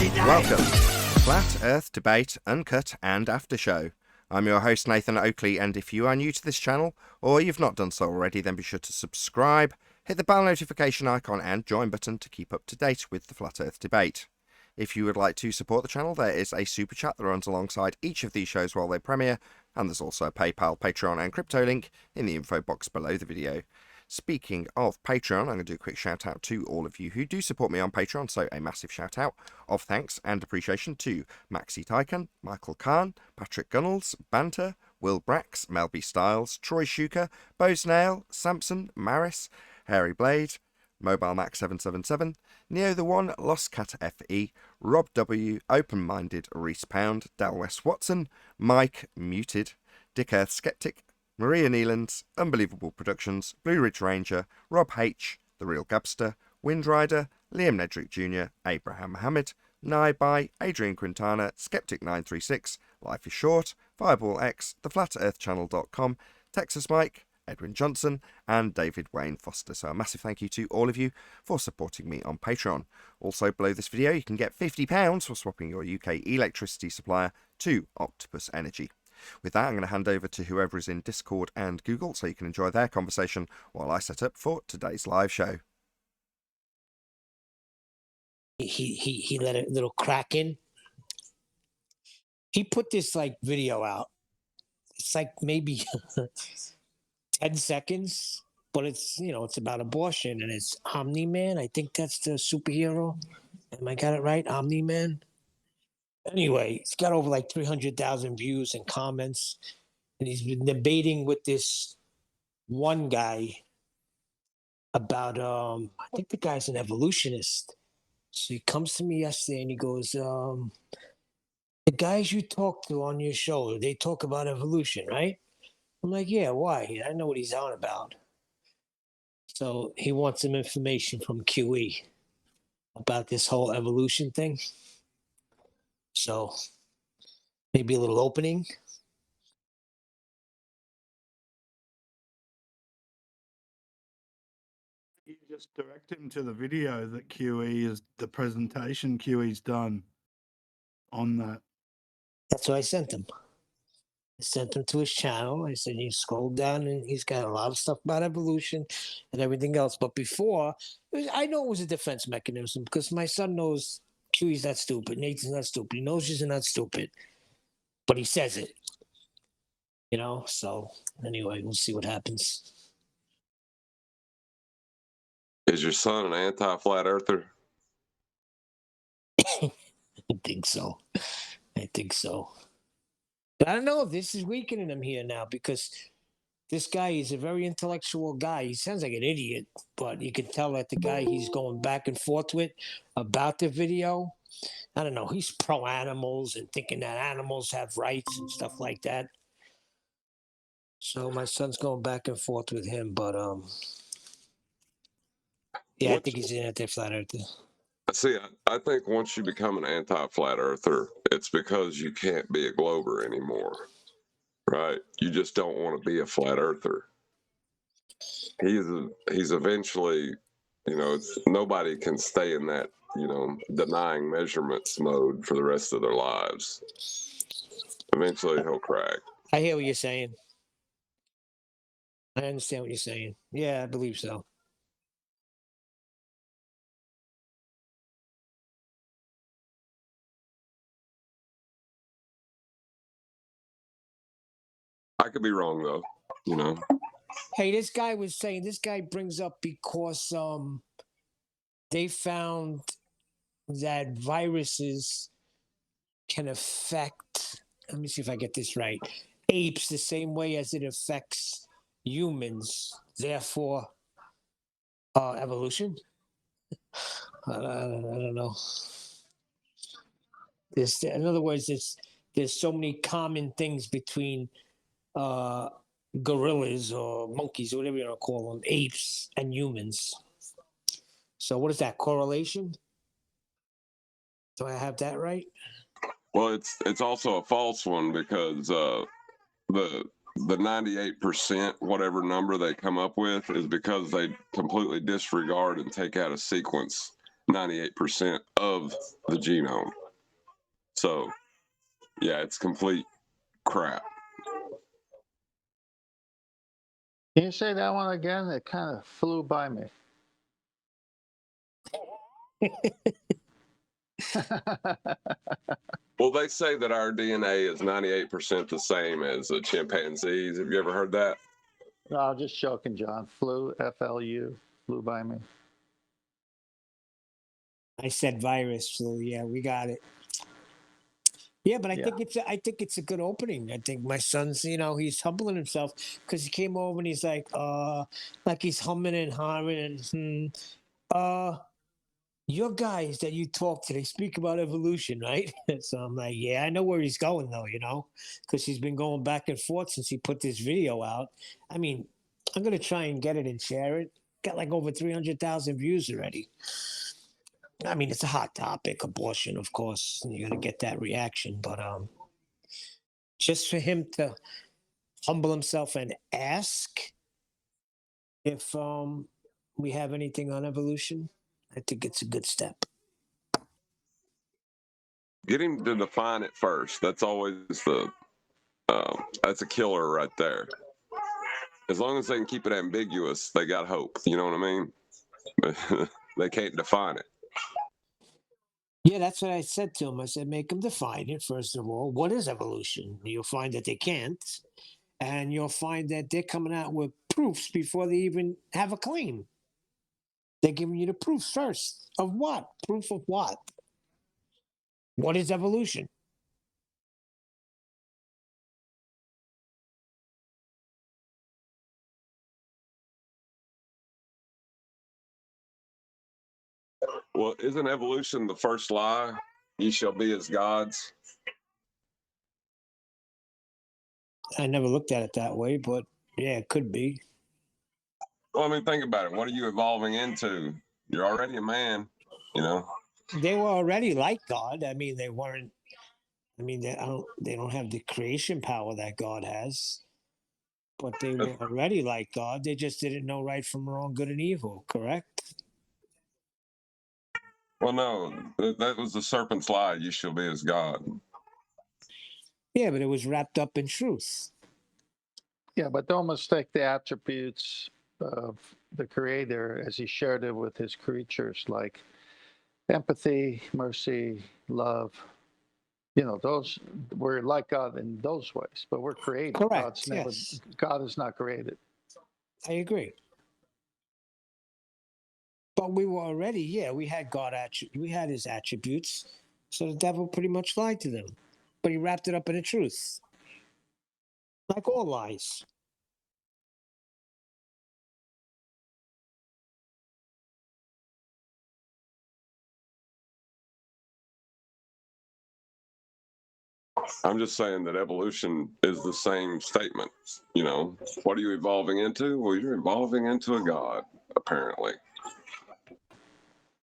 Welcome to Flat Earth Debate, Uncut and After Show. I'm your host Nathan Oakley, and if you are new to this channel, or you've not done so already, then be sure to subscribe, hit the bell notification icon and join button to keep up to date with the Flat Earth Debate. If you would like to support the channel, there is a super chat that runs alongside each of these shows while they premiere, and there's also a PayPal, Patreon and crypto link in the info box below the video. Speaking of Patreon, I'm going to do a quick shout out to all of you who do support me on Patreon, so a massive shout out of thanks and appreciation to Maxi Tycon, Michael Kahn, Patrick Gunnels, Banter, Will Brax, Melby Styles, Troy Shuker, Bo Snail, Samson, Maris, Hairy Blade, Mobile Max 777, Neo the One, Lost Cat FE, Rob W, Open Minded Reese Pound, Dal West Watson, Mike Muted, Dick Earth Skeptic, Maria Neelands, Unbelievable Productions, Blue Ridge Ranger, Rob H, The Real Gabster, Windrider, Liam Nedrick Jr., Abraham Mohammed, Naibai, Adrian Quintana, Skeptic936, Life is Short, Fireball X, TheFlatEarthChannel.com, Texas Mike, Edwin Johnson, and David Wayne Foster. So a massive thank you to all of you for supporting me on Patreon. Also below this video you can get £50 for swapping your UK electricity supplier to Octopus Energy. With that, I'm going to hand over to whoever is in Discord and Google so you can enjoy their conversation while I set up for today's live show. He let a little crack in. He put this like video out. It's like maybe 10 seconds, but it's, you know, it's about abortion, and it's Omni-Man. I think that's the superhero. Am I got it right? Omni-Man. Anyway, it's got over like 300,000 views and comments, and he's been debating with this one guy about I think the guy's an evolutionist. So he comes to me yesterday and he goes, the guys you talk to on your show, they talk about evolution, right? I'm like, yeah, why? I know what he's on about. So he wants some information from QE about this whole evolution thing. So maybe a little opening. You just direct him to the video that QE is the presentation QE's done on that. That's what I sent him. I sent him to his channel. I said, you scroll down and he's got a lot of stuff about evolution and everything else. But before, I know it was a defense mechanism because my son knows QE's not stupid. Nathan's not stupid. He knows he's not stupid. But he says it. You know, so anyway, we'll see what happens. Is your son an anti-flat earther? I think so. I think so. But I don't know if this is weakening him here now, because this guy is a very intellectual guy. He sounds like an idiot, but you can tell that the guy he's going back and forth with about the video, I don't know, he's pro animals and thinking that animals have rights and stuff like that. So my son's going back and forth with him, but yeah, I think he's an anti-flat earther. See, I think once you become an anti-flat earther, it's because you can't be a glober anymore, right? You just don't want to be a flat earther. He's eventually, you know, nobody can stay in that, you know, denying measurements mode for the rest of their lives. Eventually he'll crack. I hear what you're saying. I understand what you're saying. Yeah, I believe so. I could be wrong though, you know. Hey, this guy was saying, this guy brings up because they found that viruses can affect, let me see if I get this right, apes the same way as it affects humans, therefore evolution. I don't know. In other words, there's so many common things between gorillas or monkeys or whatever you want to call them, apes and humans. So what is that, correlation? Do I have that right? Well, it's also a false one because the 98%, whatever number they come up with, is because they completely disregard and take out a sequence 98% of the genome. So, yeah, it's complete crap. Can you say that one again? It kind of flew by me. Well, they say that our DNA is 98% the same as a chimpanzee's. Have you ever heard that? No, just joking, John. Flew, F-L-U, flew by me. I said virus, so yeah, we got it. Yeah, but I Yeah. think it's a good opening. I think my son's, he's humbling himself because he came over and he's like he's humming and hawing and your guys that you talk to, they speak about evolution, right? So I'm like, yeah, I know where he's going though, because he's been going back and forth since he put this video out. I mean, I'm gonna try and get it and share it. Got like over 300,000 views already. I mean, it's a hot topic, abortion, of course. And you're gonna get that reaction, but just for him to humble himself and ask if we have anything on evolution, I think it's a good step. Get him to define it first. That's always that's a killer right there. As long as they can keep it ambiguous, they got hope. You know what I mean? They can't define it. Yeah, that's what I said to him. I said, make them define it, first of all. What is evolution? You'll find that they can't. And you'll find that they're coming out with proofs before they even have a claim. They're giving you the proofs first. Of what? Proof of what? What is evolution? Well, isn't evolution the first lie? Ye shall be as gods. I never looked at it that way, but yeah, it could be. Well, I mean, think about it. What are you evolving into? You're already a man, you know. They were already like God. I mean, they weren't. I mean, they don't have the creation power that God has, but they were already like God. They just didn't know right from wrong, good and evil. Correct? Well, no, that was the serpent's lie. You shall be as God. Yeah, but it was wrapped up in truth. Yeah, but don't mistake the attributes of the Creator as he shared it with his creatures, like empathy, mercy, love. Those we're like God in those ways, but we're created. Correct. Yes, God is not created. I agree. But we were already, yeah, we had we had his attributes. So the devil pretty much lied to them. But he wrapped it up in the truth. Like all lies. I'm just saying that evolution is the same statement. What are you evolving into? Well, you're evolving into a God, apparently.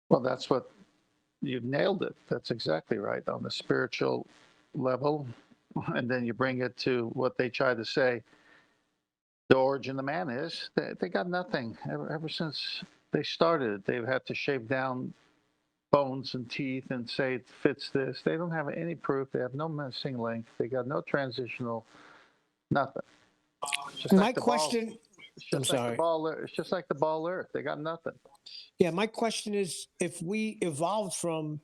Well, that's what you nailed it. That's exactly right on the spiritual level. And then you bring it to what they try to say the origin of man is. They got nothing. Ever since they started, they've had to shave down bones and teeth and say it fits this. They don't have any proof. They have no missing link. They got no transitional, nothing. My question, I'm sorry. It's just like the ball earth. They got nothing. Yeah, my question is, if we evolved from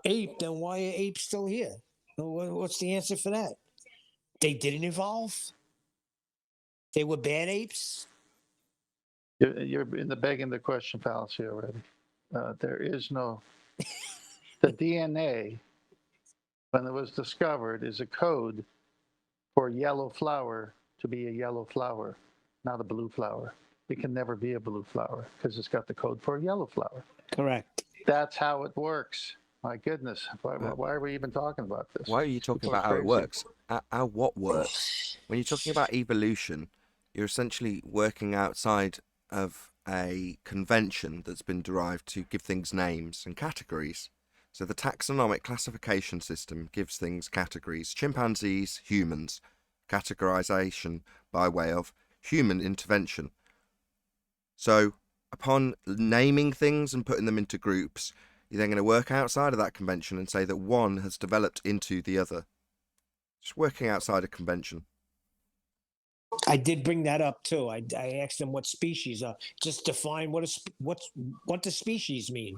ape, then why are apes still here? What's the answer for that? They didn't evolve? They were bad apes? You're in the begging the question fallacy already. There is no. The DNA, when it was discovered, is a code for a yellow flower to be a yellow flower, not a blue flower. It can never be a blue flower because it's got the code for a yellow flower. Correct. That's how it works. My goodness, why are we even talking about this? Why are you talking about how it works? How what works? When you're talking about evolution, you're essentially working outside of a convention that's been derived to give things names and categories. So the taxonomic classification system gives things categories. Chimpanzees, humans. Categorization by way of human intervention. So upon naming things and putting them into groups, You're then going to work outside of that convention and say that one has developed into the other. Just working outside a convention. I did bring that up too. I asked them what species are. Just define what does species mean?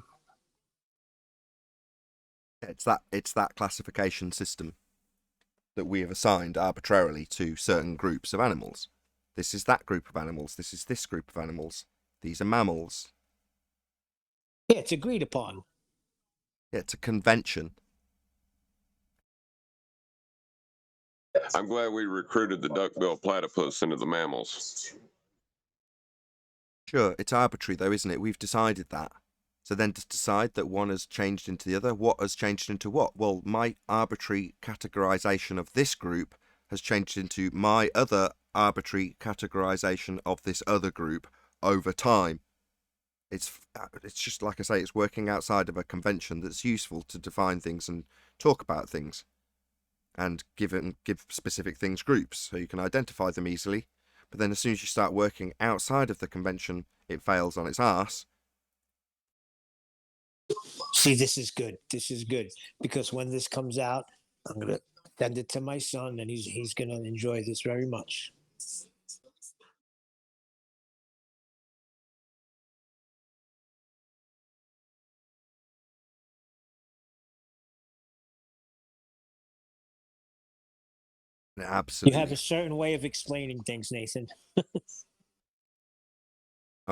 It's that classification system that we have assigned arbitrarily to certain groups of animals. This is that group of animals. This is this group of animals. These are mammals. Yeah, it's agreed upon. Yeah, it's a convention. I'm glad we recruited the duck-billed platypus into the mammals. Sure, it's arbitrary though, isn't it? We've decided that. So then to decide that one has changed into the other, what has changed into what? Well, my arbitrary categorization of this group has changed into my other arbitrary categorization of this other group over time. It's just like I say, it's working outside of a convention that's useful to define things and talk about things and give specific things groups so you can identify them easily. But then as soon as you start working outside of the convention, it fails on its arse. See, this is good. This is good because when this comes out, I'm gonna send it to my son, and he's gonna enjoy this very much. Absolutely. You have a certain way of explaining things, Nathan. I'm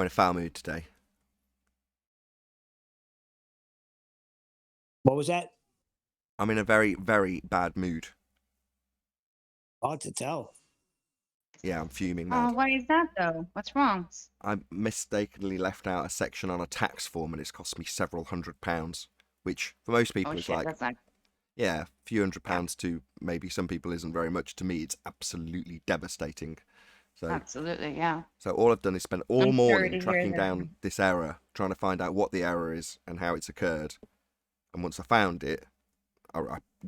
in a foul mood today. What was that? I'm in a very, very bad mood. Hard to tell. Yeah, I'm fuming Oh, mad. why is that though? What's wrong? I mistakenly left out a section on a tax form and it's cost me several £100s, which for most people Oh is shit, like, that's not. yeah, a few £100s to maybe some people isn't very much. To me, it's absolutely devastating. So, Absolutely, yeah. so all I've done is spend all I'm sorry morning to hear tracking that. down this error, trying to find out what the error is and how it's occurred. And once I found it,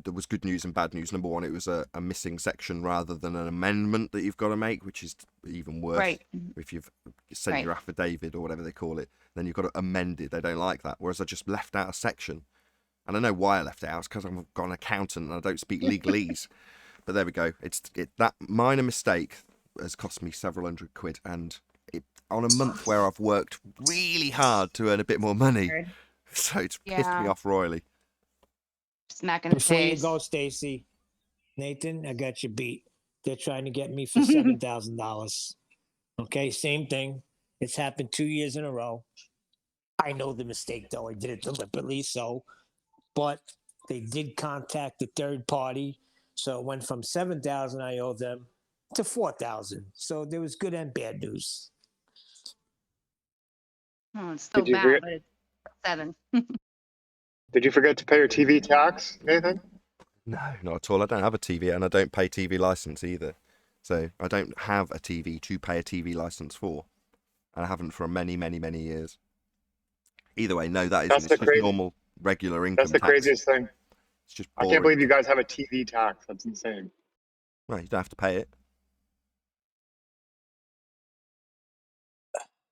there was good news and bad news. Number one, it was a missing section rather than an amendment that you've got to make, which is even worse. Right. If you've sent Right. your affidavit or whatever they call it, then you've got to amend it. They don't like that. Whereas I just left out a section. And I know why I left it out. It's because I've got an accountant and I don't speak legalese. But there we go. That minor mistake has cost me several £100. And on a month where I've worked really hard to earn a bit more money. Heard. So it's pissed me Yeah. off royally. Smack in the Before you face. go, Stacy, Nathan, I got you beat. They're trying to get me for $7,000. Okay, same thing. It's happened 2 years in a row. I know the mistake though. I did it deliberately, so. But they did contact the third party, so it went from 7,000 I owe them to 4,000. So there was good and bad news. Oh, it's still Did you bad, forget- but it's 7. Did you forget to pay your TV tax, Nathan? No, not at all. I don't have a TV and I don't pay TV license either. So I don't have a TV to pay a TV license for. And I haven't for many, many, many years. Either way, no, that isn't. That's It's the just crazy- normal, regular income That's the tax. craziest thing. It's just I boring. can't believe you guys have a TV tax. That's insane. Well, you don't have to pay it.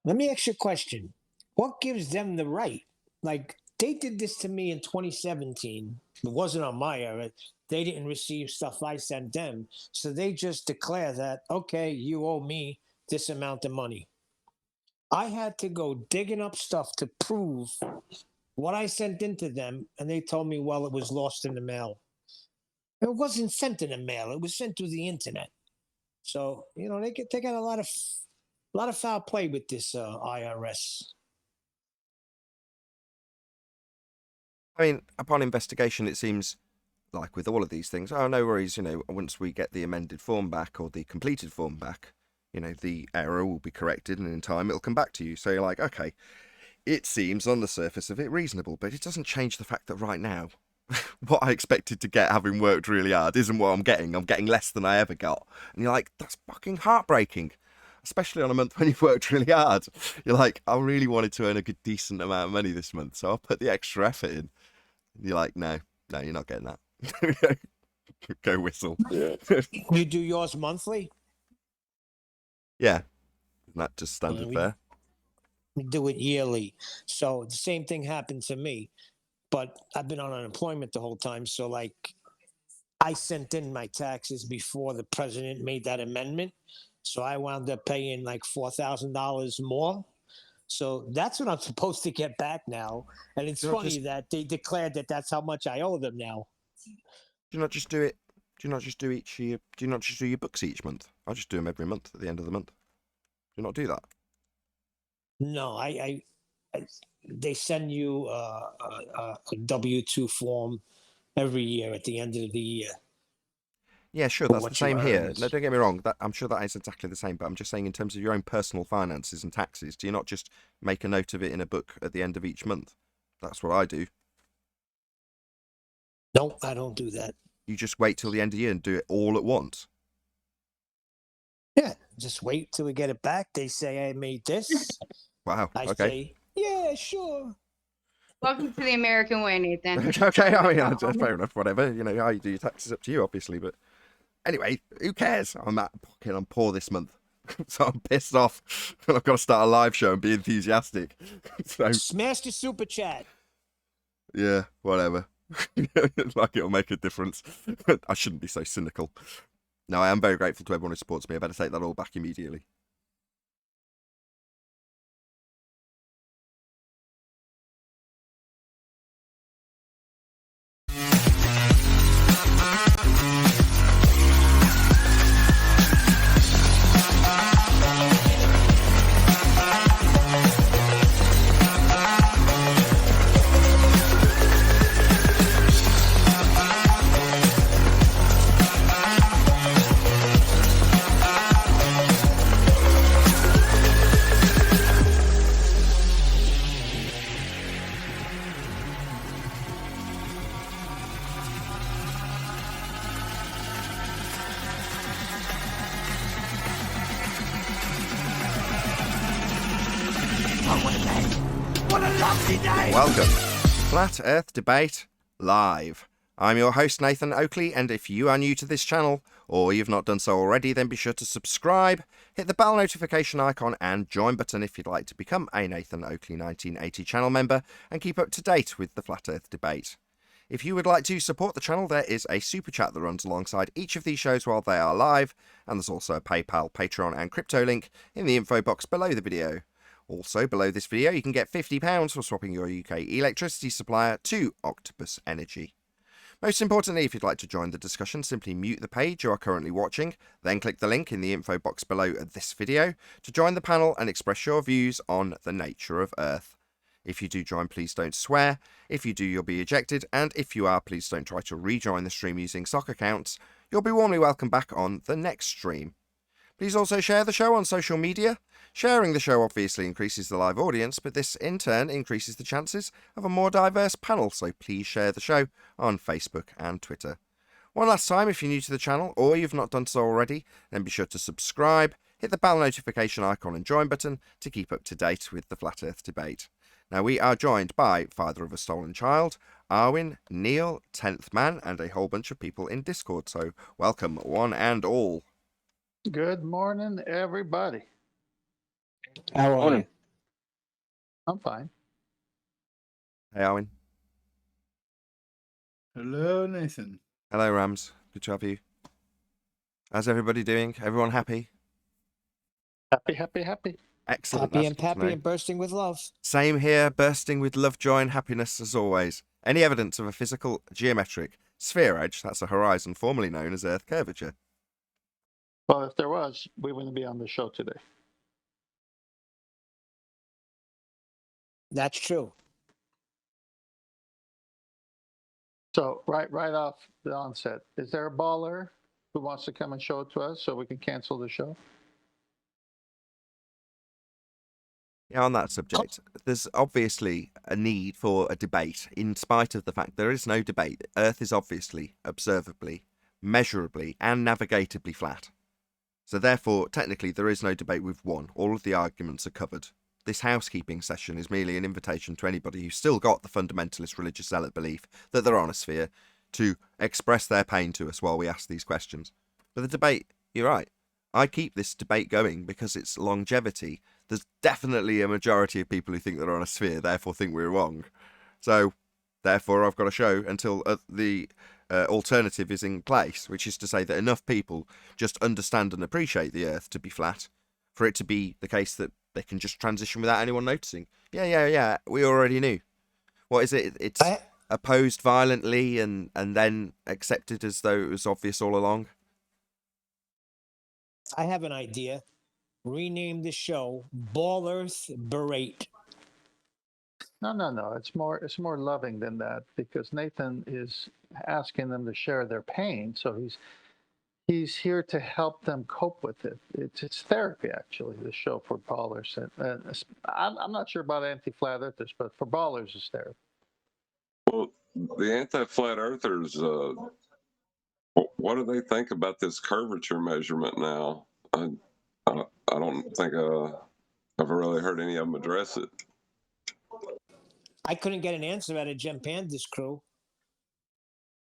Let me ask you a question. What gives them the right? Like, they did this to me in 2017. It wasn't on my era. They didn't receive stuff I sent them. So they just declare that, okay, you owe me this amount of money. I had to go digging up stuff to prove what I sent into them. And they told me, well, it was lost in the mail. It wasn't sent in the mail. It was sent through the internet. So, you know, they got a lot of foul play with this IRS. I mean, upon investigation, it seems like with all of these things, oh, no worries, you know, once we get the amended form back or the completed form back, you know, the error will be corrected and in time it'll come back to you. So you're like, okay, it seems on the surface of it reasonable, but it doesn't change the fact that right now, what I expected to get having worked really hard isn't what I'm getting. I'm getting less than I ever got. And you're like, that's fucking heartbreaking. Especially on a month when you've worked really hard. You're like, I really wanted to earn a good, decent amount of money this month, so I'll put the extra effort in. You're like, no, you're not getting that. Go whistle. Yeah. You do yours monthly? Yeah. Isn't that just standard we- fare? We do it yearly. So the same thing happened to me. but I've been on unemployment the whole time. So like, I sent in my taxes before the president made that amendment. So I wound up paying like $4,000 more. So that's what I'm supposed to get back now. And it's You're not funny just- that they declared that that's how much I owe them now. Do you not just do it? Do you not just do each year? Do you not just do your books each month? I just do them every month at the end of the month. Do you not do that? No, they send you a W-2 form every year at the end of the year. Yeah, sure, For that's the what your same here. earnings. No, don't get me wrong. I'm sure that is exactly the same. But I'm just saying, in terms of your own personal finances and taxes, do you not just make a note of it in a book at the end of each month? That's what I do. No, I don't do that. You just wait till the end of the year and do it all at once. Yeah, just wait till we get it back. They say I made this. Wow. I Okay. say, yeah, sure. Welcome to the American way, Nathan. Okay. I mean, that's fair enough. Whatever. You know, how you do your taxes up to you, obviously. But anyway, who cares? I'm poor this month, so I'm pissed off. I've got to start a live show and be enthusiastic. So Smash the super chat. yeah, whatever. Like it'll make a difference. I shouldn't be so cynical. No, I am very grateful to everyone who supports me. I better take that all back immediately. Welcome. Flat Earth Debate Live. I'm your host, Nathan Oakley, and if you are new to this channel, or you've not done so already, then be sure to subscribe, hit the bell notification icon and join button if you'd like to become a Nathan Oakley 1980 channel member and keep up to date with the Flat Earth Debate. If you would like to support the channel, there is a super chat that runs alongside each of these shows while they are live, and there's also a PayPal, Patreon and crypto link in the info box below the video. Also, below this video, you can get £50 for swapping your UK electricity supplier to Octopus Energy. Most importantly, if you'd like to join the discussion, simply mute the page you are currently watching, then click the link in the info box below this video to join the panel and express your views on the nature of Earth. If you do join, please don't swear. If you do, you'll be ejected, and if you are, please don't try to rejoin the stream using sock accounts. You'll be warmly welcome back on the next stream. Please also share the show on social media. Sharing the show obviously increases the live audience, but this in turn increases the chances of a more diverse panel, so please share the show on Facebook and Twitter. One last time, if you're new to the channel or you've not done so already, then be sure to subscribe, hit the bell notification icon and join button to keep up to date with the Flat Earth Debate. Now, we are joined by Father of a Stolen Child, Arwin, Neil, 10th Man, and a whole bunch of people in Discord, so welcome one and all. Good morning, everybody. How are Morning. you? I'm fine. Hey, Arwin. Hello, Nathan. Hello, Rams. Good to have you. How's everybody doing? Everyone happy? Happy, happy, happy. Excellent. Happy That's and good to happy know. and bursting with love. Same here, bursting with love, joy, and happiness as always. Any evidence of a physical, geometric sphere edge, that's a horizon formerly known as Earth curvature. Well, if there was, we wouldn't be on the show today. That's true. So right off the onset, is there a baller who wants to come and show it to us so we can cancel the show? Yeah, on that subject, there's obviously a need for a debate, in spite of the fact there is no debate. Earth is obviously, observably, measurably, and navigatably flat. So therefore, technically, there is no debate. We've won. All of the arguments are covered. This housekeeping session is merely an invitation to anybody who's still got the fundamentalist religious zealot belief that they're on a sphere to express their pain to us while we ask these questions. But the debate, you're right. I keep this debate going because it's longevity. There's definitely a majority of people who think they're on a sphere, therefore think we're wrong. So Therefore, I've got to show until the alternative is in place, which is to say that enough people just understand and appreciate the Earth to be flat, for it to be the case that they can just transition without anyone noticing. Yeah, we already knew. What is it? It's opposed violently and then accepted as though it was obvious all along. I have an idea. Rename the show Ball Earth Berate. No. It's more loving than that, because Nathan is asking them to share their pain. So he's here to help them cope with it. It's therapy, actually. The show for ballers. I'm not sure about anti-flat earthers, but for ballers, it's therapy. Well, the anti-flat earthers, what do they think about this curvature measurement now? I don't think I've really heard any of them address it. I couldn't get an answer out of Jem Panda's crew.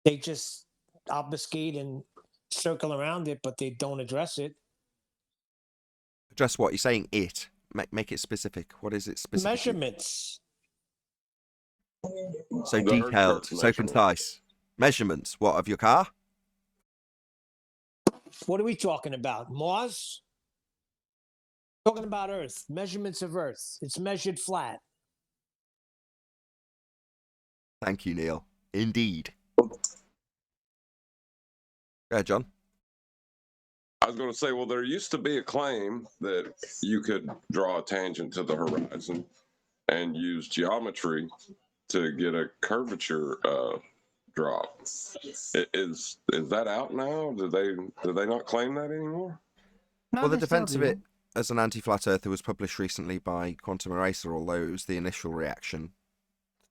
They just obfuscate and circle around it, but they don't address it. Address what? You're saying it. Make it specific. What is it specifically? Measurements. So The detailed, Earth so measurement. concise. Measurements. What, of your car? What are we talking about? Mars? Talking about Earth. Measurements of Earth. It's measured flat. Thank you, Neil. Indeed. Yeah, John. I was going to say, well, there used to be a claim that you could draw a tangent to the horizon and use geometry to get a curvature drop. Is that out now? Do they not claim that anymore? No, Well, the they still defense of do. it as an anti-flat earther was published recently by Quantum Eraser, although it was the initial reaction,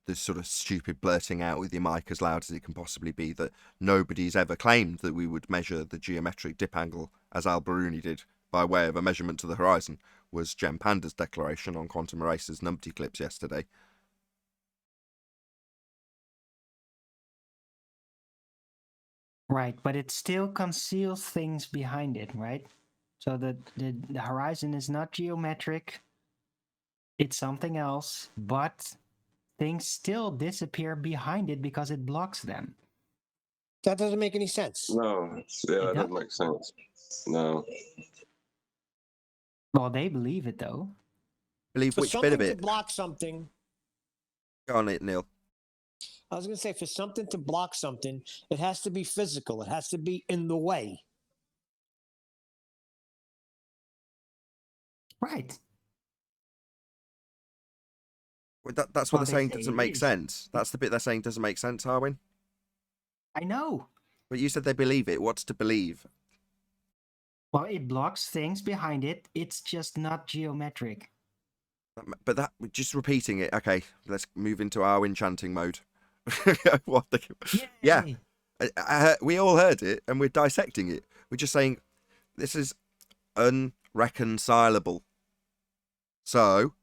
this sort of stupid blurting out with your mic as loud as it can possibly be, that nobody's ever claimed that we would measure the geometric dip angle as Al-Biruni did by way of a measurement to the horizon, was Jem Panda's declaration on Quantum Eraser's numpty clips yesterday. Right, but it still conceals things behind it, right? So the horizon is not geometric. It's something else, but things still disappear behind it because it blocks them. That doesn't make any sense. No. Yeah, that doesn't does. make sense. No. Well, they believe it though. Believe For which bit something of to it? block something, Go on it, Neil. I was going to say, for something to block something, it has to be physical. It has to be in the way. Right. Well, that's what Well, they're they saying say doesn't it make is. sense. That's the bit they're saying doesn't make sense, Harwin. I know. But you said they believe it. What's to believe? Well, it blocks things behind it. It's just not geometric. But that, just repeating it. Okay, let's move into our enchanting mode. What the, yeah, Yay! we all heard it and we're dissecting it. We're just saying this is unreconcilable. So,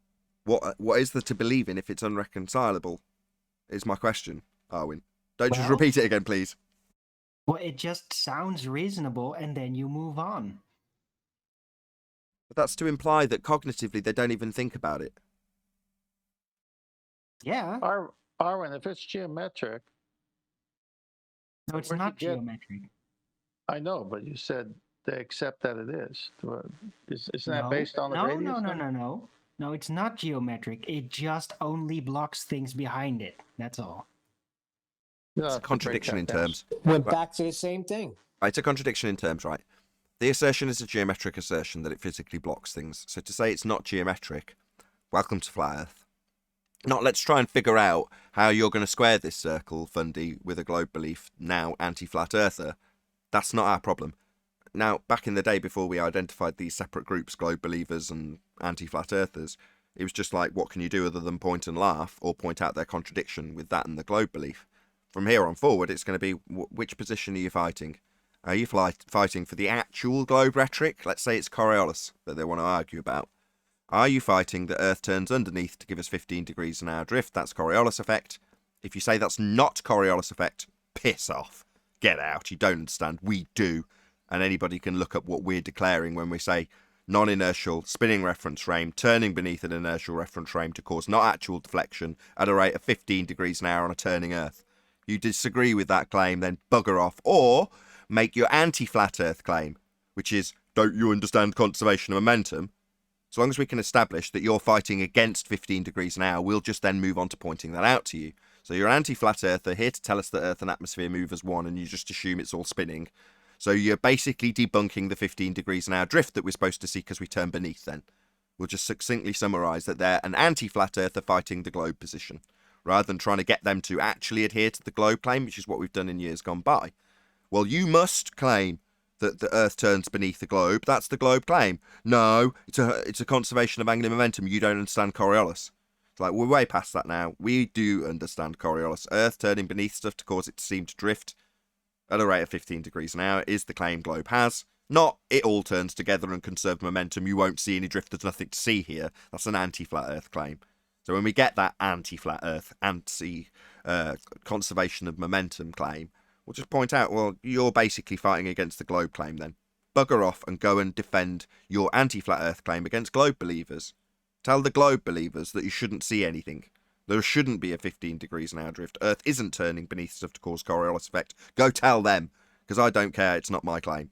what is there to believe in if it's unreconcilable? Is my question, Arwin. Don't just Well- repeat it again, please. Well, it just sounds reasonable, and then you move on. But that's to imply that cognitively they don't even think about it. Yeah. Arwen, if it's geometric, No, it's where'd you not get- geometric. I know, but you said they accept that it is. Isn't that No. based on the No, radius? no. No, it's not geometric. It just only blocks things behind it. That's all. It's a contradiction in terms. Went Right. back to the same thing. Right, it's a contradiction in terms, right? The assertion is a geometric assertion that it physically blocks things. So to say it's not geometric, welcome to Flat Earth. Not let's try and figure out how you're going to square this circle, Fundy, with a globe belief, now anti-flat earther. That's not our problem. Now, back in the day before we identified these separate groups, globe believers and anti-flat earthers, it was just like, what can you do other than point and laugh or point out their contradiction with that and the globe belief? From here on forward, it's going to be, which position are you fighting? Are you fighting for the actual globe rhetoric? Let's say it's Coriolis that they want to argue about. Are you fighting that Earth turns underneath to give us 15 degrees an hour drift? That's Coriolis effect. If you say that's not Coriolis effect, piss off. Get out. You don't understand. We do. And anybody can look up what we're declaring when we say non-inertial spinning reference frame turning beneath an inertial reference frame to cause not actual deflection at a rate of 15 degrees an hour on a turning Earth. You disagree with that claim, then bugger off, or make your anti-flat Earth claim, which is, don't you understand conservation of momentum? As long as we can establish that you're fighting against 15 degrees an hour, we'll just then move on to pointing that out to you. So you're anti-flat earther, here to tell us that Earth and atmosphere move as one, and you just assume it's all spinning. So you're basically debunking the 15 degrees an hour drift that we're supposed to see because we turn beneath then. We'll just succinctly summarise that they're an anti-flat earther fighting the globe position, rather than trying to get them to actually adhere to the globe claim, which is what we've done in years gone by. Well, you must claim that the Earth turns beneath the globe. That's the globe claim. No, it's a conservation of angular momentum. You don't understand Coriolis. It's like, we're way past that now. We do understand Coriolis. Earth turning beneath stuff to cause it to seem to drift at a rate of 15 degrees an hour is the claim globe has. Not it all turns together and conserve momentum. You won't see any drift. There's nothing to see here. That's an anti-flat Earth claim. So when we get that anti-flat Earth, conservation of momentum claim, we'll just point out, well, you're basically fighting against the globe claim then. Bugger off and go and defend your anti-flat Earth claim against globe believers. Tell the globe believers that you shouldn't see anything. There shouldn't be a 15 degrees an hour drift. Earth isn't turning beneath stuff to cause Coriolis effect. Go tell them, because I don't care. It's not my claim.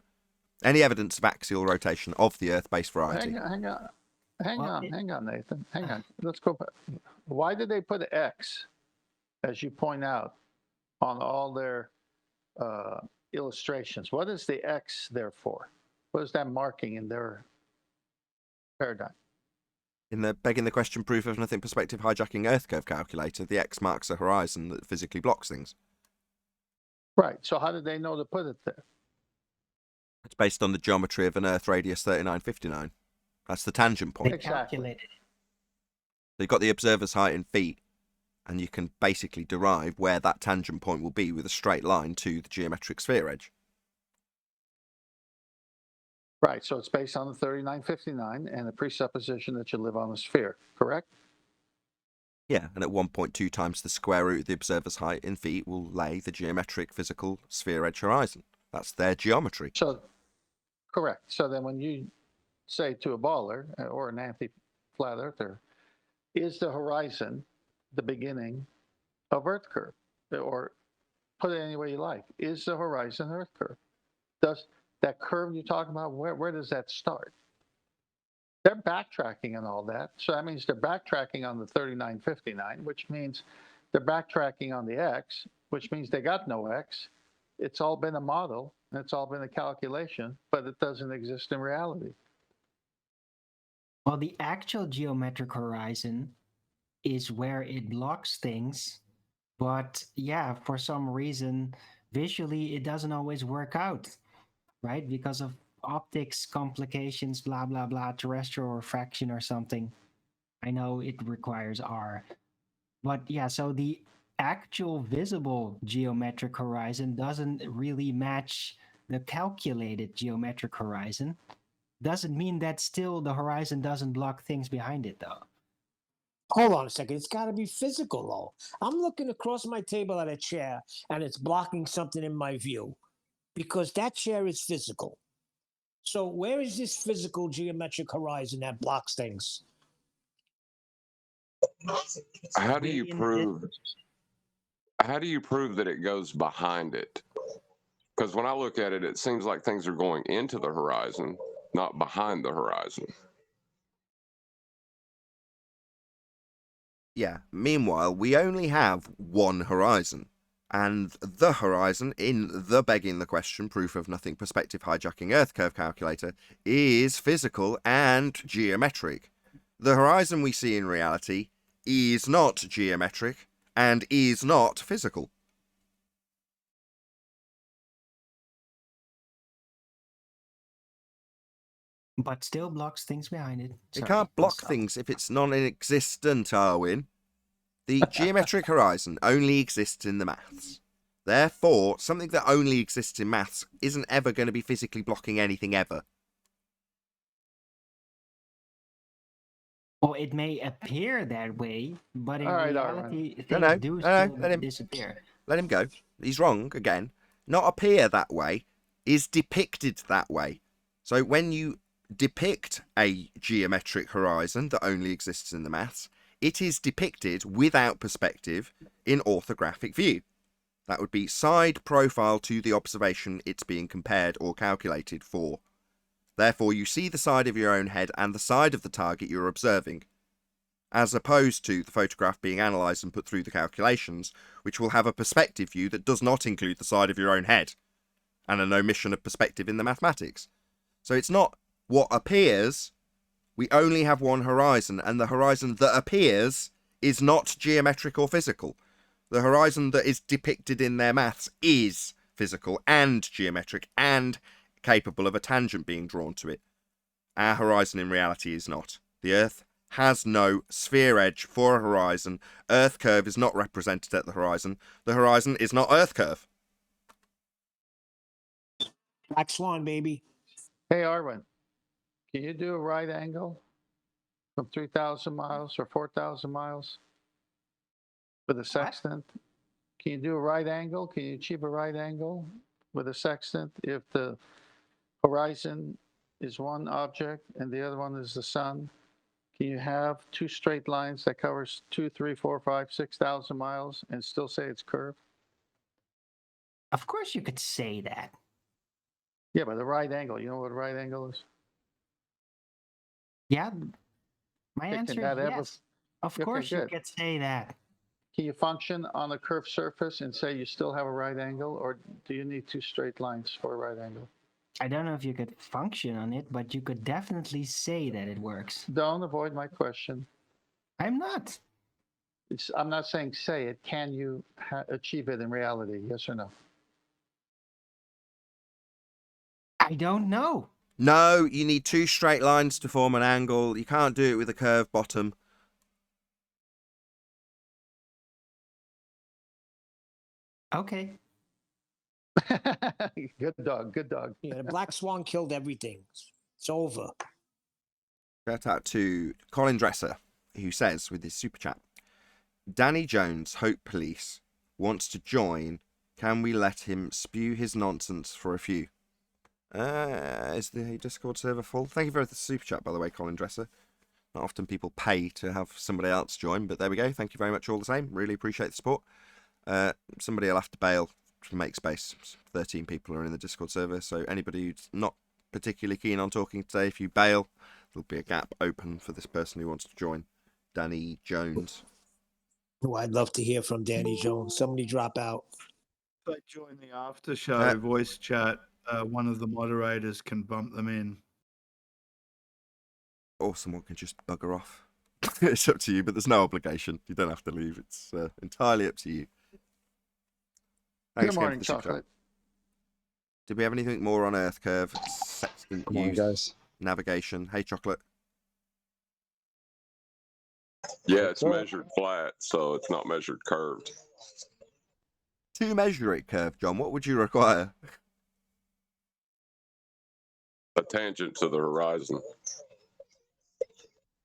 Any evidence of axial rotation of the Earth-based variety? Hang on, Nathan. Hang on. Let's go back. Why did they put X, as you point out, on all their illustrations? What is the X there for? What is that marking in their paradigm? In the begging the question proof of nothing perspective hijacking Earth curve calculator, the X marks a horizon that physically blocks things. Right. So how did they know to put it there? It's based on the geometry of an Earth radius 3959. That's the tangent point. They calculated it. So you've got the observer's height in feet, and you can basically derive where that tangent point will be with a straight line to the geometric sphere edge. Right, so it's based on the 3959 and the presupposition that you live on a sphere, correct? Yeah, and at 1.2 times the square root of the observer's height in feet will lay the geometric physical sphere edge horizon. That's their geometry. So, correct. So then when you say to a baller or an anti-flat earther, is the horizon the beginning of Earth curve? Or put it any way you like. Is the horizon Earth curve? Does that curve you talk about, where does that start? They're backtracking on all that. So that means they're backtracking on the 3959, which means they're backtracking on the X, which means they got no X. It's all been a model, and it's all been a calculation, but it doesn't exist in reality. Well, the actual geometric horizon is where it blocks things, but yeah, for some reason, visually, it doesn't always work out, right? Because of optics complications, blah, blah, blah, terrestrial refraction or something. I know it requires R. But yeah, so the actual visible geometric horizon doesn't really match the calculated geometric horizon. Doesn't mean that still the horizon doesn't block things behind it, though. Hold on a second. It's got to be physical, though. I'm looking across my table at a chair, and it's blocking something in my view because that chair is physical. So where is this physical geometric horizon that blocks things? How do you prove? How do you prove that it goes behind it? Because when I look at it, it seems like things are going into the horizon, not behind the horizon. Yeah, meanwhile, we only have one horizon. And the horizon in the begging the question proof of nothing perspective hijacking Earth curve calculator is physical and geometric. The horizon we see in reality is not geometric and is not physical. But still blocks things behind it. It Sorry, can't block stop. things if it's non-existent, Arwin. The geometric horizon only exists in the maths. Therefore, something that only exists in maths isn't ever going to be physically blocking anything ever. Well, it may appear that way, but in All right, reality, No, things do still let him disappear. Let him go. He's wrong again. Not appear that way is depicted that way. So when you depict a geometric horizon that only exists in the maths. It is depicted without perspective in orthographic view. That would be side profile to the observation it's being compared or calculated for. Therefore, you see the side of your own head and the side of the target you're observing, as opposed to the photograph being analysed and put through the calculations, which will have a perspective view that does not include the side of your own head, and an omission of perspective in the mathematics. So it's not what appears, we only have one horizon, and the horizon that appears is not geometric or physical. The horizon that is depicted in their maths is physical and geometric and capable of a tangent being drawn to it. Our horizon in reality is not. The Earth has no sphere edge for a horizon. Earth curve is not represented at the horizon. The horizon is not Earth curve. Black Swan, baby. Hey, Arwen, can you do a right angle from 3,000 miles or 4,000 miles with a sextant? Can you do a right angle? Can you achieve a right angle with a sextant if the horizon is one object and the other one is the sun? Can you have two straight lines that covers 2, 3, 4, 5, 6,000 miles and still say it's curved? Of course, you could say that. Yeah, but the right angle, you know what a right angle is? Yeah, my Okay, answer can is that ever- yes. Of Okay, course, you good. could say that. Can you function on a curved surface and say you still have a right angle, or do you need two straight lines for a right angle? I don't know if you could function on it, but you could definitely say that it works. Don't avoid my question. I'm not. I'm not saying say it. Can you achieve it in reality? Yes or no? I don't know. No, you need two straight lines to form an angle. You can't do it with a curved bottom. Okay. Good dog. Good dog. Yeah, the Black Swan killed everything. It's over. Shout out to Colin Dresser, who says with his super chat, Danny Jones, Hope Police, wants to join. Can we let him spew his nonsense for a few? Is the Discord server full? Thank you for the super chat, by the way, Colin Dresser. Not often people pay to have somebody else join, but there we go. Thank you very much all the same. Really appreciate the support. Somebody will have to bail to make space. 13 people are in the Discord server, so anybody who's not particularly keen on talking today, if you bail, there'll be a gap open for this person who wants to join. Danny Jones. Oh, I'd love to hear from Danny Jones. Somebody drop out. If they join the after show voice chat, one of the moderators can bump them in. Or someone can just bugger off. It's up to you, but there's no obligation. You don't have to leave. It's entirely up to you. Thanks Good again morning, for the super chat. chocolate. Did we have anything more on Earth curve? Sextant Come on, use, guys. navigation. Hey, chocolate. Yeah, it's measured flat, so it's not measured curved. To measure it curved, John, what would you require? A tangent to the horizon.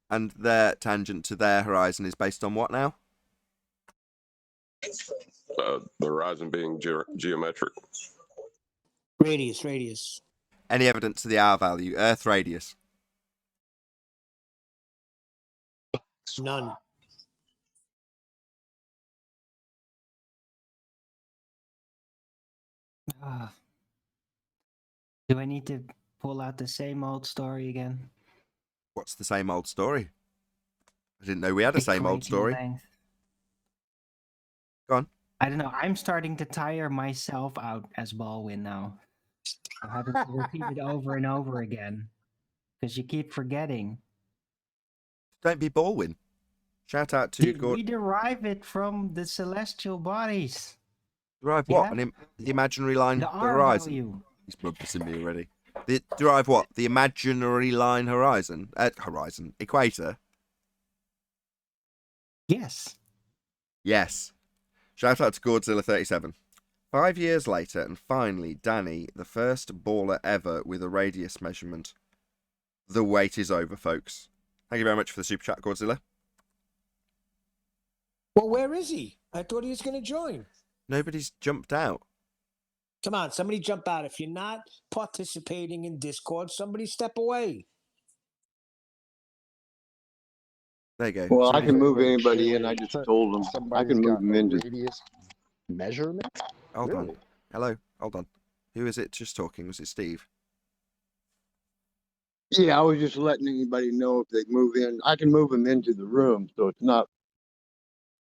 And their tangent to their horizon is based on what now? The horizon being geometric. Radius. Any evidence of the R value? Earth radius. None. Do I need to pull out the same old story again? What's the same old story? I didn't know we had a same old Equating story. length. Go on. I don't know. I'm starting to tire myself out as Baldwin now. I'm having to repeat it over and over again because you keep forgetting. Don't be Baldwin. Shout out to Did we derive it from the celestial bodies? Derive what? Yeah. The imaginary line, The the R horizon. value. He's purposing me already. Derive what? The imaginary line horizon? Equator? Yes. Yes. Shout out to Godzilla37. 5 years later, and finally, Danny, the first baller ever with a radius measurement. The wait is over, folks. Thank you very much for the super chat, Godzilla. Well, where is he? I thought he was going to join. Nobody's jumped out. Come on, somebody jump out. If you're not participating in Discord, somebody step away. There you go. Well, I Somebody- can move anybody in. I just told them I Somebody's can move got them a into. radius measurement. Hold on. Really? Hello. Hold on. Who is it just talking? Was it Steve? Yeah, I was just letting anybody know if they move in. I can move them into the room, so it's not.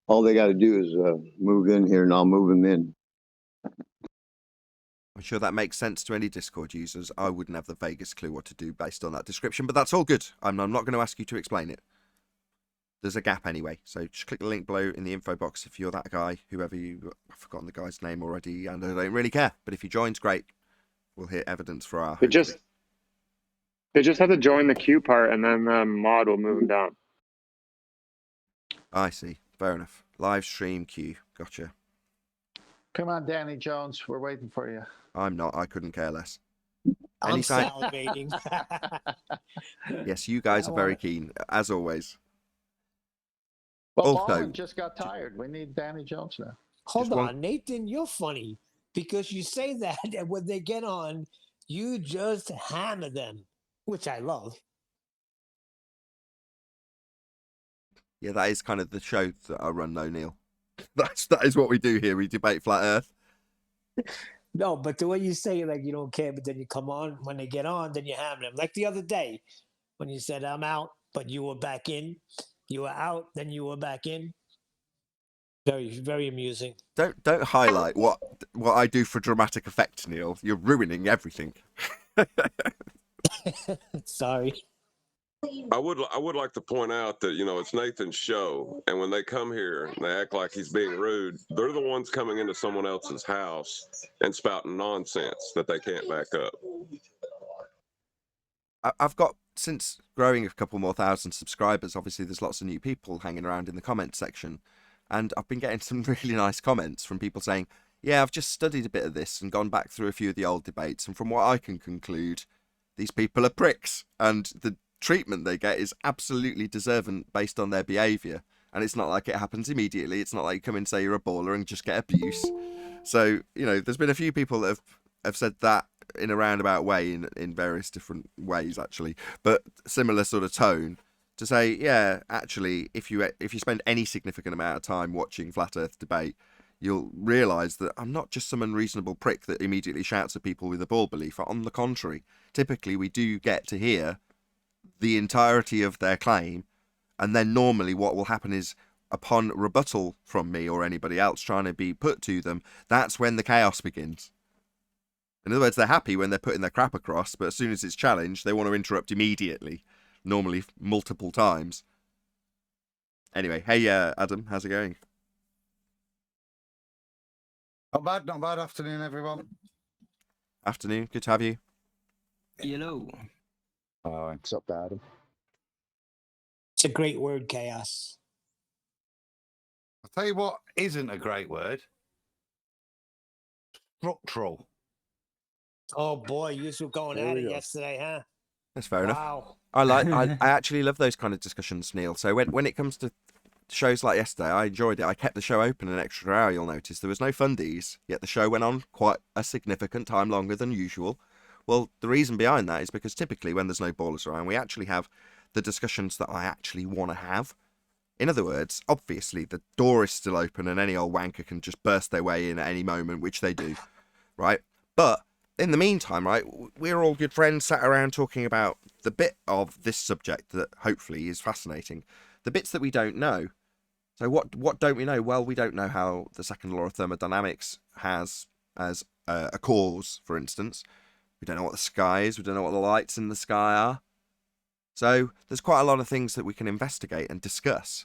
All they got to do is move in here, and I'll move them in. I'm sure that makes sense to any Discord users. I wouldn't have the vaguest clue what to do based on that description, but that's all good. I'm not going to ask you to explain it. There's a gap anyway, so just click the link below in the info box if you're that guy, whoever you... I've forgotten the guy's name already, and I don't really care. But if you joined, great. We'll hear evidence for our... They just have to join the queue part, and then the mod will move them down. I see. Fair enough. Live stream queue. Gotcha. Come on, Danny Jones. We're waiting for you. I'm not. I couldn't care less. I'm Anytime. salivating. Yes, you guys I are very want keen, as always. Well, Also- Baldwin just got tired. We need Danny Jones now. Hold Just on, one- Nathan, you're funny because you say that, and when they get on, you just hammer them, which I love. Yeah, that is kind of the show that I run, no Neil. That is what we do here. We debate flat Earth. No, but the way you say it, like you don't care, but then you come on, when they get on, then you hammer them. Like the other day when you said, I'm out, but you were back in. You were out, then you were back in. Very, very amusing. Don't highlight what I do for dramatic effect, Neil. You're ruining everything. Sorry. I would like to point out that it's Nathan's show, and when they come here and they act like he's being rude, they're the ones coming into someone else's house and spouting nonsense that they can't back up. I've got, since growing a couple more thousand subscribers, obviously there's lots of new people hanging around in the comment section, and I've been getting some really nice comments from people saying, yeah, I've just studied a bit of this and gone back through a few of the old debates, and from what I can conclude, these people are pricks, and the treatment they get is absolutely deserving based on their behaviour. And it's not like it happens immediately. It's not like you come and say you're a baller and just get abuse. So, there's been a few people that have said that in a roundabout way, in various different ways, actually, but similar sort of tone, to say, yeah, actually, if you spend any significant amount of time watching Flat Earth debate, you'll realise that I'm not just some unreasonable prick that immediately shouts at people with a ball belief. On the contrary, typically we do get to hear the entirety of their claim, and then normally what will happen is, upon rebuttal from me or anybody else trying to be put to them, that's when the chaos begins. In other words, they're happy when they're putting their crap across, but as soon as it's challenged, they want to interrupt immediately, normally multiple times. Anyway, hey Adam, how's it going? Not bad. Afternoon, everyone. Afternoon, good to have you. Hello. What's up, Adam? It's a great word, chaos. I'll tell you what isn't a great word. Structural. Oh boy, you were going There at we it go. yesterday, huh? That's fair enough. Wow. I actually love those kind of discussions, Neil. So when it comes to shows like yesterday, I enjoyed it. I kept the show open an extra hour, you'll notice. There was no fundies, yet the show went on quite a significant time longer than usual. Well, the reason behind that is because typically when there's no ballers around, we actually have the discussions that I actually want to have. In other words, obviously the door is still open and any old wanker can just burst their way in at any moment, which they do, right? But in the meantime, right, we're all good friends sat around talking about the bit of this subject that hopefully is fascinating, the bits that we don't know. So what don't we know? Well, we don't know how the second law of thermodynamics has as a cause, for instance. We don't know what the sky is. We don't know what the lights in the sky are. So there's quite a lot of things that we can investigate and discuss.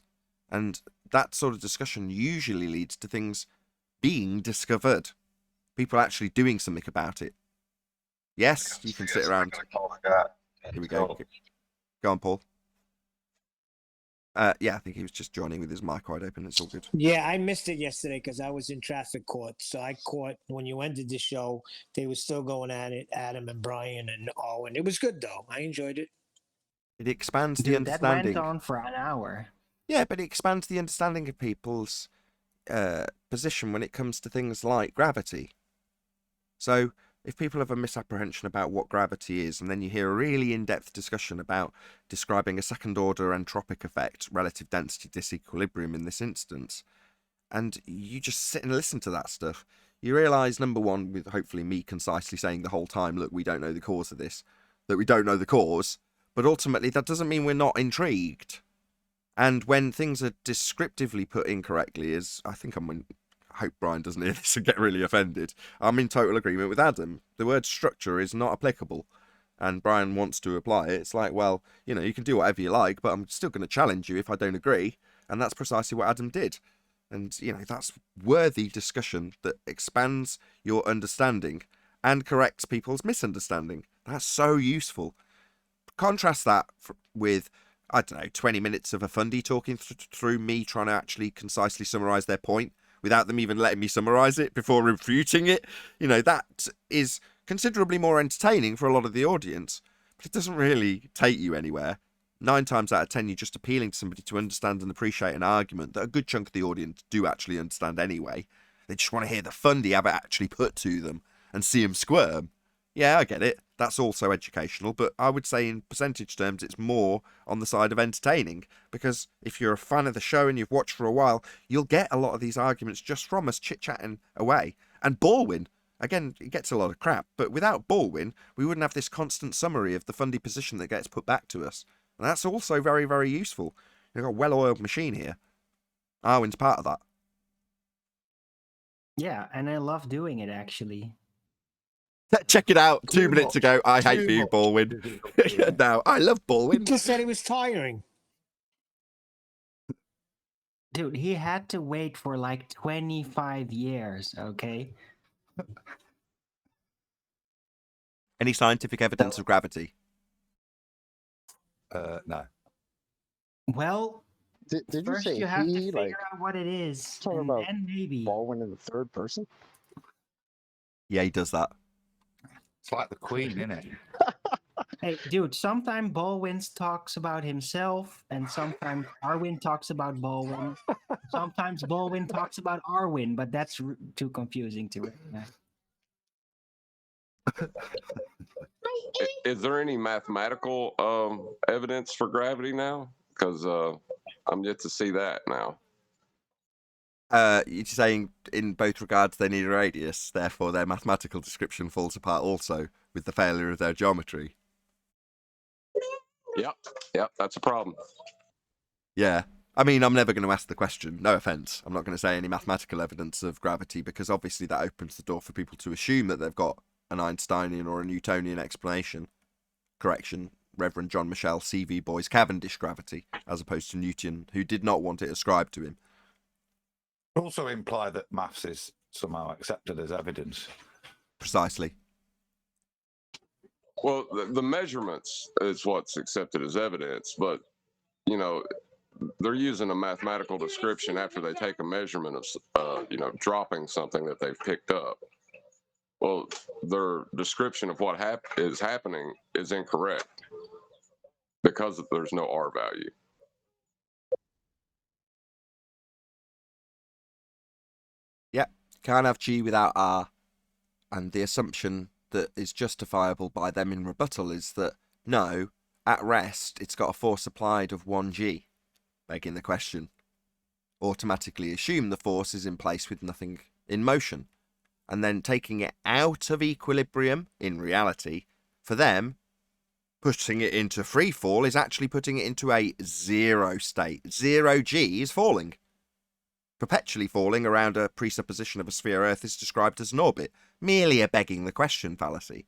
And that sort of discussion usually leads to things being discovered. People actually doing something about it. Yes, you can sit around. Here we go. Go on, Paul. Yeah, I think he was just joining with his mic wide open. It's all good. Yeah, I missed it yesterday because I was in traffic court. So I caught when you ended the show, they were still going at it, Adam and Brian and Owen. It was good though. I enjoyed it. It expands the Dude, that understanding. went on for an hour. Yeah, but it expands the understanding of people's position when it comes to things like gravity. So if people have a misapprehension about what gravity is, and then you hear a really in-depth discussion about describing a second-order entropic effect, relative density disequilibrium in this instance, and you just sit and listen to that stuff, you realise, number one, with hopefully me concisely saying the whole time, look, we don't know the cause of this, that we don't know the cause, but ultimately that doesn't mean we're not intrigued. And when things are descriptively put incorrectly, as I think I hope Brian doesn't hear this and get really offended, I'm in total agreement with Adam. The word structure is not applicable, and Brian wants to apply it. It's like, well, you can do whatever you like, but I'm still going to challenge you if I don't agree, and that's precisely what Adam did. And, that's worthy discussion that expands your understanding and corrects people's misunderstanding. That's so useful. Contrast that with, 20 minutes of a fundy talking through me trying to actually concisely summarise their point without them even letting me summarise it before refuting it. That is considerably more entertaining for a lot of the audience, but it doesn't really take you anywhere. 9 times out of 10, you're just appealing to somebody to understand and appreciate an argument that a good chunk of the audience do actually understand anyway. They just want to hear the fundy have it actually put to them and see them squirm. Yeah, I get it. That's also educational, but I would say in percentage terms, it's more on the side of entertaining, because if you're a fan of the show and you've watched for a while, you'll get a lot of these arguments just from us chit-chatting away. And Baldwin, again, it gets a lot of crap, but without Baldwin, we wouldn't have this constant summary of the fundy position that gets put back to us. And that's also very, very useful. You've got a well-oiled machine here. Arwen's part of that. Yeah, and I love doing it, actually. Check it out. 2 Too minutes much. ago, I hate Too being much. Baldwin. Now, I love He Baldwin. just said he was tiring. Dude, he had to wait for like 25 years, okay? Any scientific evidence of gravity? No. Well, Did you first say you have to he, figure out what it is, talking and about then maybe. Baldwin in the third person? Yeah, he does that. It's like the Queen, isn't it? Hey, dude, sometimes Baldwin talks about himself, and sometimes Arwin talks about Baldwin. Sometimes Baldwin talks about Arwin, but that's too confusing to recognize. Is there any mathematical evidence for gravity now? Because I'm yet to see that now. You're saying in both regards they need a radius, therefore their mathematical description falls apart also with the failure of their geometry. Yep, that's a problem. Yeah. I mean, I'm never going to ask the question. No offence. I'm not going to say any mathematical evidence of gravity, because obviously that opens the door for people to assume that they've got an Einsteinian or a Newtonian explanation. Correction, Reverend John Michel, CV Boys, Cavendish gravity, as opposed to Newton, who did not want it ascribed to him. Also imply that maths is somehow accepted as evidence. Precisely. Well, the measurements is what's accepted as evidence, but they're using a mathematical description after they take a measurement of dropping something that they've picked up. Well, their description of what is happening is incorrect because there's no R value. Yeah, can't have G without R. And the assumption that is justifiable by them in rebuttal is that, no, at rest, it's got a force applied of 1G, begging the question. Automatically assume the force is in place with nothing in motion, and then taking it out of equilibrium, in reality, for them, putting it into free fall is actually putting it into a zero state. 0G is falling. Perpetually falling around a presupposition of a sphere Earth is described as an orbit, merely a begging the question fallacy.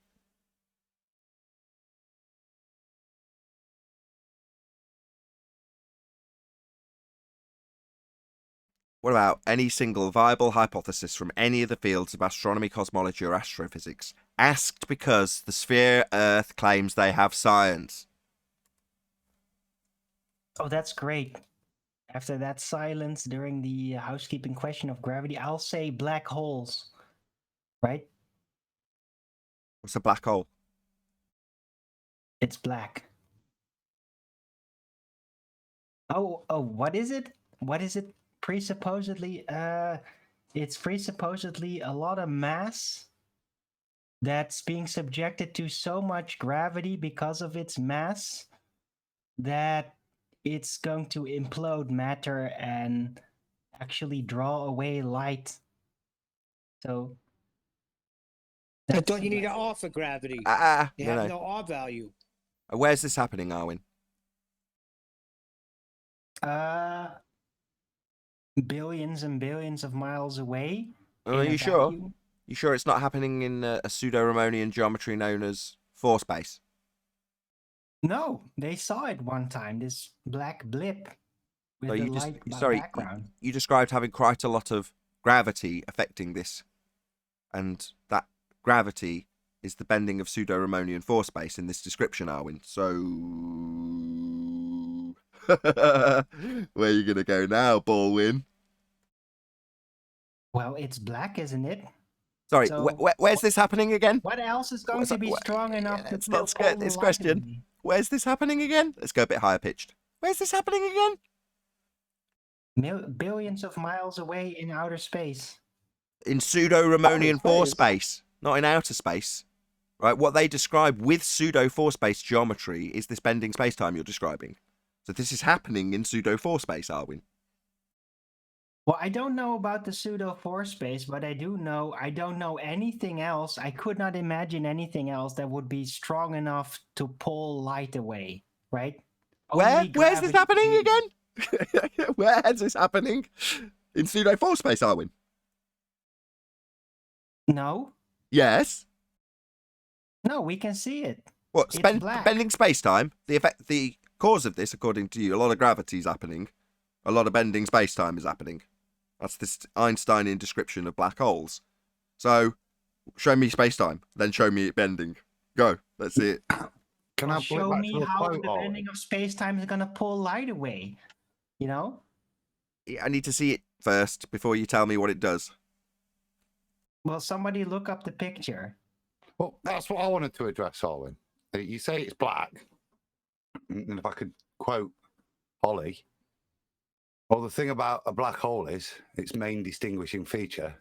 What about any single viable hypothesis from any of the fields of astronomy, cosmology, or astrophysics? Asked because the sphere Earth claims they have science. Oh, that's great. After that silence during the housekeeping question of gravity, I'll say black holes. Right? What's a black hole? It's black. Oh, what is it? What is it presupposedly? It's presupposedly a lot of mass that's being subjected to so much gravity because of its mass that it's going to implode matter and actually draw away light. So I that's thought you need an R for gravity. They No, have no. no R value. Where's this happening, Arwin? Billions and billions of miles away. Are in a you sure? vacuum. You sure it's not happening in a pseudo-Riemannian geometry known as four space? No, they saw it one time. This black blip with So the you just light sorry, background. you described having quite a lot of gravity affecting this, and that gravity is the bending of pseudo-Riemannian four space in this description, Arwin. So where are you gonna go now, Baldwin? Well, it's black, isn't it? Sorry, So where's this happening again? what else is going to be strong enough to Let's not pull skirt the this light question. away? Where's this happening again? Let's go a bit higher pitched. Where's this happening again? Billions of miles away in outer space. In pseudo-Riemannian four space. space, not in outer space. Right? What they describe with pseudo four space geometry is this bending space-time you're describing. So this is happening in pseudo four space, Arwin. Well, I don't know about the pseudo four space, but I don't know anything else. I could not imagine anything else that would be strong enough to pull light away, right? Only Where's this gravity happening can- again? Where is this happening? In pseudo four space, Arwin? No, Yes. no, we can see it. What? It's black. Bending space-time? The cause of this, according to you, a lot of gravity is happening. A lot of bending space-time is happening. That's this Einsteinian description of black holes. So, show me space-time, then show me it bending. Go. Let's see it. Can I put it Show back me to the how quote, the Ollie? bending of space time is going to pull light away. You know? I need to see it first before you tell me what it does. Well, somebody look up the picture. Well, that's what I wanted to address, Ollie. You say it's black, and if I could quote Ollie, well, the thing about a black hole is its main distinguishing feature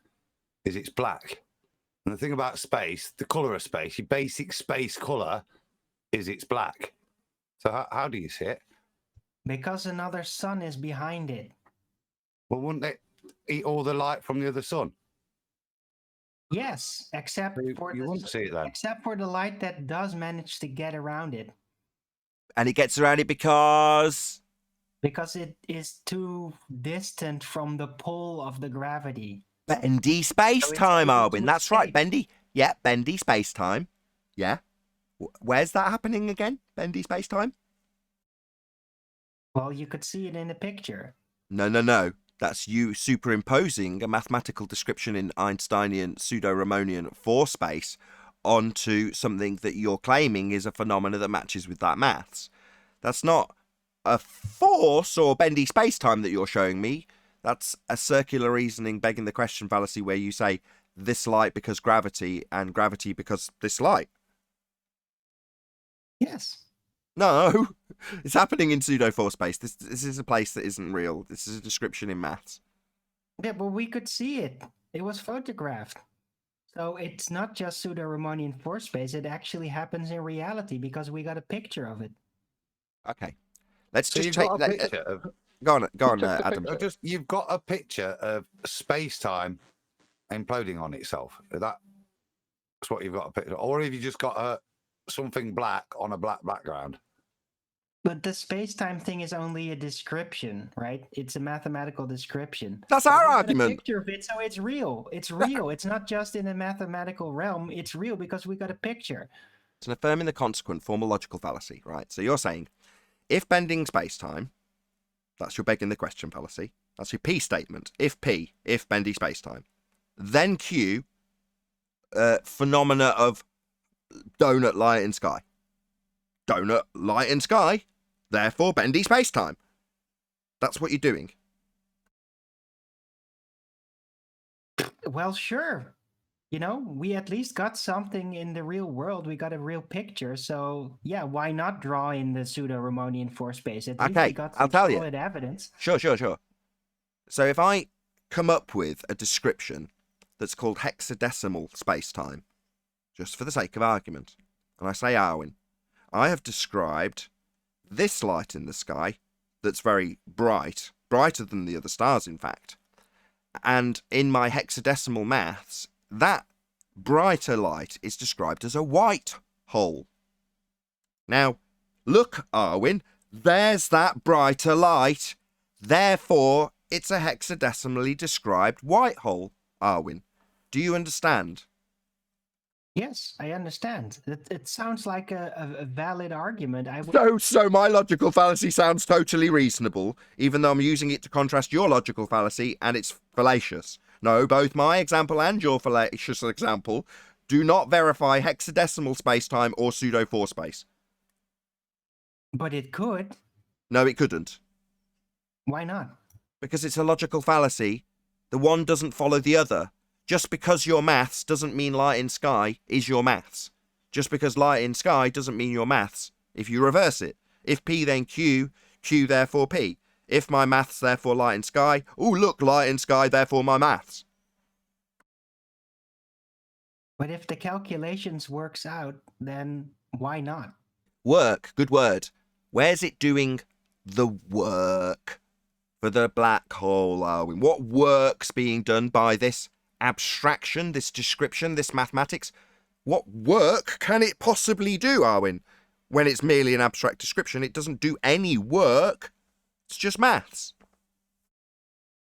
is it's black. And the thing about space, the color of space, your basic space color is it's black. So how do you see it? Because another sun is behind it. Well, wouldn't it eat all the light from the other sun? Yes, except You for wouldn't see it then. except for the light that does manage to get around it, And it gets around it because... because it is too distant from the pull of the gravity. Bendy space-time, able to Arwin. That's right, escape. bendy. Yeah, bendy space-time. Yeah. Where's that happening again? Bendy space-time? Well, you could see it in the picture. No. That's you superimposing a mathematical description in Einsteinian pseudo-Riemannian four space onto something that you're claiming is a phenomena that matches with that maths. That's not a force or bendy space-time that you're showing me. That's a circular reasoning begging the question fallacy where you say this light because gravity and gravity because this light. Yes. No, it's happening in pseudo four space. This is a place that isn't real. This is a description in maths. Yeah, but we could see it. It was photographed. So it's not just pseudo-Riemannian four space. It actually happens in reality because we got a picture of it. Okay, let's So just you've take. got a picture of Go on, Adam. you've got a picture of space-time imploding on itself. That's what you've got a picture, or have you just got something black on a black background? But the space-time thing is only a description, right? It's a mathematical description. That's But our we got a argument. picture of it, so it's real. It's real. It's not just in a mathematical realm. It's real because we got a picture. It's an affirming the consequent formal logical fallacy, right? So you're saying if bending space-time, that's your begging the question fallacy. That's your P statement. If P, if bendy space-time, then Q, phenomena of donut, light, and sky. Donut, light, and sky. Therefore, bendy space-time. That's what you're doing. Well, sure. You know, we at least got something in the real world. We got a real picture. So, yeah, why not draw in the pseudo-Riemannian four space? At least Okay, we got I'll some tell you. solid evidence. Sure. So if I come up with a description that's called hexadecimal space-time, just for the sake of argument, and I say Arwen, I have described this light in the sky that's very bright, brighter than the other stars, in fact. And in my hexadecimal maths, that brighter light is described as a white hole. Now, look, Arwen, there's that brighter light. Therefore, it's a hexadecimally described white hole, Arwen. Do you understand? Yes, I understand. It sounds like a valid argument. I would... So my logical fallacy sounds totally reasonable, even though I'm using it to contrast your logical fallacy, and it's fallacious. No, both my example and your fallacious example do not verify hexadecimal space-time or pseudo-4 space. But it could. No, it couldn't. Why not? Because it's a logical fallacy. The one doesn't follow the other. Just because your maths doesn't mean light in sky is your maths. Just because light in sky doesn't mean your maths if you reverse it. If P then Q, Q therefore P. If my maths therefore light in sky, oh look, light in sky therefore my maths. But if the calculations works out, then why not? Work, good word. Where's it doing the work for the black hole, Arwen? What work's being done by this abstraction, this description, this mathematics? What work can it possibly do, Arwen? When it's merely an abstract description, it doesn't do any work. It's just maths.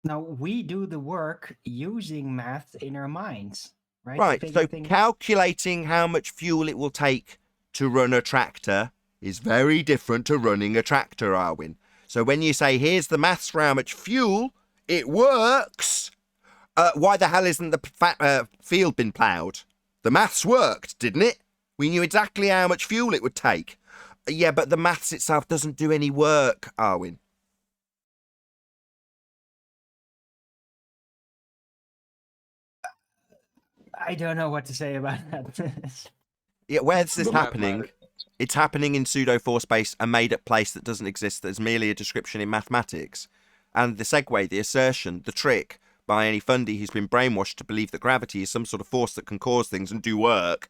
Now, we do the work using math in our minds, right? Right, so calculating how much fuel it will take to run a tractor is very different to running a tractor, Arwen. So when you say, here's the maths for how much fuel, it works. Why the hell isn't the field been ploughed? The maths worked, didn't it? We knew exactly how much fuel it would take. Yeah, but the maths itself doesn't do any work, Arwen. I don't know what to say about that. Yeah, where's this The happening? mathematics. It's happening in pseudo-4 space, a made-up place that doesn't exist, that's merely a description in mathematics. And the segue, the assertion, the trick by any fundy who's been brainwashed to believe that gravity is some sort of force that can cause things and do work,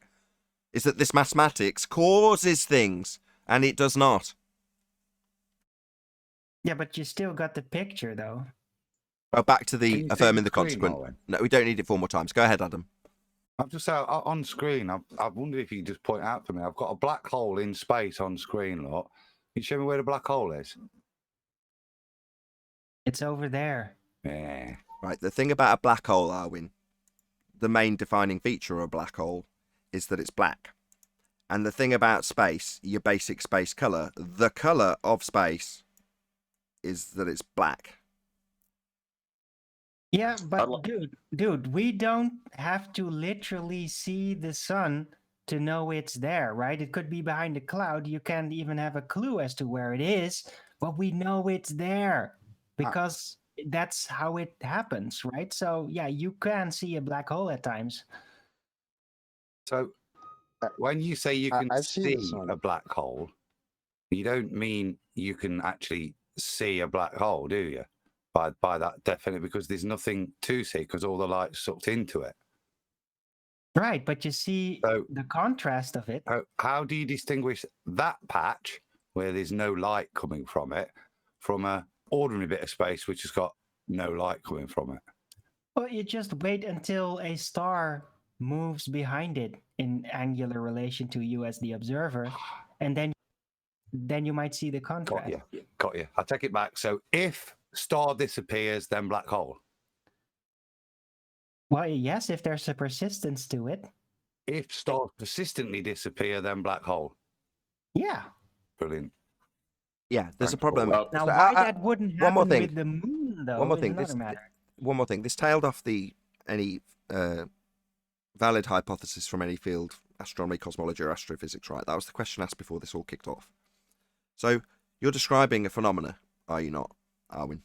is that this mathematics causes things, and it does not. Yeah, but you still got the picture, though. Well, back to Can the you see affirming the screen, consequent. Owen? No, we don't need it 4 more times. Go ahead, Adam. I've just on screen. I've wondered if you could just point out for me. I've got a black hole in space on screen. Look, can you show me where the black hole is? It's over there. Yeah. Right, the thing about a black hole, Arwen, the main defining feature of a black hole is that it's black. And the thing about space, your basic space colour, the colour of space is that it's black. Yeah, but dude, we don't have to literally see the sun to know it's there, right? It could be behind a cloud. You can't even have a clue as to where it is, but we know it's there because that's how it happens, right? So yeah, you can see a black hole at times. So when you say you can I've seen the see sun. a black hole, you don't mean you can actually see a black hole, do you? By that definitely, because there's nothing to see because all the light's sucked into it. Right, but you see So- the contrast of it. How do you distinguish that patch where there's no light coming from it from a ordinary bit of space which has got no light coming from it? Well, you just wait until a star moves behind it in angular relation to you as the observer, and then you might see the contrast. Got you. I take it back. So if star disappears, then black hole. Well, yes, if there's a persistence to it. If stars persistently disappear, then black hole. Yeah. Brilliant. Yeah, there's a Thanks, problem. Paul. Now, So, why that wouldn't happen one more thing. with the moon, though, One more is thing. another matter. One more thing. This tailed off any valid hypothesis from any field, astronomy, cosmology, or astrophysics, right? That was the question asked before this all kicked off. So you're describing a phenomena, are you not, Arwen?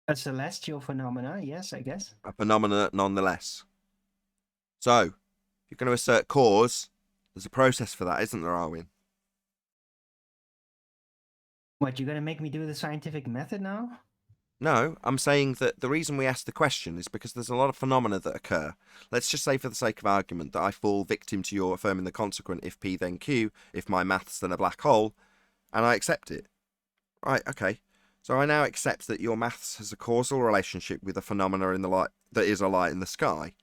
A celestial phenomena, yes, I guess. A phenomena nonetheless. So, if you're going to assert cause, there's a process for that, isn't there, Arwen? What, you're going to make me do the scientific method now? No, I'm saying that the reason we ask the question is because there's a lot of phenomena that occur. Let's just say, for the sake of argument, that I fall victim to your affirming the consequent if P then Q, if my maths then a black hole, and I accept it. Right, okay. So I now accept that your maths has a causal relationship with a phenomena in the light that is a light in the sky.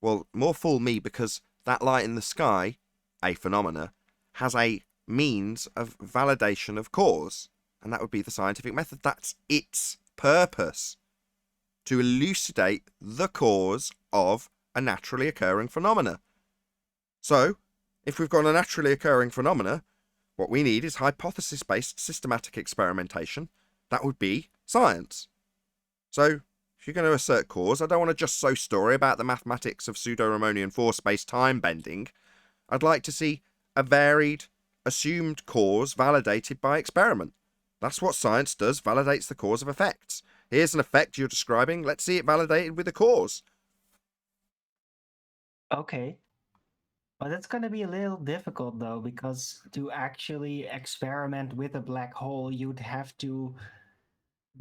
Well, more fool me, because that light in the sky, a phenomena, has a means of validation of cause, and that would be the scientific method. That's its purpose, to elucidate the cause of a naturally occurring phenomena. So, if we've got a naturally occurring phenomena, what we need is hypothesis-based systematic experimentation. That would be science. So, if you're going to assert cause, I don't want to just sow story about the mathematics of pseudo-Riemannian force-space time bending. I'd like to see a varied, assumed cause validated by experiment. That's what science does, validates the cause of effects. Here's an effect you're describing, let's see it validated with a cause. Okay. Well, that's going to be a little difficult, though, because to actually experiment with a black hole, you'd have to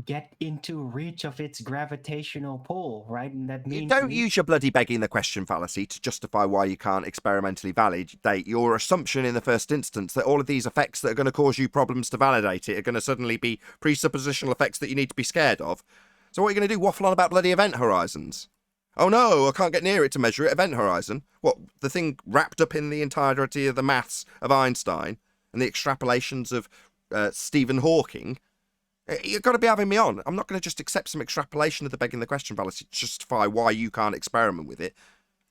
get into reach of its gravitational pull, right? And that means Don't use your bloody begging the question fallacy to justify why you can't experimentally validate your assumption in the first instance that all of these effects that are going to cause you problems to validate it are going to suddenly be presuppositional effects that you need to be scared of. So what are you going to do, waffle on about bloody event horizons? Oh no, I can't get near it to measure it, event horizon. What, the thing wrapped up in the entirety of the maths of Einstein and the extrapolations of Stephen Hawking? You've got to be having me on. I'm not going to just accept some extrapolation of the begging the question fallacy to justify why you can't experiment with it.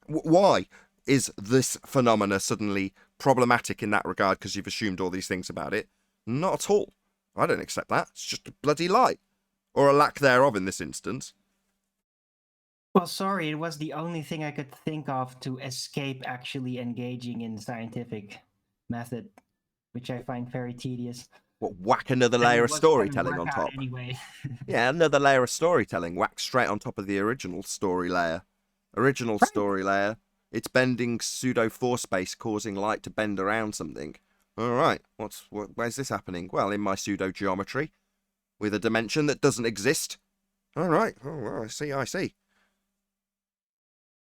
Why is this phenomena suddenly problematic in that regard because you've assumed all these things about it? Not at all. I don't accept that. It's just a bloody lie. Or a lack thereof in this instance. Well, sorry, it was the only thing I could think of to escape actually engaging in scientific method, which I find very tedious. What, whack another And layer it of wasn't gonna storytelling work on out top? Anyway. Yeah, another layer of storytelling, whacked straight on top of the original story layer. Original story layer. It's bending pseudo force space, causing light to bend around something. All right, where's this happening? Well, in my pseudo geometry, with a dimension that doesn't exist. All right. Oh, well, I see.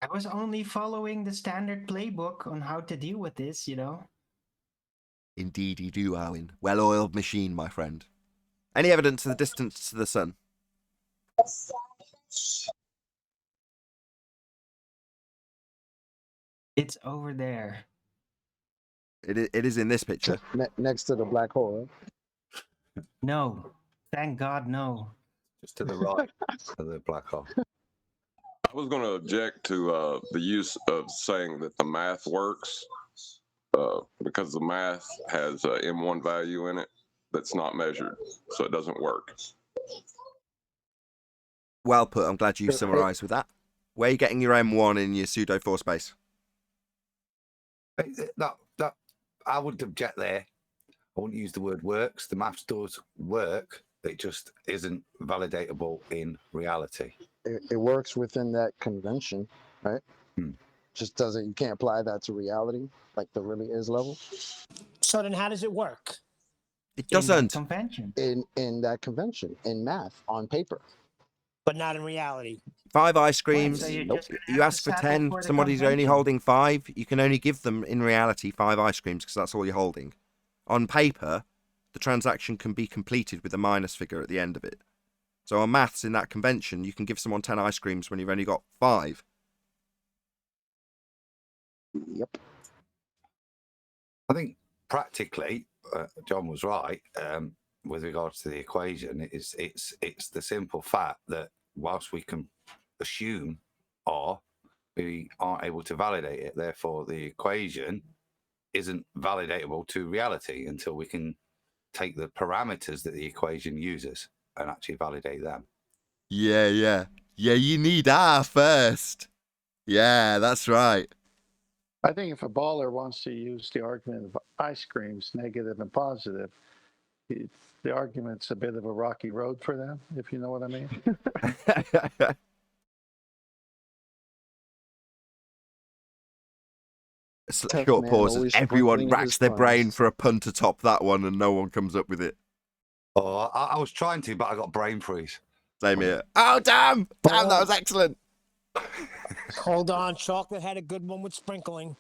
I was only following the standard playbook on how to deal with this, you know. Indeed you do, Owen. Well-oiled machine, my friend. Any evidence of the distance to the sun? It's over there. It is in this picture. Next to the black hole. No. Thank God, no. Just to the right of the black hole. I was going to object to the use of saying that the math works because the math has a M1 value in it that's not measured, so it doesn't work. Well put. I'm glad you summarised with that. Where are you getting your M1 in your pseudo force space? That I wouldn't object there. I wouldn't use the word works. The maths does work. It just isn't validatable in reality. It works within that convention, right? Just doesn't, you can't apply that to reality, like the really is level. So then how does it work? It doesn't. In that convention. In that convention, in math, on paper. But not in reality. 5 ice creams. so you're Nope. just gonna You have ask to for settle 10. for the Somebody's only convention. holding 5. You can only give them, in reality, 5 ice creams because that's all you're holding. On paper, the transaction can be completed with a minus figure at the end of it. So on maths, in that convention, you can give someone 10 ice creams when you've only got 5. Yep. I think practically, John was right with regards to the equation. It's the simple fact that whilst we can assume R, we aren't able to validate it. Therefore, the equation isn't validatable to reality until we can take the parameters that the equation uses and actually validate them. Yeah, you need R first. Yeah, that's right. I think if a baller wants to use the argument of ice creams, negative and positive, the argument's a bit of a rocky road for them, if you know what I mean. Short man, pauses. always Everyone sprinkling racks his their brain puns. for a pun to top that one, and no one comes up with it. Oh, I was trying to, but I got brain freeze. Same here. Oh, damn! Damn, that was excellent. Hold on, chocolate had a good one with sprinkling.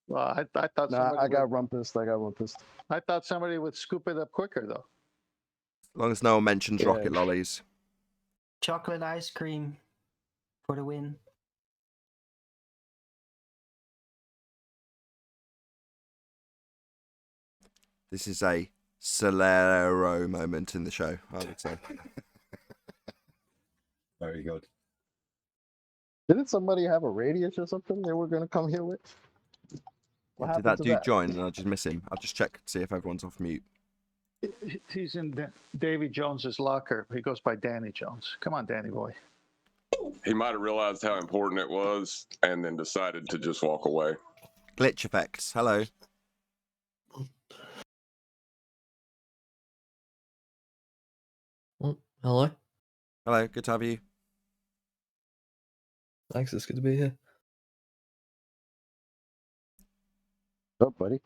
Well, I thought Nah, somebody I got would, rumpus. I got rumpus. I thought somebody would scoop it up quicker though. As long as no one mentions Yeah. rocket lollies. Chocolate ice cream for the win. This is a Solero moment in the show, I would say. Very good. Didn't somebody have a radius or something they were going to come here with? What Did happened that to dude that? join and I just miss him? I'll just check to see if everyone's off mute. He's in Davy Jones's locker. He goes by Danny Jones. Come on, Danny boy. He might have realized how important it was and then decided to just walk away. Glitch effects. Hello. Hello. Hello. Good to have you. Thanks, it's good to be here. What's up, buddy?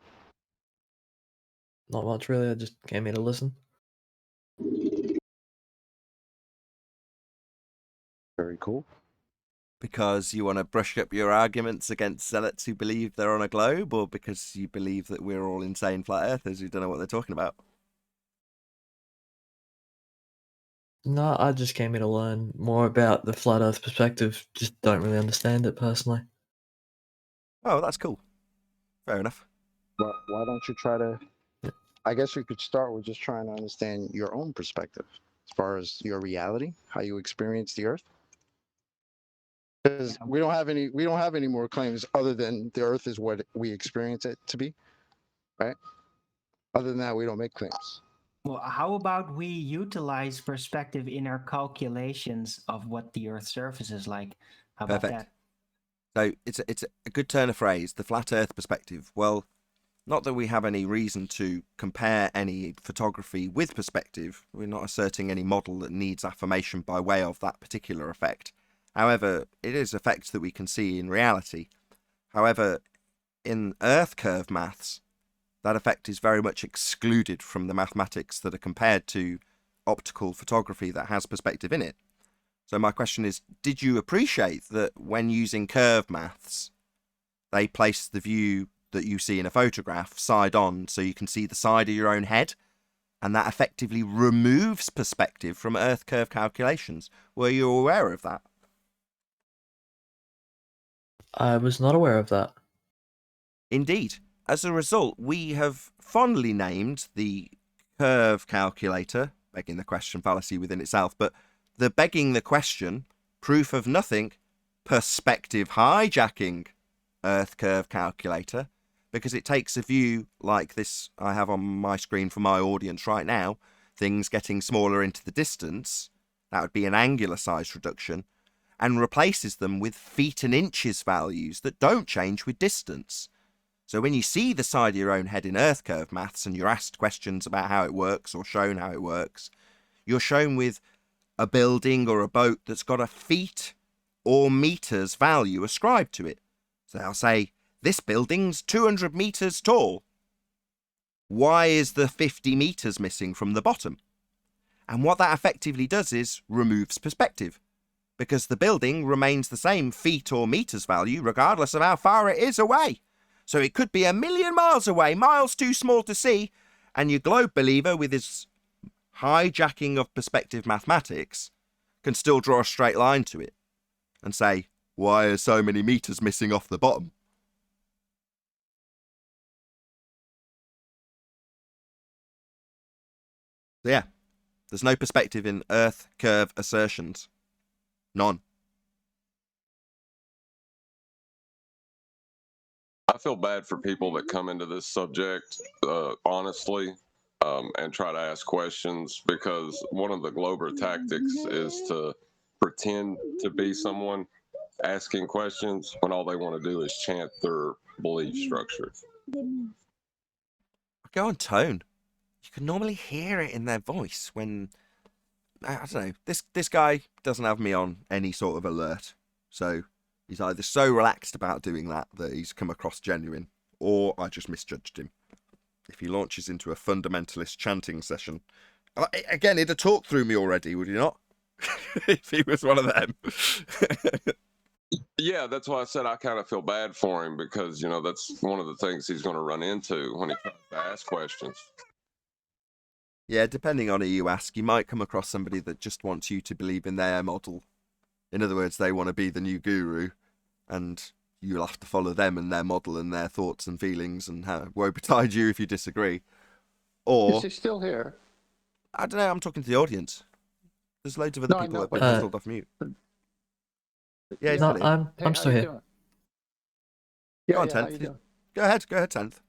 Not much really, I just came here to listen. Very cool. Because you want to brush up your arguments against zealots who believe they're on a globe, or because you believe that we're all insane flat earthers who don't know what they're talking about? No, I just came here to learn more about the flat earth perspective, just don't really understand it personally. Oh, that's cool. Fair enough. Why don't you try to... I guess we could start with just trying to understand your own perspective as far as your reality, how you experience the earth. Because we don't have any more claims other than the earth is what we experience it to be, right? Other than that, we don't make claims. Well, how about we utilize perspective in our calculations of what the Earth's surface is like? How about Perfect. that? So it's a good turn of phrase, the flat earth perspective. Well, not that we have any reason to compare any photography with perspective. We're not asserting any model that needs affirmation by way of that particular effect. However, it is effects that we can see in reality. However, in Earth curve maths, that effect is very much excluded from the mathematics that are compared to optical photography that has perspective in it. So my question is, did you appreciate that when using curve maths, they place the view that you see in a photograph side on so you can see the side of your own head? And that effectively removes perspective from Earth curve calculations. Were you aware of that? I was not aware of that. Indeed. As a result, we have fondly named the curve calculator, begging the question fallacy within itself, but the begging the question, proof of nothing, perspective hijacking Earth curve calculator, because it takes a view like this I have on my screen for my audience right now, things getting smaller into the distance, that would be an angular size reduction, and replaces them with feet and inches values that don't change with distance. So when you see the side of your own head in Earth curve maths and you're asked questions about how it works or shown how it works, you're shown with a building or a boat that's got a feet or meters value ascribed to it. So they'll say, this building's 200 meters tall. Why is the 50 meters missing from the bottom? And what that effectively does is removes perspective, because the building remains the same feet or meters value regardless of how far it is away. So it could be 1,000,000 miles away, miles too small to see, and your globe believer with his hijacking of perspective mathematics can still draw a straight line to it and say, why are so many meters missing off the bottom? So yeah, there's no perspective in Earth curve assertions. None. I feel bad for people that come into this subject, honestly, and try to ask questions, because one of the Glober tactics is to pretend to be someone asking questions when all they want to do is chant their belief structure. Go on tone. You can normally hear it in their voice when, I don't know, this guy doesn't have me on any sort of alert. So he's either so relaxed about doing that he's come across genuine, or I just misjudged him. If he launches into a fundamentalist chanting session, again, he'd have talked through me already, would he not? if he was one of them. Yeah, that's why I said I kind of feel bad for him, because that's one of the things he's going to run into when he tries to ask questions. Yeah, depending on who you ask, you might come across somebody that just wants you to believe in their model. In other words, they want to be the new guru, and you'll have to follow them and their model and their thoughts and feelings, and woe betide you if you disagree. Or Is he still here? I don't know. I'm talking to the audience. There's loads of other No, I people know, that have but been told off mute. Yeah, he's No, still here. I'm Hey, still how you here. doing? Go on, How you Tenth. doing? Go ahead, Tenth.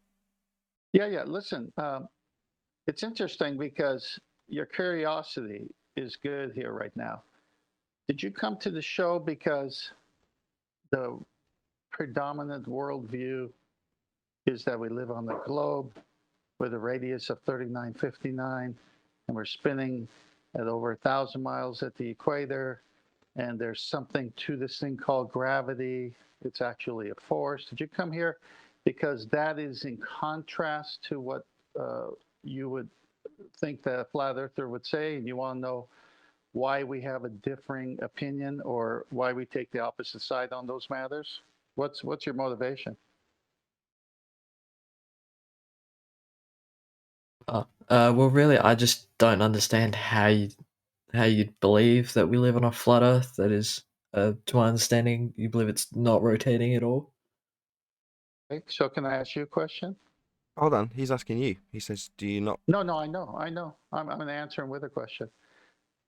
Yeah. Listen, it's interesting because your curiosity is good here right now. Did you come to the show because the predominant worldview is that we live on the globe with a radius of 3959, and we're spinning at over 1,000 miles at the equator, and there's something to this thing called gravity? It's actually a force. Did you come here because that is in contrast to what you would think that a flat earther would say, and you want to know why we have a differing opinion or why we take the opposite side on those matters? What's your motivation? Well, really, I just don't understand how you'd believe that we live on a flat Earth. That is, to my understanding, you believe it's not rotating at all. Okay, so can I ask you a question? Hold on, he's asking you. He says, "Do you not?" No, I know. I'm going to answer him with a question.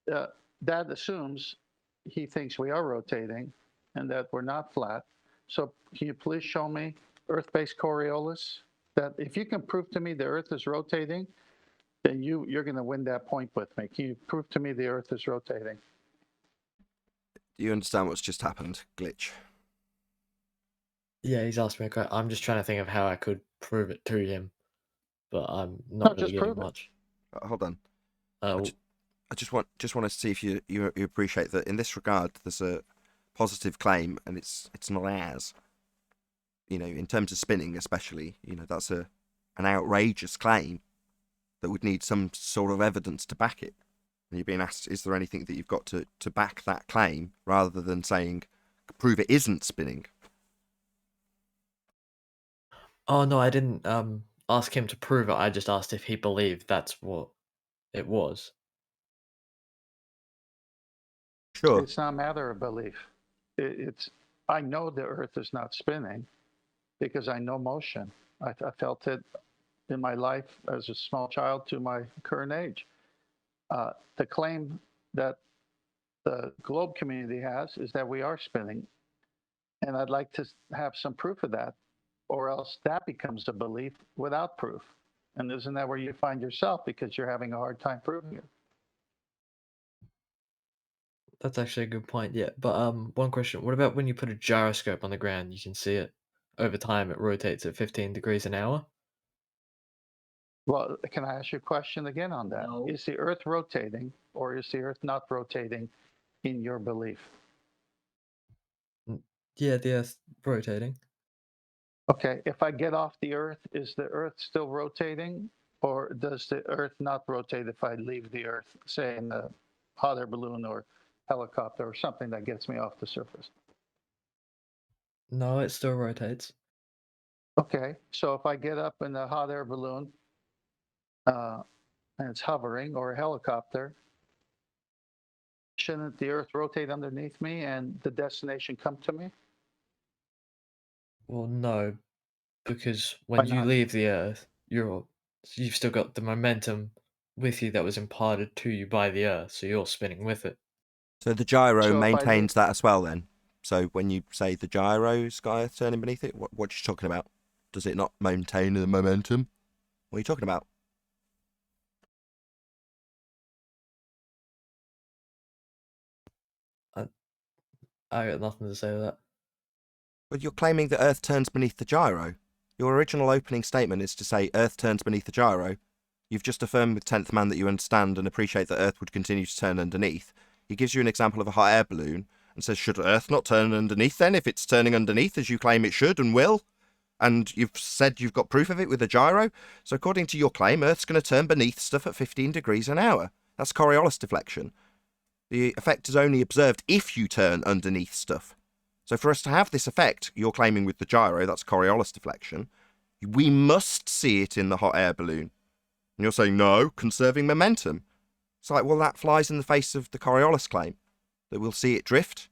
That assumes he thinks we are rotating and that we're not flat. So can you please show me Earth-based Coriolis? That if you can prove to me the Earth is rotating, then you're going to win that point with me. Can you prove to me the Earth is rotating? Do you understand what's just happened? Glitch. Yeah, he's asked me a question. I'm just trying to think of how I could prove it to him, but I'm not really just getting prove it. much. Hold on. Uh, I just want to see if you appreciate that in this regard there's a positive claim and it's not ours. In terms of spinning especially, that's an outrageous claim that would need some sort of evidence to back it. And you're being asked, is there anything that you've got to back that claim, rather than saying, prove it isn't spinning? Oh no, I didn't ask him to prove it. I just asked if he believed that's what it was. Sure. It's not a matter of belief. I know the Earth is not spinning because I know motion. I felt it in my life as a small child to my current age. The claim that the globe community has is that we are spinning. And I'd like to have some proof of that, or else that becomes a belief without proof. And isn't that where you find yourself because you're having a hard time proving it? That's actually a good point. Yeah, but one question: what about when you put a gyroscope on the ground? You can see it over time. It rotates at 15 degrees an hour. Well, can I ask you a question again on that? No. Is the Earth rotating, or is the Earth not rotating in your belief? Yeah, the Earth's rotating. Okay, if I get off the Earth, is the Earth still rotating, or does the Earth not rotate if I leave the Earth, say in a hot air balloon or helicopter or something that gets me off the surface? No, it still rotates. Okay, so if I get up in a hot air balloon and it's hovering, or a helicopter, shouldn't the Earth rotate underneath me and the destination come to me? Well, no, because Why when you not? leave the Earth, you've still got the momentum with you that was imparted to you by the Earth, so you're spinning with it. So the gyro So if I leave- maintains that as well then? So when you say the gyro's got Earth turning beneath it, what are you talking about? Does it not maintain the momentum? What are you talking about? I got nothing to say to that. But you're claiming that Earth turns beneath the gyro. Your original opening statement is to say Earth turns beneath the gyro. You've just affirmed with 10th Man that you understand and appreciate that Earth would continue to turn underneath. He gives you an example of a hot air balloon and says, should Earth not turn underneath then, if it's turning underneath as you claim it should and will? And you've said you've got proof of it with a gyro. So according to your claim, Earth's going to turn beneath stuff at 15 degrees an hour. That's Coriolis deflection. The effect is only observed if you turn underneath stuff. So for us to have this effect, you're claiming with the gyro, that's Coriolis deflection, we must see it in the hot air balloon. And you're saying, no, conserving momentum. It's like, well, that flies in the face of the Coriolis claim, that we'll see it drift.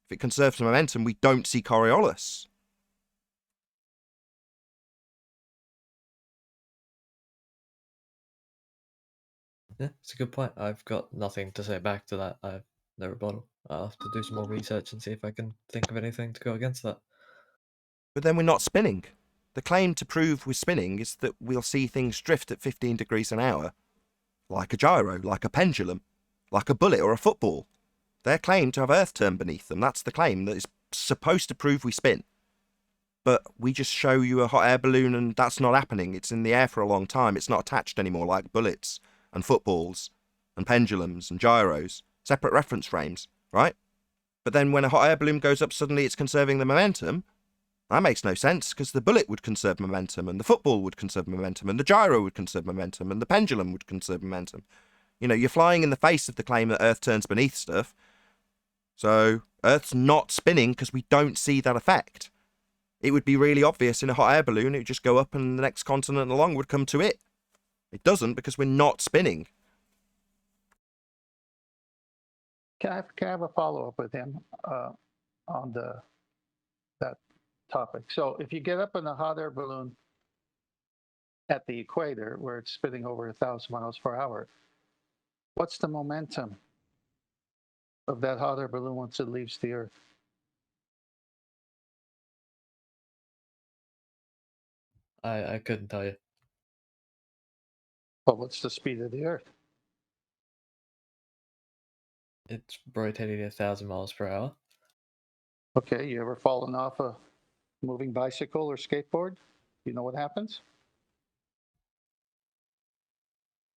If it conserves momentum, we don't see Coriolis. Yeah, it's a good point. I've got nothing to say back to that. I have no rebuttal. I'll have to do some more research and see if I can think of anything to go against that. But then we're not spinning. The claim to prove we're spinning is that we'll see things drift at 15 degrees an hour. Like a gyro, like a pendulum, like a bullet or a football. They're claimed to have Earth turn beneath them. That's the claim that is supposed to prove we spin. But we just show you a hot air balloon and that's not happening. It's in the air for a long time. It's not attached anymore like bullets and footballs and pendulums and gyros. Separate reference frames, right? But then when a hot air balloon goes up, suddenly it's conserving the momentum. That makes no sense, because the bullet would conserve momentum, and the football would conserve momentum, and the gyro would conserve momentum, and the pendulum would conserve momentum. You know, you're flying in the face of the claim that Earth turns beneath stuff. So Earth's not spinning because we don't see that effect. It would be really obvious in a hot air balloon. It would just go up and the next continent along would come to it. It doesn't because we're not spinning. Can I have a follow-up with him on that topic? So if you get up in a hot air balloon at the equator where it's spinning over 1,000 miles per hour, what's the momentum of that hot air balloon once it leaves the Earth? I couldn't tell you. Well, what's the speed of the Earth? It's rotating 1,000 miles per hour. Okay, you ever fallen off a moving bicycle or skateboard? You know what happens?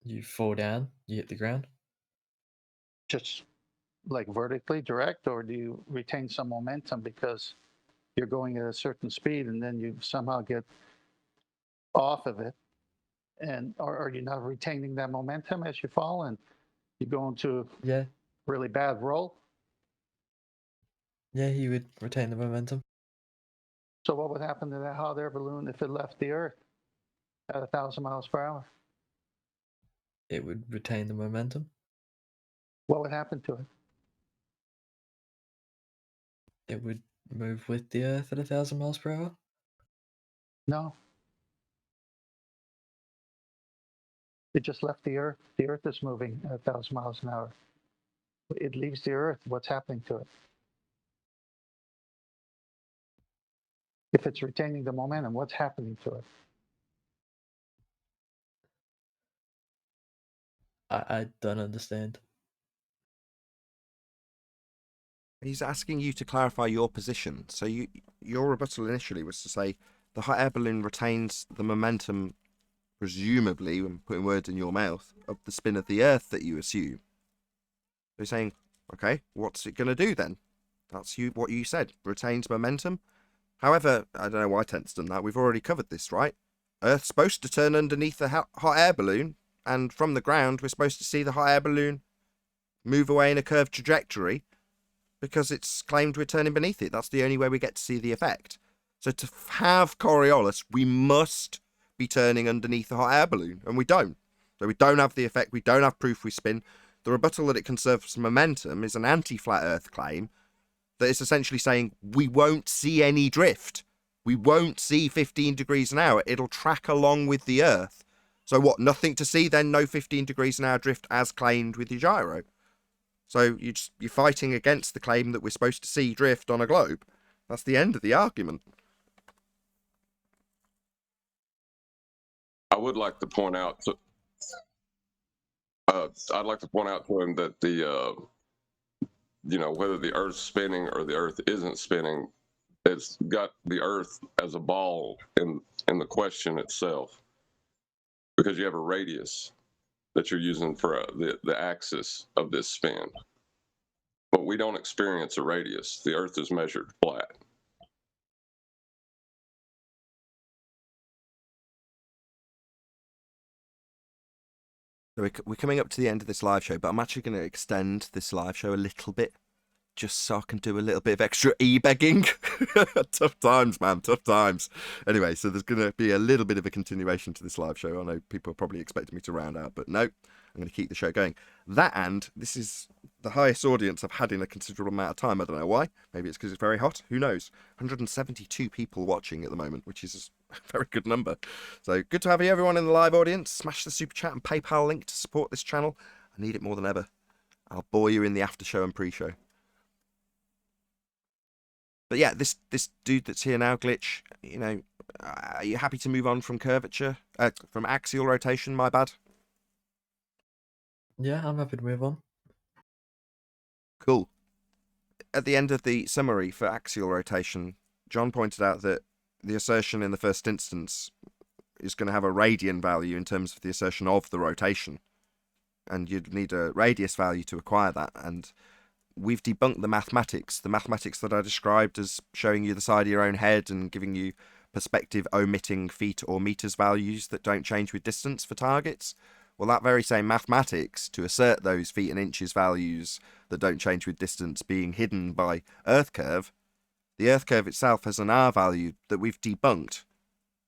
You fall down, you hit the ground. Just like vertically direct, or do you retain some momentum because you're going at a certain speed and then you somehow get off of it? And or are you not retaining that momentum as you fall and you go into Yeah. really bad roll? Yeah, he would retain the momentum. So what would happen to that hot air balloon if it left the Earth at 1,000 miles per hour? It would retain the momentum. What would happen to it? It would move with the Earth at 1,000 miles per hour. No. It just left the Earth. The Earth is moving at 1,000 miles an hour. It leaves the Earth. What's happening to it? If it's retaining the momentum, what's happening to it? I don't understand. He's asking you to clarify your position. So your rebuttal initially was to say the hot air balloon retains the momentum, presumably, when putting words in your mouth, of the spin of the Earth that you assume. So you're saying, okay, what's it going to do then? That's what you said, retains momentum. However, I don't know why Tent's done that. We've already covered this, right? Earth's supposed to turn underneath the hot air balloon, and from the ground, we're supposed to see the hot air balloon move away in a curved trajectory because it's claimed we're turning beneath it. That's the only way we get to see the effect. So to have Coriolis, we must be turning underneath the hot air balloon, and we don't. So we don't have the effect. We don't have proof we spin. The rebuttal that it conserves momentum is an anti-flat Earth claim that is essentially saying we won't see any drift. We won't see 15 degrees an hour. It'll track along with the Earth. So what, nothing to see then? No 15 degrees an hour drift as claimed with your gyro. So you're fighting against the claim that we're supposed to see drift on a globe. That's the end of the argument. I would like to point out to, I'd like to point out to him that the whether the Earth's spinning or the Earth isn't spinning, it's got the Earth as a ball in the question itself, because you have a radius that you're using for the axis of this spin. But we don't experience a radius. The Earth is measured flat. So we're coming up to the end of this live show, but I'm actually going to extend this live show a little bit, just so I can do a little bit of extra e-begging. Tough times, man, tough times. Anyway, so there's going to be a little bit of a continuation to this live show. I know people are probably expecting me to round out, but no, I'm going to keep the show going. That, and this is the highest audience I've had in a considerable amount of time. I don't know why. Maybe it's because it's very hot. Who knows? 172 people watching at the moment, which is a very good number. So good to have you, everyone in the live audience. Smash the super chat and PayPal link to support this channel. I need it more than ever. I'll bore you in the after show and pre-show. But yeah, this dude that's here now, Glitch, you know, are you happy to move on from curvature? From axial rotation, my bad? Yeah, I'm happy to move on. Cool. At the end of the summary for axial rotation, John pointed out that the assertion in the first instance is going to have a radian value in terms of the assertion of the rotation. And you'd need a radius value to acquire that. And we've debunked the mathematics that I described as showing you the side of your own head and giving you perspective omitting feet or meters values that don't change with distance for targets. Well, that very same mathematics to assert those feet and inches values that don't change with distance being hidden by Earth curve, the Earth curve itself has an R value that we've debunked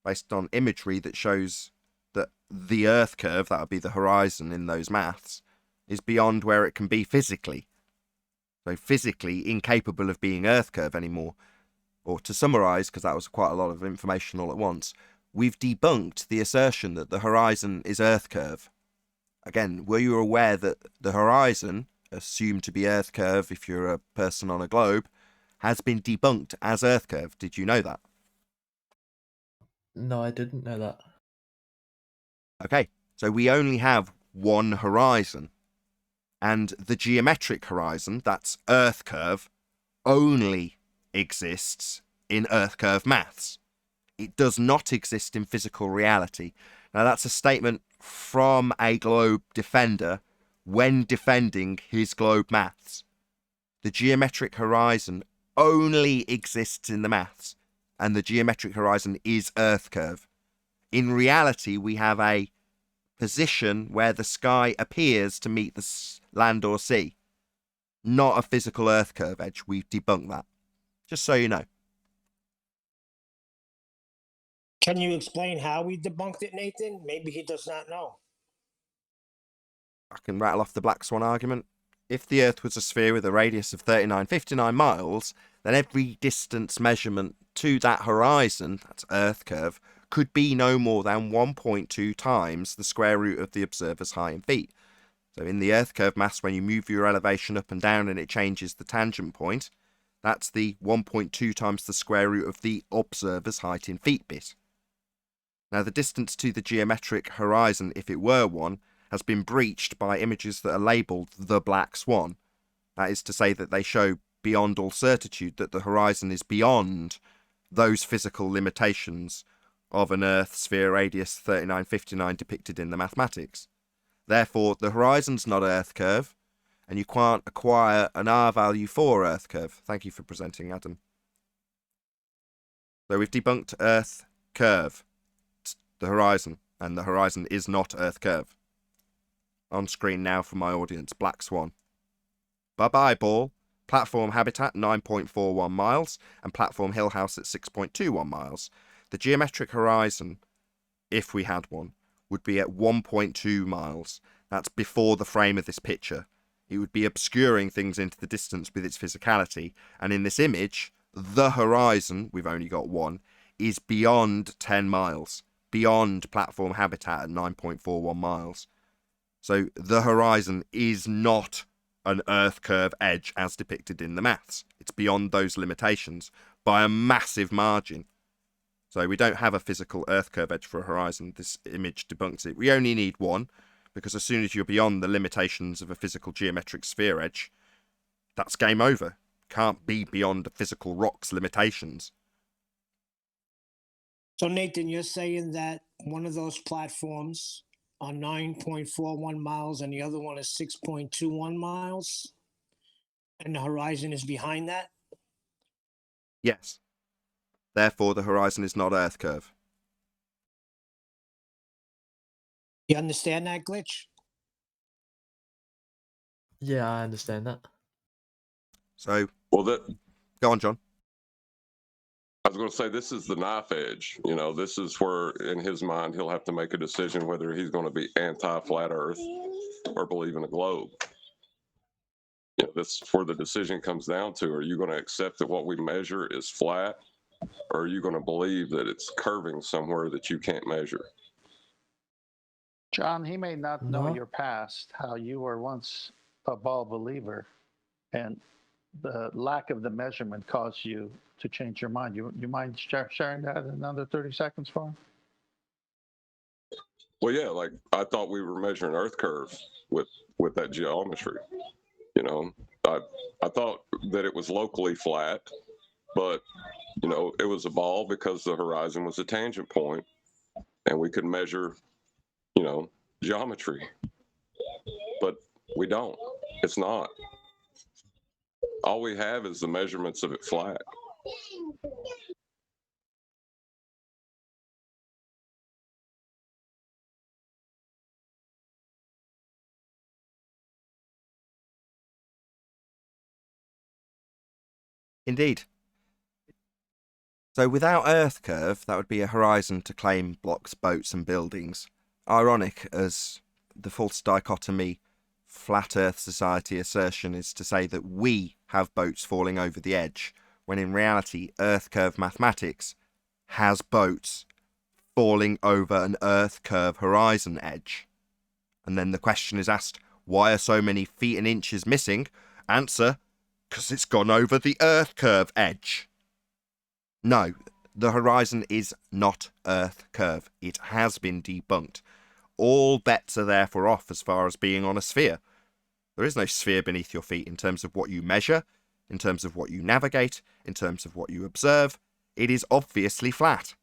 based on imagery that shows that the Earth curve, that would be the horizon in those maths, is beyond where it can be physically. So physically incapable of being Earth curve anymore. Or to summarise, because that was quite a lot of information all at once, we've debunked the assertion that the horizon is Earth curve. Again, were you aware that the horizon, assumed to be Earth curve if you're a person on a globe, has been debunked as Earth curve? Did you know that? No, I didn't know that. Okay, so we only have one horizon. And the geometric horizon, that's Earth curve, only exists in Earth curve maths. It does not exist in physical reality. Now, that's a statement from a globe defender when defending his globe maths. The geometric horizon only exists in the maths, and the geometric horizon is Earth curve. In reality, we have a position where the sky appears to meet the land or sea, not a physical Earth curve edge. We've debunked that. Just so you know. Can you explain how we debunked it, Nathan? Maybe he does not know. I can rattle off the black swan argument. If the Earth was a sphere with a radius of 3959 miles, then every distance measurement to that horizon, that's Earth curve, could be no more than 1.2 times the square root of the observer's height in feet. So in the Earth curve maths, when you move your elevation up and down and it changes the tangent point, that's the 1.2 times the square root of the observer's height in feet bit. Now, the distance to the geometric horizon, if it were one, has been breached by images that are labelled the black swan. That is to say that they show beyond all certitude that the horizon is beyond those physical limitations of an Earth sphere radius 3959 depicted in the mathematics. Therefore, the horizon's not Earth curve, and you can't acquire an R value for Earth curve. Thank you for presenting, Adam. So we've debunked Earth curve, the horizon, and the horizon is not Earth curve. On screen now for my audience, Black Swan. Bye-bye, ball. Platform habitat 9.41 miles, and platform hill house at 6.21 miles. The geometric horizon, if we had one, would be at 1.2 miles. That's before the frame of this picture. It would be obscuring things into the distance with its physicality, and in this image, the horizon, we've only got one, is beyond 10 miles, beyond platform habitat at 9.41 miles. So the horizon is not an Earth curve edge as depicted in the maths. It's beyond those limitations by a massive margin. So we don't have a physical Earth curve edge for a horizon. This image debunks it. We only need one, because as soon as you're beyond the limitations of a physical geometric sphere edge, that's game over. Can't be beyond a physical rock's limitations. So, Nathan, you're saying that one of those platforms are 9.41 miles and the other one is 6.21 miles, and the horizon is behind that? Yes. Therefore, the horizon is not Earth curve. You understand that, Glitch? Yeah, I understand that. So, Well, that go on, John. I was going to say this is the knife edge. You know, this is where, in his mind, he'll have to make a decision whether he's going to be anti-flat Earth or believe in a globe. You know, that's where the decision comes down to. Are you going to accept that what we measure is flat, or are you going to believe that it's curving somewhere that you can't measure? John, he may not know No. your past, how you were once a ball believer, and the lack of the measurement caused you to change your mind. You mind sharing that in another 30 seconds for him? Well, yeah, like I thought we were measuring Earth curve with that geometry. You know, I thought that it was locally flat, but you know, it was a ball because the horizon was a tangent point, and we could measure, you know, geometry. But we don't. It's not. All we have is the measurements of it flat. Indeed. So without Earth curve, that would be a horizon to claim blocks, boats and buildings. Ironic, as the false dichotomy flat Earth society assertion is to say that we have boats falling over the edge, when in reality Earth curve mathematics has boats falling over an Earth curve horizon edge. And then the question is asked, why are so many feet and inches missing? Answer, because it's gone over the Earth curve edge. No, the horizon is not Earth curve. It has been debunked. All bets are therefore off as far as being on a sphere. There is no sphere beneath your feet in terms of what you measure, in terms of what you navigate, in terms of what you observe. It is obviously flat.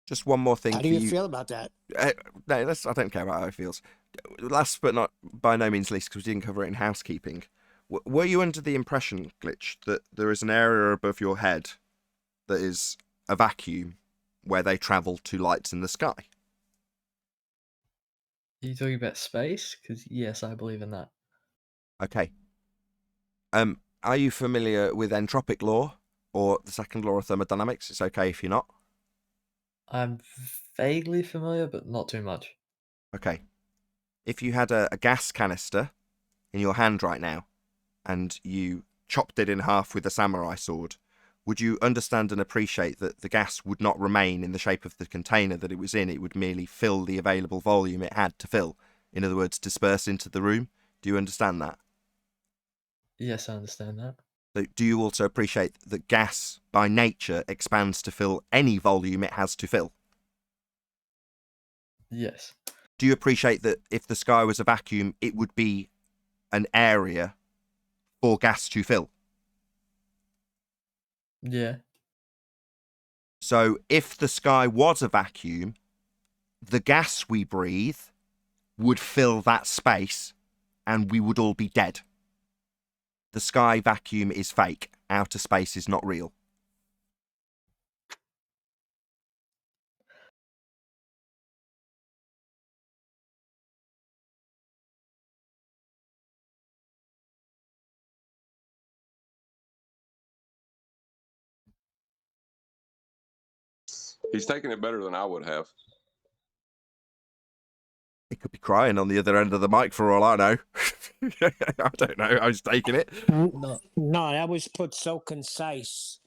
Just one more thing How for do you you. feel about that? No, I don't care about how it feels. Last but not by no means least, because we didn't cover it in housekeeping. Were you under the impression, Glitch, that there is an area above your head that is a vacuum where they travel to lights in the sky? Are you talking about space? Because yes, I believe in that. Okay. Are you familiar with entropic law or the second law of thermodynamics? It's okay if you're not. I'm vaguely familiar, but not too much. Okay. If you had a gas canister in your hand right now and you chopped it in half with a samurai sword, would you understand and appreciate that the gas would not remain in the shape of the container that it was in? It would merely fill the available volume it had to fill. In other words, disperse into the room. Do you understand that? Yes, I understand that. So do you also appreciate that gas, by nature, expands to fill any volume it has to fill? Yes. Do you appreciate that if the sky was a vacuum, it would be an area for gas to fill? Yeah. So if the sky was a vacuum, the gas we breathe would fill that space and we would all be dead. The sky vacuum is fake. Outer space is not real. He's taking it better than I would have. He could be crying on the other end of the mic for all I know. I don't know. I was taking it. No, that was put so concise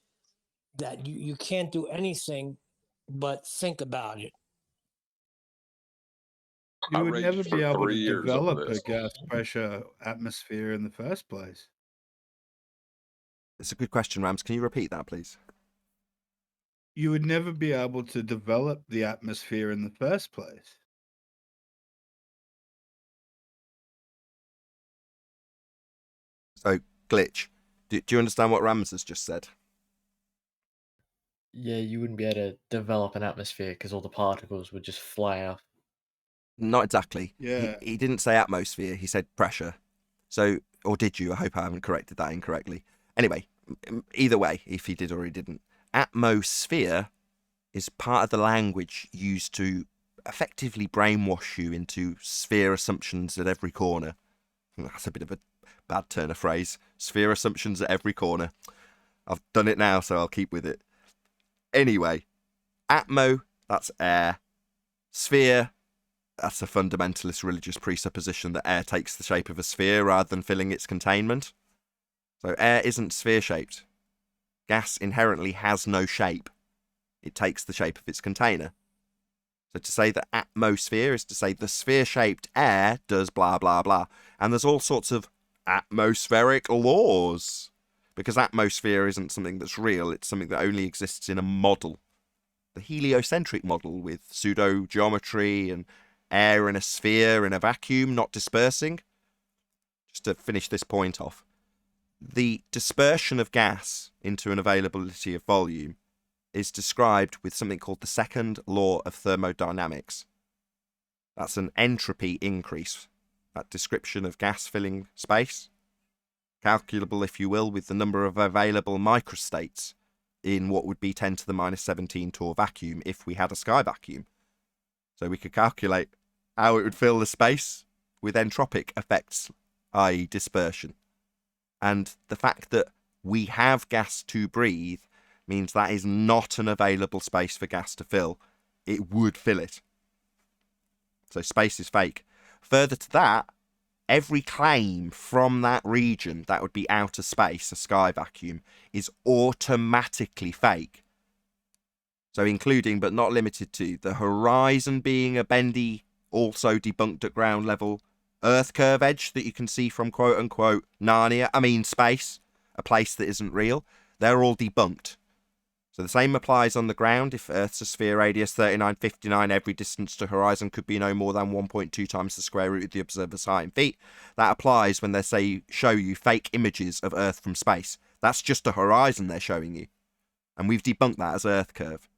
that you can't do anything but think about it. You I would raged never for be able 3 to years over develop a this. gas pressure atmosphere in the first place. It's a good question, Rams. Can you repeat that, please? You would never be able to develop the atmosphere in the first place. So, Glitch, do you understand what Rams has just said? Yeah, you wouldn't be able to develop an atmosphere because all the particles would just fly out. Not exactly. Yeah. He didn't say atmosphere, he said pressure. So, or did you? I hope I haven't corrected that incorrectly. Anyway, either way, if he did or he didn't. Atmosphere is part of the language used to effectively brainwash you into sphere assumptions at every corner. That's a bit of a bad turn of phrase. Sphere assumptions at every corner. I've done it now, so I'll keep with it. Anyway, atmo, that's air. Sphere, that's a fundamentalist religious presupposition that air takes the shape of a sphere rather than filling its containment. So air isn't sphere-shaped. Gas inherently has no shape. It takes the shape of its container. So to say that atmosphere is to say the sphere-shaped air does blah, blah, blah. And there's all sorts of atmospheric laws. Because atmosphere isn't something that's real, it's something that only exists in a model. The heliocentric model with pseudo-geometry and air in a sphere in a vacuum, not dispersing. Just to finish this point off. The dispersion of gas into an availability of volume is described with something called the second law of thermodynamics. That's an entropy increase, that description of gas filling space, calculable, if you will, with the number of available microstates in what would be 10 to the minus 17 torr vacuum if we had a sky vacuum. So we could calculate how it would fill the space with entropic effects, i.e. dispersion. And the fact that we have gas to breathe means that is not an available space for gas to fill. It would fill it. So space is fake. Further to that, every claim from that region, that would be outer space, a sky vacuum, is automatically fake. So including but not limited to the horizon being a bendy, also debunked at ground level, Earth curve edge that you can see from quote-unquote Narnia, space, a place that isn't real, they're all debunked. So the same applies on the ground. If Earth's a sphere radius 3959, every distance to horizon could be no more than 1.2 times the square root of the observer's height in feet. That applies when they show you fake images of Earth from space. That's just a horizon they're showing you. And we've debunked that as Earth curve.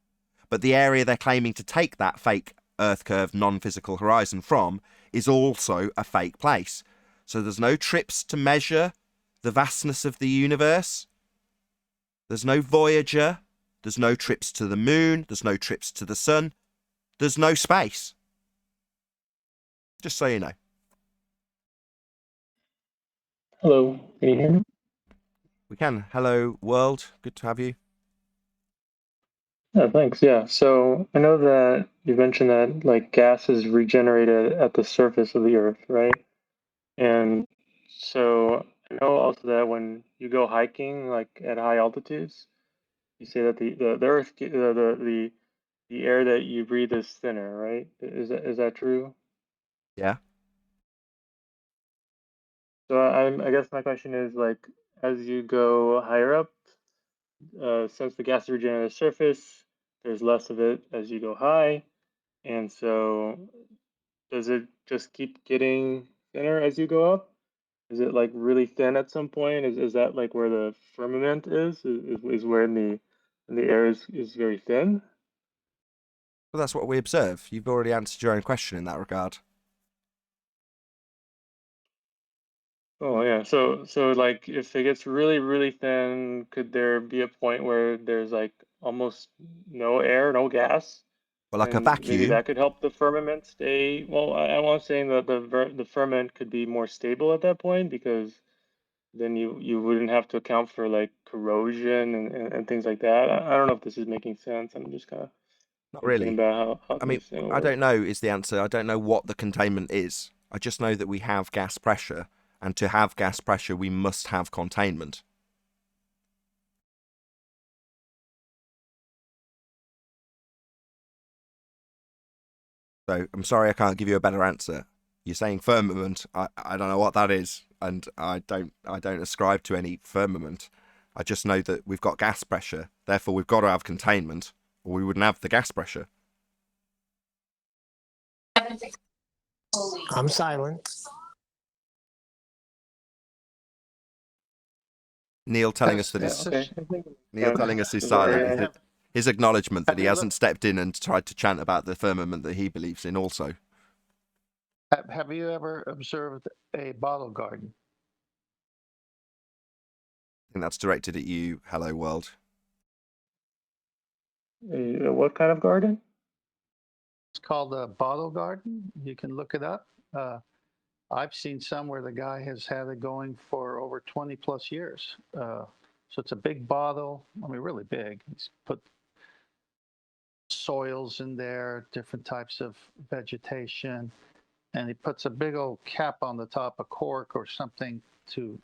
But the area they're claiming to take that fake Earth curve non-physical horizon from is also a fake place. So there's no trips to measure the vastness of the universe. There's no Voyager. There's no trips to the moon. There's no trips to the sun. There's no space. Just so you know. Hello, can you hear me? We can. Hello, world. Good to have you. Yeah, thanks. Yeah, so I know that you mentioned that like gas is regenerated at the surface of the Earth, right? And so I know also that when you go hiking, like at high altitudes, you say that the Earth the air that you breathe is thinner, right? Is that true? Yeah. So I guess my question is like as you go higher up, since the gas is regenerated at the surface, there's less of it as you go high. And so does it just keep getting thinner as you go up? Is it like really thin at some point? Is that like where the firmament is? Is where the air is very thin? Well, that's what we observe. You've already answered your own question in that regard. Oh yeah. So like if it gets really, really thin, could there be a point where there's like almost no air, no gas? Well, like a And maybe vacuum. that could help the firmament stay. Well, I was saying that the firmament could be more stable at that point because then you wouldn't have to account for like corrosion and things like that. I don't know if this is making sense. I'm just kind of Not thinking really. about how I mean, this thing will I work. don't know is the answer. I don't know what the containment is. I just know that we have gas pressure. And to have gas pressure, we must have containment. So I'm sorry I can't give you a better answer. You're saying firmament. I don't know what that is, and I don't ascribe to any firmament. I just know that we've got gas pressure. Therefore, we've got to have containment, or we wouldn't have the gas pressure. I'm silent. Neil telling us that Yeah, his okay. I think Neil telling us he's sorry, silent. I- His acknowledgement that Have he you hasn't stepped in and tried to chant about the firmament that he believes in. Also, Have you ever observed a bottle garden? I think that's directed at you. Hello, world. What kind of garden? It's called a bottle garden. You can look it up. I've seen some where the guy has had it going for over 20 plus years. So it's a big bottle. I mean, really big. He's put soils in there, different types of vegetation, and he puts a big old cap on the top, a cork or something to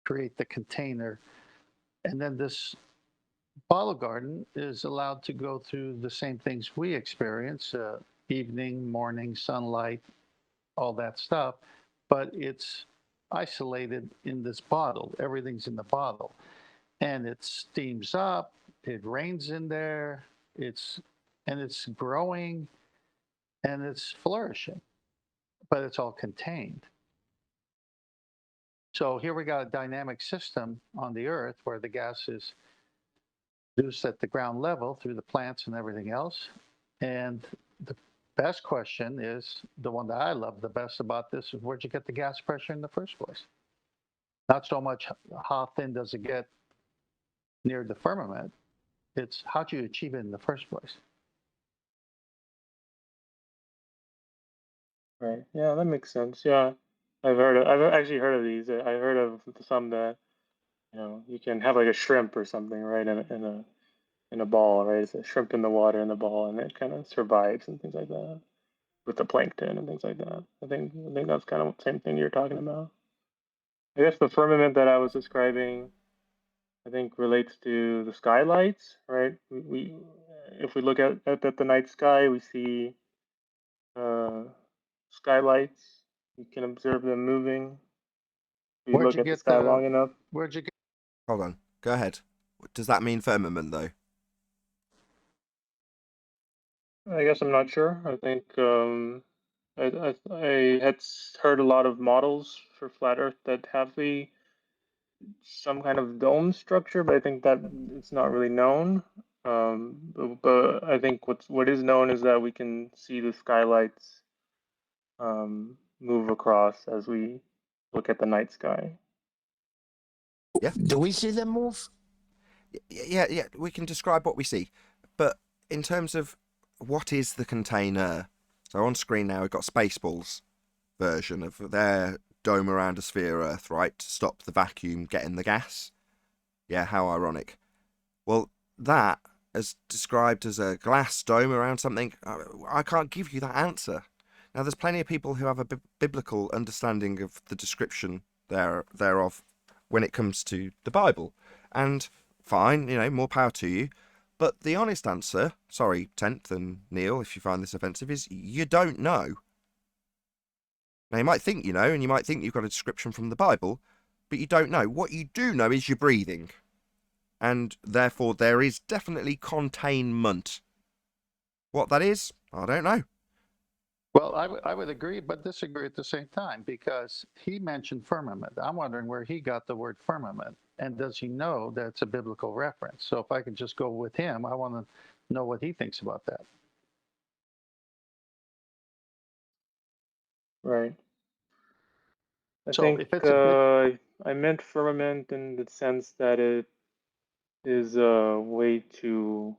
create the container. And then this bottle garden is allowed to go through the same things we experience, evening, morning, sunlight, all that stuff, but it's isolated in this bottle. Everything's in the bottle. And it steams up, it rains in there, it's growing and it's flourishing, but it's all contained. So here we got a dynamic system on the earth where the gas is produced at the ground level through the plants and everything else. And the best question is, the one that I love the best about this is, where'd you get the gas pressure in the first place? Not so much how thin does it get near the firmament, it's how'd you achieve it in the first place? Right. Yeah, that makes sense. Yeah, I've actually heard of these. I heard of some that, you can have like a shrimp or something, right, in a ball, right? It's a shrimp in the water in the ball, and it kind of survives and things like that with the plankton and things like that. I think that's kind of the same thing you're talking about. I guess the firmament that I was describing, I think, relates to the skylights, right? We if we look at the night sky, we see skylights. You can observe them moving. If you Where'd look you at the get sky long enough. where'd you get Hold on. Go ahead. Does that mean firmament, though? I guess I'm not sure. I think I had heard a lot of models for flat Earth that have some kind of dome structure, but I think that it's not really known. But I think what is known is that we can see the skylights move across as we look at the night sky. Yeah. Do we see them move? Yeah. We can describe what we see, but in terms of what is the container? So on screen now we've got Spaceballs version of their dome around a sphere Earth, right, to stop the vacuum getting the gas. Yeah, how ironic. Well, that as described as a glass dome around something, I can't give you that answer. Now, there's plenty of people who have a biblical understanding of the description thereof when it comes to the Bible, and fine, more power to you. But the honest answer, sorry, Tenth and Neil, if you find this offensive, is you don't know. Now, you might think you know, and you might think you've got a description from the Bible, but you don't know. What you do know is you're breathing. And therefore, there is definitely containment. What that is, I don't know. Well, I would agree, but disagree at the same time, because he mentioned firmament. I'm wondering where he got the word firmament, and does he know that it's a biblical reference? So if I could just go with him, I want to know what he thinks about that. Right. I So think if it's a I meant firmament in the sense that it is a way to,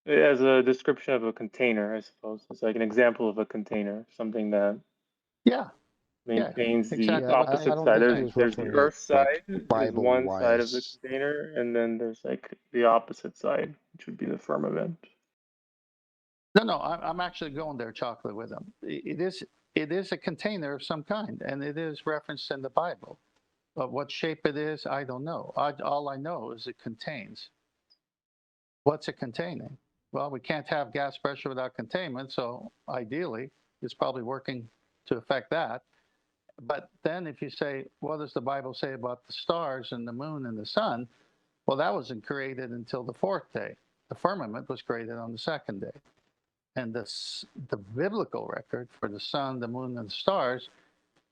as a description of a container, I suppose. It's like an example of a container, something that yeah, maintains the exactly. Yeah, I opposite don't side. think he was There's the referring earth like side is Bible one side of the wise. container, and then there's like the opposite side, which would be the firmament. No, I'm actually going there, chocolate, with him. It is a container of some kind, and it is referenced in the Bible. But what shape it is, I don't know. All I know is it contains. What's it containing? Well, we can't have gas pressure without containment, so ideally, it's probably working to affect that. But then if you say, what does the Bible say about the stars and the moon and the sun? Well, that wasn't created until the fourth day. The firmament was created on the second day. And the biblical record for the sun, the moon, and the stars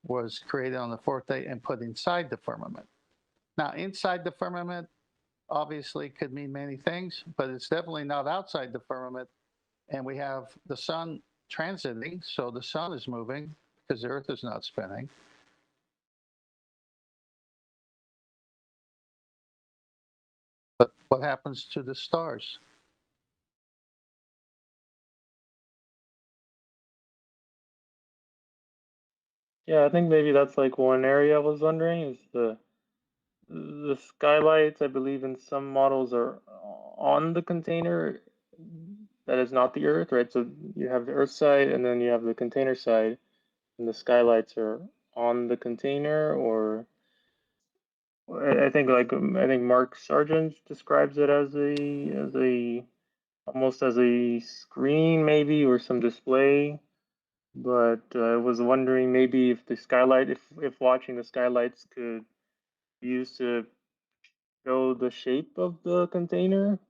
was created on the fourth day and put inside the firmament. Now, inside the firmament obviously could mean many things, but it's definitely not outside the firmament. And we have the sun transiting, so the sun is moving because the earth is not spinning. But what happens to the stars? Yeah, I think maybe that's like one area I was wondering is the skylights. I believe in some models are on the container that is not the Earth, right? So you have the Earth side and then you have the container side, and the skylights are on the container, or I think Mark Sargent describes it as a almost as a screen maybe or some display. But I was wondering maybe if the skylight, if watching the skylights could be used to show the shape of the container.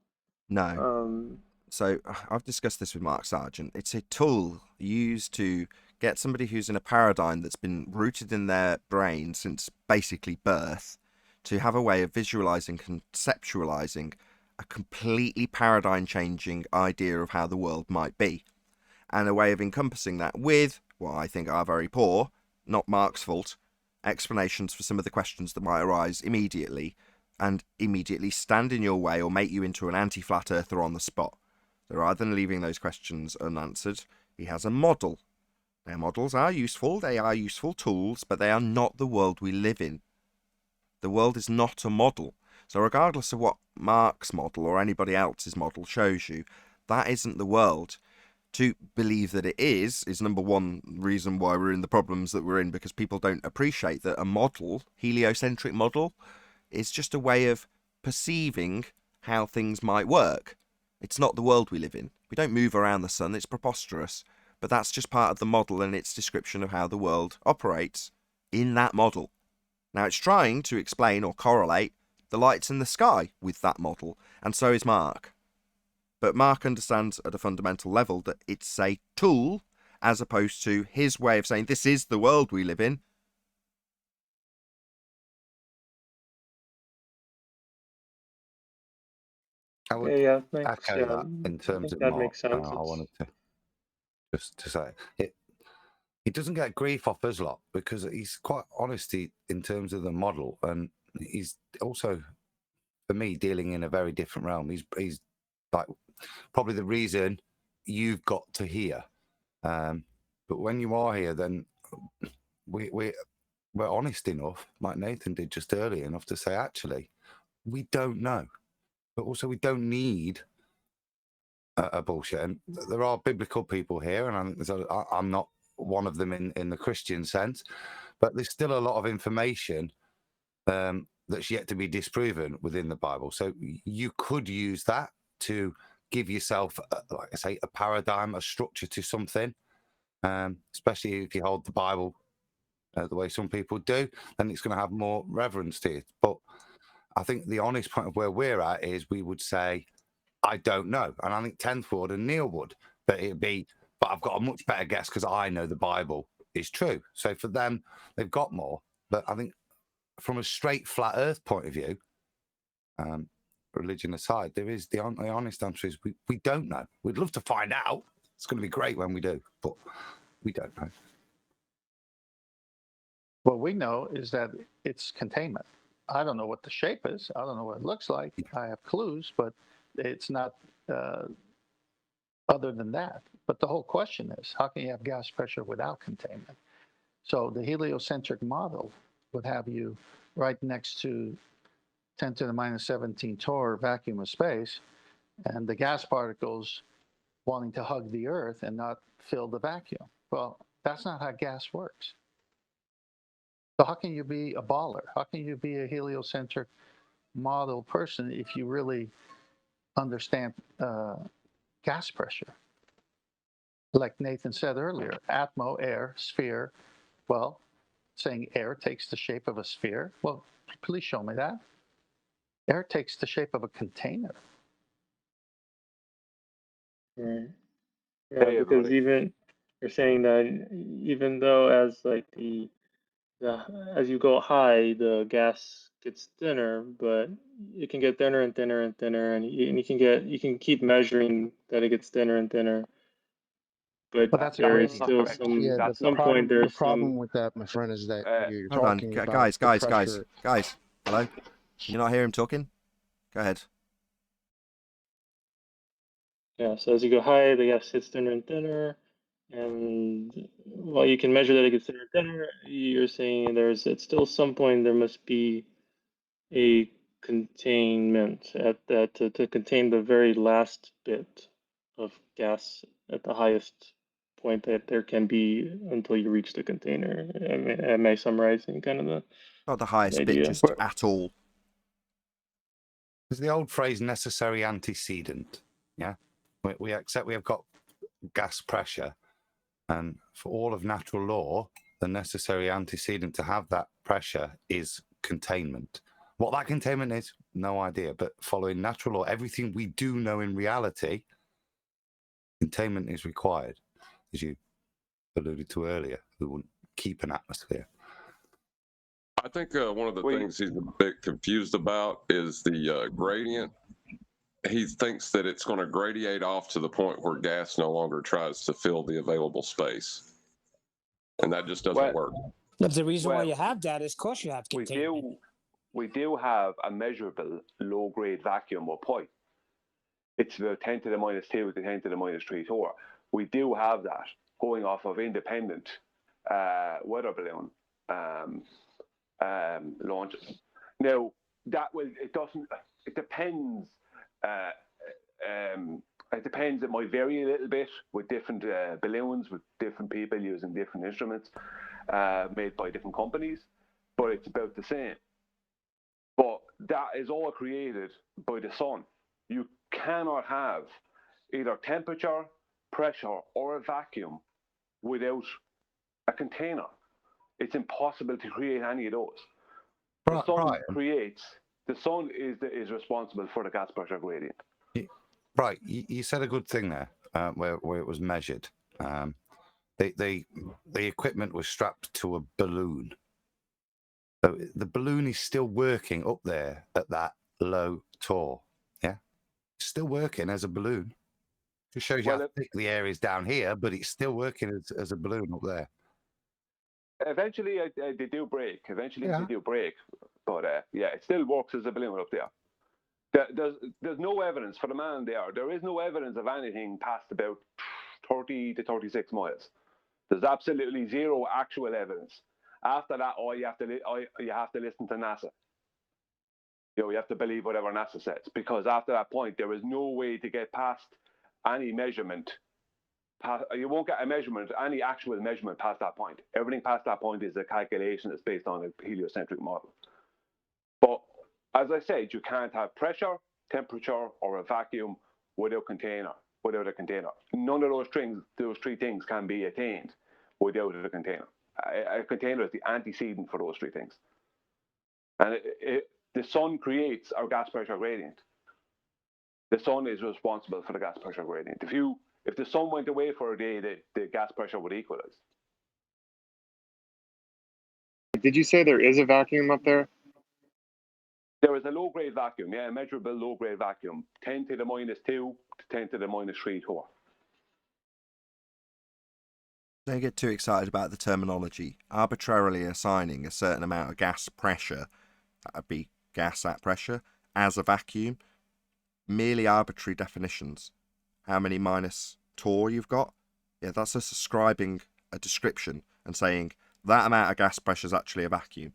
No. So I've discussed this with Mark Sargent. It's a tool used to get somebody who's in a paradigm that's been rooted in their brain since basically birth to have a way of visualizing, conceptualizing a completely paradigm changing idea of how the world might be, and a way of encompassing that with what I think are very poor, not Mark's fault, explanations for some of the questions that might arise immediately, and immediately stand in your way or make you into an anti-flat earther on the spot. So rather than leaving those questions unanswered, he has a model. Now, models are useful, they are useful tools, but they are not the world we live in. The world is not a model. So regardless of what Mark's model or anybody else's model shows you, that isn't the world. To believe that it is number one reason why we're in the problems that we're in, because people don't appreciate that a model, heliocentric model, is just a way of perceiving how things might work. It's not the world we live in. We don't move around the sun, it's preposterous. But that's just part of the model and its description of how the world operates in that model. Now, it's trying to explain or correlate the lights in the sky with that model, and so is Mark. But Mark understands at a fundamental level that it's a tool as opposed to his way of saying this is the world we live in. I would Yeah, thanks. echo Yeah, that in I terms think of that Mark. makes sense. I wanted to just to say it. He doesn't get grief off us lot because he's quite honest in terms of the model, and he's also, for me, dealing in a very different realm. He's like probably the reason you've got to hear. But when you are here, then we're honest enough, like Nathan did just earlier, enough to say actually we don't know, but also we don't need a bullshit. And there are biblical people here, and I'm not one of them in the Christian sense, but there's still a lot of information that's yet to be disproven within the Bible. So you could use that to give yourself, like I say, a paradigm, a structure to something, especially if you hold the Bible the way some people do, then it's going to have more reverence to it. But I think the honest point of where we're at is we would say, I don't know. And I think 10th would and Neil would, but it'd be, but I've got a much better guess because I know the Bible is true. So for them, they've got more. But I think from a straight flat earth point of view, religion aside, there is the honest answer is we don't know. We'd love to find out. It's going to be great when we do, but we don't know. What we know is that it's containment. I don't know what the shape is. I don't know what it looks like. I have clues, but it's not other than that. But the whole question is, how can you have gas pressure without containment? So the heliocentric model would have you right next to 10 to the minus 17 torr vacuum of space, and the gas particles wanting to hug the Earth and not fill the vacuum. Well, that's not how gas works. So how can you be a baller? How can you be a heliocentric model person if you really understand gas pressure? Like Nathan said earlier, atmo, air, sphere. Well, saying air takes the shape of a sphere. Well, please show me that. Air takes the shape of a container. Right. Yeah, because even you're saying that even though as like the as you go high, the gas gets thinner, but it can get thinner and thinner and thinner, and you can keep measuring that it gets thinner and thinner. But that's there is gradient still effect. some Yeah, at some point the there's problem some with that, my friend, is that you're Hold on, talking about guys, the pressure. hello? Can you not hear him talking? Go ahead. Yeah, so as you go high, the gas gets thinner and thinner. And while you can measure that it gets thinner and thinner, you're saying at still some point there must be a containment at that to contain the very last bit of gas at the highest point that there can be until you reach the container. Am I summarizing kind of Not the highest bit, idea? just at all. There's the old phrase necessary antecedent. Yeah. We accept we have got gas pressure, and for all of natural law, the necessary antecedent to have that pressure is containment. What that containment is, no idea. But following natural law, everything we do know in reality, containment is required, as you alluded to earlier. We wouldn't keep an atmosphere. I think one of the things he's a bit confused about is the gradient. He thinks that it's going to gradiate off to the point where gas no longer tries to fill the available space. And that just doesn't work. But the reason why you have that is because you have containment. We do have a measurable low-grade vacuum or pipe. It's about 10 to the minus 2 to 10 to the minus 3 torr. We do have that going off of independent weather balloon launches. Now, it depends. It depends. It might vary a little bit with different balloons, with different people using different instruments made by different companies, but it's about the same. But that is all created by the sun. You cannot have either temperature, pressure, or a vacuum without a container. It's impossible to create any of those. The sun is responsible for the gas pressure gradient. Right, you said a good thing there, where it was measured. The equipment was strapped to a balloon. So the balloon is still working up there at that low torr. Yeah, it's still working as a balloon. Just shows you how thick the air is down here, but it's still working as a balloon up there. Eventually, they do break. But it still works as a balloon up there. There's no evidence for the man there. There is no evidence of anything past about 30 to 36 miles. There's absolutely zero actual evidence. After that, you have to listen to NASA. You have to believe whatever NASA says, because after that point, there is no way to get past any measurement. You won't get any actual measurement past that point. Everything past that point is a calculation that's based on a heliocentric model. But as I said, you can't have pressure, temperature, or a vacuum without a container. None of those three things can be attained without a container. A container is the antecedent for those three things. And the sun creates our gas pressure gradient. The sun is responsible for the gas pressure gradient. If the sun went away for a day, the gas pressure would equalize. Did you say there is a vacuum up there? There is a low-grade vacuum, a measurable low-grade vacuum, 10 to the minus 2 to 10 to the minus 3 torr. Don't get too excited about the terminology. Arbitrarily assigning a certain amount of gas pressure, that would be gas at pressure, as a vacuum, merely arbitrary definitions. How many minus torr you've got? Yeah, that's just ascribing a description and saying that amount of gas pressure is actually a vacuum.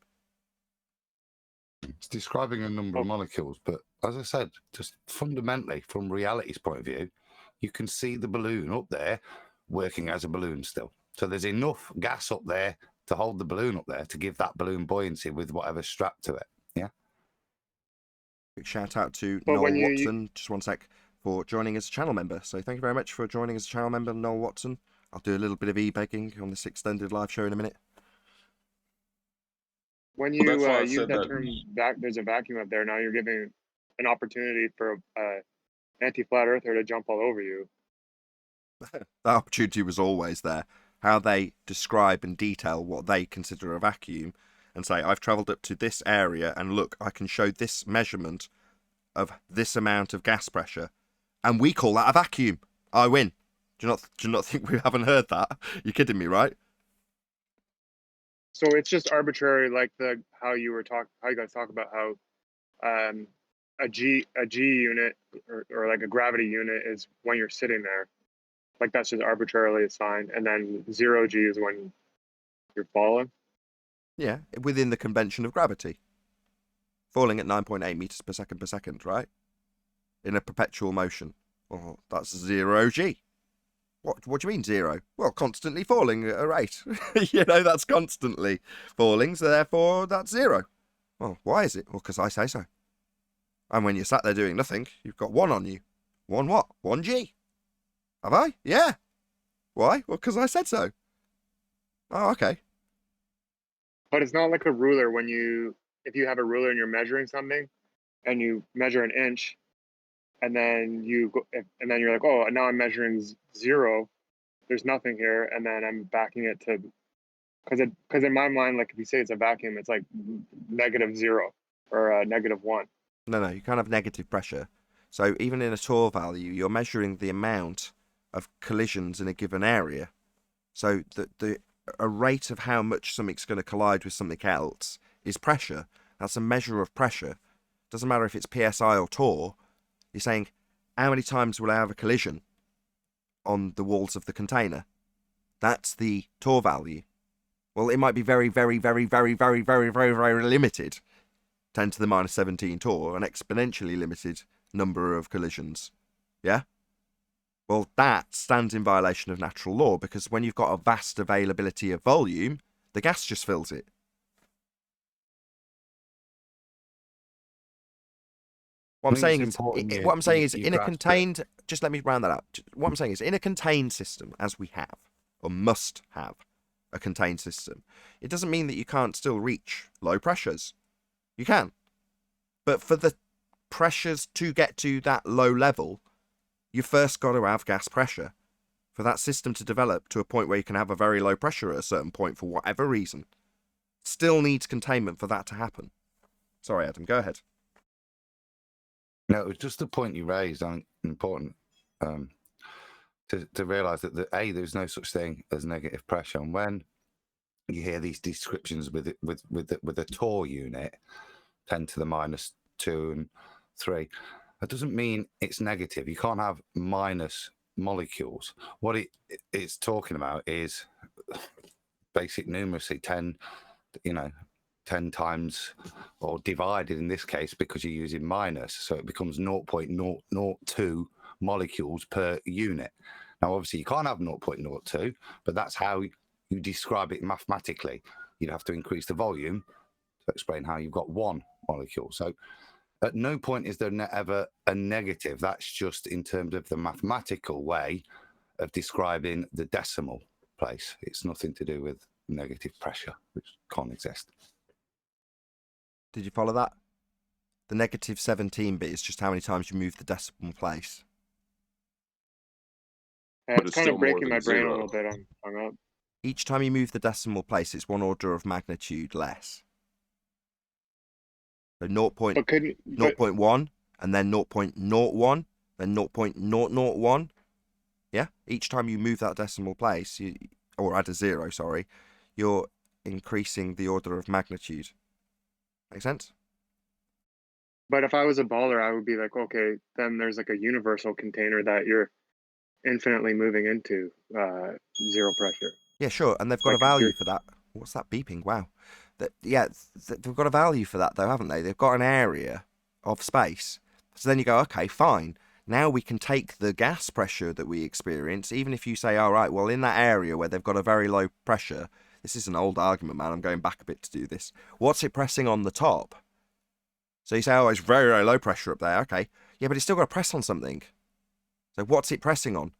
It's describing a number of molecules, but as I said, just fundamentally, from reality's point of view, you can see the balloon up there working as a balloon still. So there's enough gas up there to hold the balloon up there to give that balloon buoyancy with whatever's strapped to it. Yeah. Quick shout out to Noel Watson, just one sec, for joining as a channel member. So thank you very much for joining as a channel member, Noel Watson. I'll do a little bit of e-begging on this extended live show in a minute. When you use that term, there's a vacuum up there, now you're giving an opportunity for an anti-flat earther to jump all over you. That opportunity was always there. How they describe and detail what they consider a vacuum and say, I've travelled up to this area and look, I can show this measurement of this amount of gas pressure, and we call that a vacuum. I win. Do you not think we haven't heard that? You're kidding me, right? So it's just arbitrary, like how you guys talk about how a G unit or like a gravity unit is when you're sitting there. Like that's just arbitrarily assigned. And then 0G is when you're falling. Yeah, within the convention of gravity. Falling at 9.8 meters per second, right? In a perpetual motion. Well, that's 0G. What do you mean 0? Well, constantly falling at a rate. That's constantly falling, so therefore that's 0. Well, why is it? Well, because I say so. And when you're sat there doing nothing, you've got 1 on you. 1 what? 1G. Have I? Yeah. Why? Well, because I said so. Oh, okay. But it's not like a ruler if you have a ruler and you're measuring something and you measure an inch and then you're like, oh, now I'm measuring 0. There's nothing here. And then I'm backing it to, because in my mind, like if you say it's a vacuum, it's like -0 or -1. No, you can't have negative pressure. So even in a Tor value, you're measuring the amount of collisions in a given area. So a rate of how much something's going to collide with something else is pressure. That's a measure of pressure. Doesn't matter if it's PSI or Tor. You're saying, how many times will I have a collision on the walls of the container? That's the Tor value. Well, it might be very, very, very, very, very, very, very, very limited. 10 to the minus 17 Tor, an exponentially limited number of collisions. Yeah? Well, that stands in violation of natural law, because when you've got a vast availability of volume, the gas just fills it. What I'm saying is, in a contained, just let me round that up. What I'm saying is, in a contained system, as we have, or must have, a contained system, it doesn't mean that you can't still reach low pressures. You can. But for the pressures to get to that low level, you first got to have gas pressure. For that system to develop to a point where you can have a very low pressure at a certain point for whatever reason, still needs containment for that to happen. Sorry, Adam, go ahead. No, it was just the point you raised, important to realise that there's no such thing as negative pressure. And when you hear these descriptions with a Tor unit, 10 to the minus 2 and 3, that doesn't mean it's negative. You can't have minus molecules. What it's talking about is basic numeracy, 10 times, or divided in this case because you're using minus, so it becomes 0.002 molecules per unit. Now, obviously, you can't have 0.02, but that's how you describe it mathematically. You'd have to increase the volume to explain how you've got 1 molecule. So at no point is there ever a negative. That's just in terms of the mathematical way of describing the decimal place. It's nothing to do with negative pressure, which can't exist. Did you follow that? The negative 17 bit is just how many times you move the decimal place. It's kind of breaking my brain a little bit. I'm hung up. Each time you move the decimal place, it's 1 order of magnitude less. So 0.1, and then 0.01, then 0.001. Yeah? Each time you move that decimal place, or add a 0, sorry, you're increasing the order of magnitude. Make sense? But if I was a baller, I would be like, okay, then there's like a universal container that you're infinitely moving into, 0 pressure. Yeah, sure, and they've got a value for that. What's that beeping? Wow. They've got a value for that, though, haven't they? They've got an area of space. So then you go, okay, fine. Now we can take the gas pressure that we experience, even if you say, all right, well, in that area where they've got a very low pressure, this is an old argument, man, I'm going back a bit to do this. What's it pressing on the top? So you say, oh, it's very, very low pressure up there. Okay. Yeah, but it's still got to press on something. So what's it pressing on?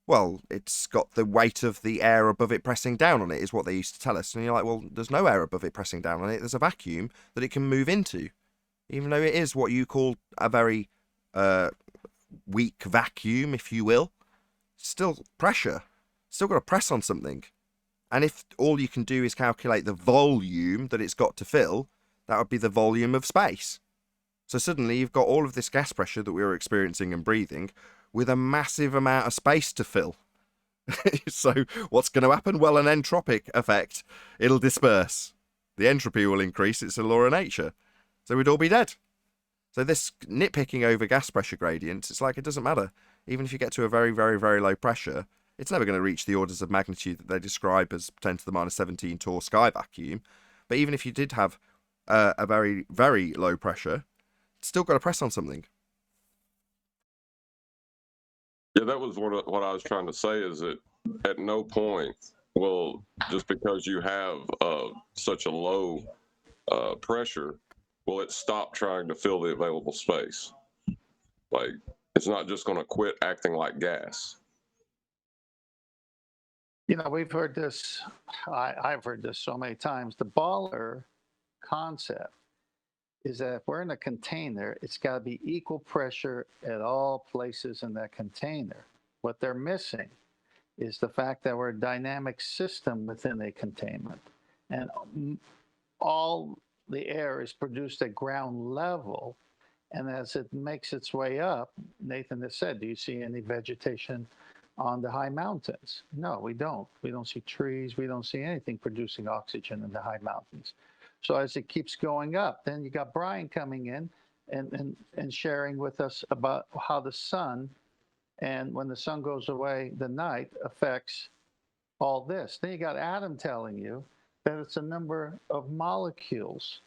Well, it's got the weight of the air above it pressing down on it, is what they used to tell us. And you're like, well, there's no air above it pressing down on it. There's a vacuum that it can move into. Even though it is what you call a very weak vacuum, if you will. Still pressure. Still got to press on something. And if all you can do is calculate the volume that it's got to fill, that would be the volume of space. So suddenly you've got all of this gas pressure that we were experiencing and breathing with a massive amount of space to fill. So what's going to happen? Well, an entropic effect. It'll disperse. The entropy will increase. It's a law of nature. So we'd all be dead. So this nitpicking over gas pressure gradients, it's like it doesn't matter. Even if you get to a very, very, very low pressure, it's never going to reach the orders of magnitude that they describe as 10 to the minus 17 torr sky vacuum. But even if you did have a very, very low pressure, it's still got to press on something. Yeah, that was what I was trying to say, is that at no point will, just because you have such a low pressure, will it stop trying to fill the available space. Like, it's not just going to quit acting like gas. You know, we've heard this, I've heard this so many times. The baller concept is that if we're in a container, it's got to be equal pressure at all places in that container. What they're missing is the fact that we're a dynamic system within a containment. And all the air is produced at ground level. And as it makes its way up, Nathan has said, do you see any vegetation on the high mountains? No, we don't. We don't see trees. We don't see anything producing oxygen in the high mountains. So as it keeps going up, then you got Brian coming in and sharing with us about how the sun, and when the sun goes away, the night affects all this. Then you got Adam telling you that it's a number of molecules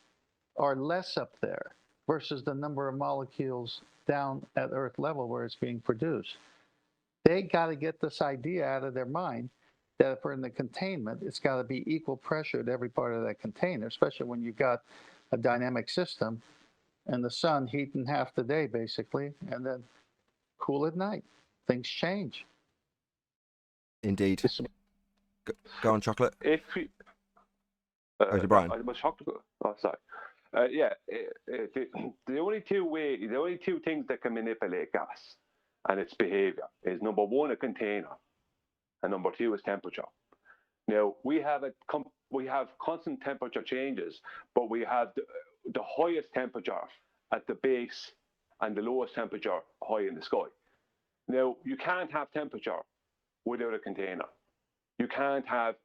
are less up there versus the number of molecules down at Earth level where it's being produced. They got to get this idea out of their mind that if we're in the containment, it's got to be equal pressure at every part of that container, especially when you've got a dynamic system and the sun heating half the day, basically, and then cool at night. Things change. Indeed. Go on, Chocolate. If we, Over to Brian. I was shocked. Oh, sorry. The only two things that can manipulate gas and its behavior is, number one, a container, and number two is temperature. Now we have constant temperature changes, but we have the highest temperature at the base and the lowest temperature high in the sky. Now you can't have temperature without a container. You can't have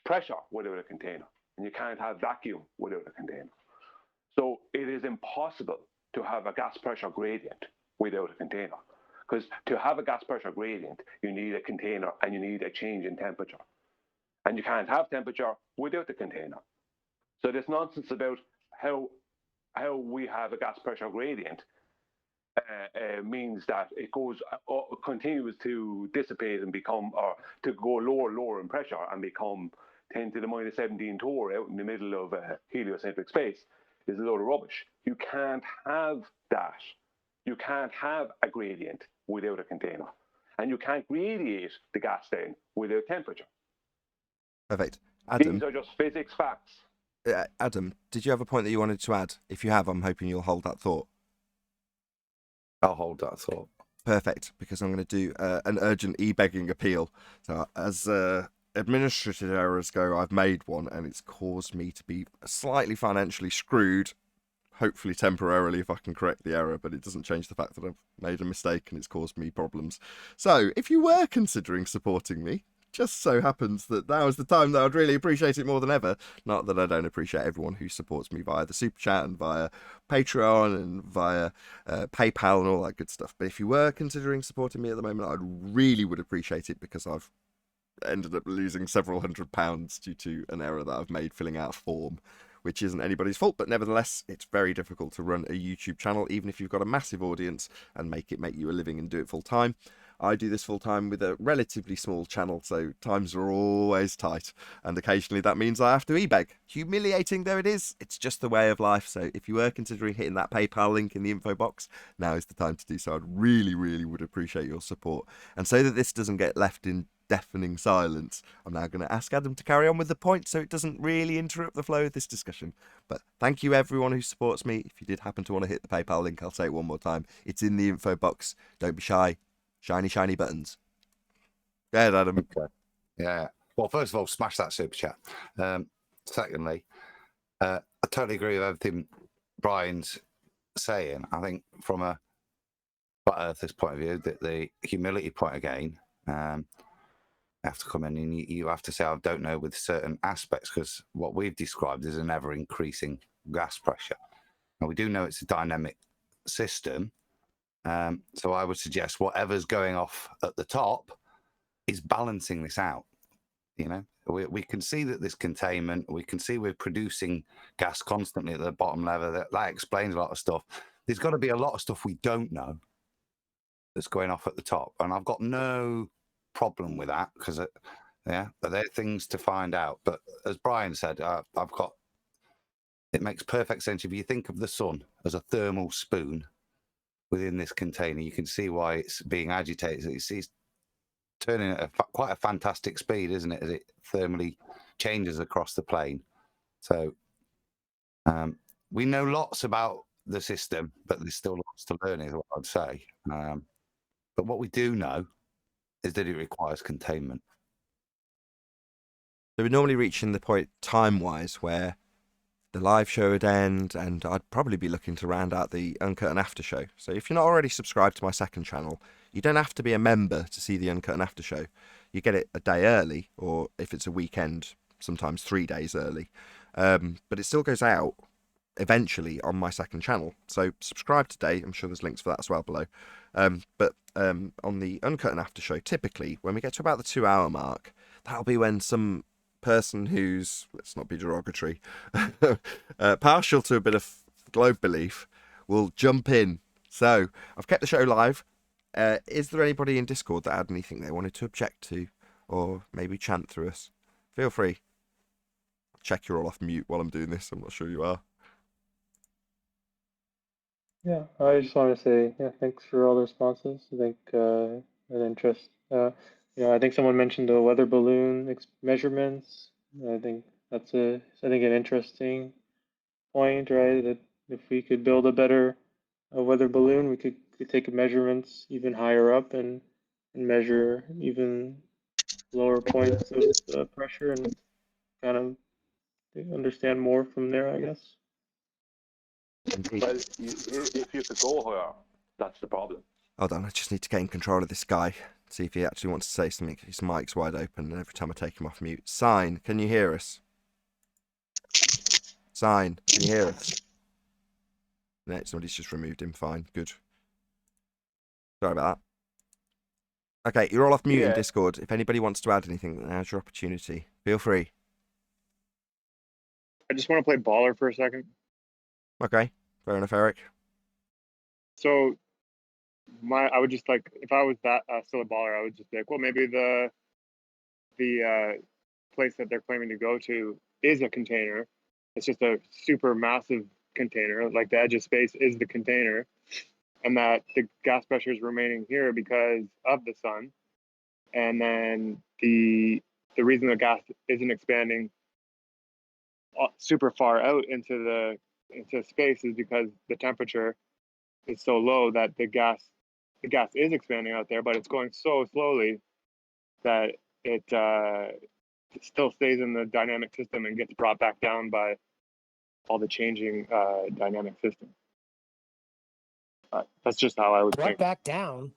pressure without a container, and you can't have vacuum without a container. So it is impossible to have a gas pressure gradient without a container. Because to have a gas pressure gradient, you need a container and you need a change in temperature. And you can't have temperature without the container. So this nonsense about how we have a gas pressure gradient means that it continues to dissipate and become, or to go lower in pressure and become 10 to the minus 17 torr out in the middle of heliocentric space, is a load of rubbish. You can't have that. You can't have a gradient without a container. And you can't radiate the gas then without temperature. Perfect. Adam, these are just physics facts. Adam, did you have a point that you wanted to add? If you have, I'm hoping you'll hold that thought. I'll hold that thought. Perfect, because I'm going to do an urgent e-begging appeal. So as administrative errors go, I've made one, and it's caused me to be slightly financially screwed. Hopefully temporarily if I can correct the error, but it doesn't change the fact that I've made a mistake and it's caused me problems. So if you were considering supporting me, just so happens that now is the time that I'd really appreciate it more than ever. Not that I don't appreciate everyone who supports me via the Super Chat and via Patreon and via PayPal and all that good stuff. But if you were considering supporting me at the moment, I really would appreciate it, because I've ended up losing several £100 due to an error that I've made filling out a form, which isn't anybody's fault, but nevertheless, it's very difficult to run a YouTube channel, even if you've got a massive audience, and make you a living and do it full time. I do this full time with a relatively small channel, so times are always tight, and occasionally that means I have to e-beg. Humiliating though it is, it's just the way of life. So if you were considering hitting that PayPal link in the info box, now is the time to do so. I'd really, really would appreciate your support. And so that this doesn't get left in deafening silence, I'm now going to ask Adam to carry on with the point so it doesn't really interrupt the flow of this discussion. But thank you everyone who supports me. If you did happen to want to hit the PayPal link, I'll say it one more time. It's in the info box. Don't be shy. Shiny, shiny buttons. Go ahead, Adam. Okay. Yeah. Well, first of all, smash that super chat. Secondly, I totally agree with everything Brian's saying. I think from a flat earther's point of view, that the humility point again, have to come in and you have to say, I don't know with certain aspects, because what we've described is an ever increasing gas pressure. And we do know it's a dynamic system. So I would suggest whatever's going off at the top is balancing this out. You know, we can see that this containment, we can see we're producing gas constantly at the bottom level. That explains a lot of stuff. There's got to be a lot of stuff we don't know that's going off at the top. And I've got no problem with that because, yeah, but they're things to find out. But as Brian said, it makes perfect sense. If you think of the sun as a thermal spoon within this container, you can see why it's being agitated. It's turning at quite a fantastic speed, isn't it, as it thermally changes across the plane. So we know lots about the system, but there's still lots to learn, is what I'd say. But what we do know is that it requires containment. So we're normally reaching the point time-wise where the live show would end, and I'd probably be looking to round out the Uncut and After show. So if you're not already subscribed to my second channel, you don't have to be a member to see the Uncut and After show. You get it a day early, or if it's a weekend, sometimes 3 days early. But it still goes out eventually on my second channel. So subscribe today. I'm sure there's links for that as well below. But on the Uncut and After show, typically when we get to about the 2-hour mark, that'll be when some person who's, let's not be derogatory, partial to a bit of globe belief will jump in. So I've kept the show live. Is there anybody in Discord that had anything they wanted to object to or maybe chant through us? Feel free. Check you're all off mute while I'm doing this. I'm not sure you are. Yeah, I just want to say, yeah, thanks for all the responses. I think an interest. I think someone mentioned the weather balloon measurements. I think that's an interesting point, right? That if we could build a better weather balloon, we could take measurements even higher up and measure even lower points of pressure and kind of understand more from there, I guess. Well, if you could go higher, that's the problem. Hold on, I just need to get in control of this guy. See if he actually wants to say something. His mic's wide open, and every time I take him off mute. Sign, can you hear us? Sign, can you hear us? No, somebody's just removed him. Fine, good. Sorry about that. Okay, you're all off mute in Discord. If anybody wants to add anything, now's your opportunity. Feel free. I just want to play baller for a second. Okay, fair enough, Eric. So I would just like, if I was that still a baller, I would just be like, well, maybe the place that they're claiming to go to is a container. It's just a super massive container, like the edge of space is the container, and that the gas pressure is remaining here because of the sun. And then the reason the gas isn't expanding super far out into space is because the temperature is so low that the gas is expanding out there, but it's going so slowly that it still stays in the dynamic system and gets brought back down by all the changing dynamic system. That's just how I would Brought think. back down.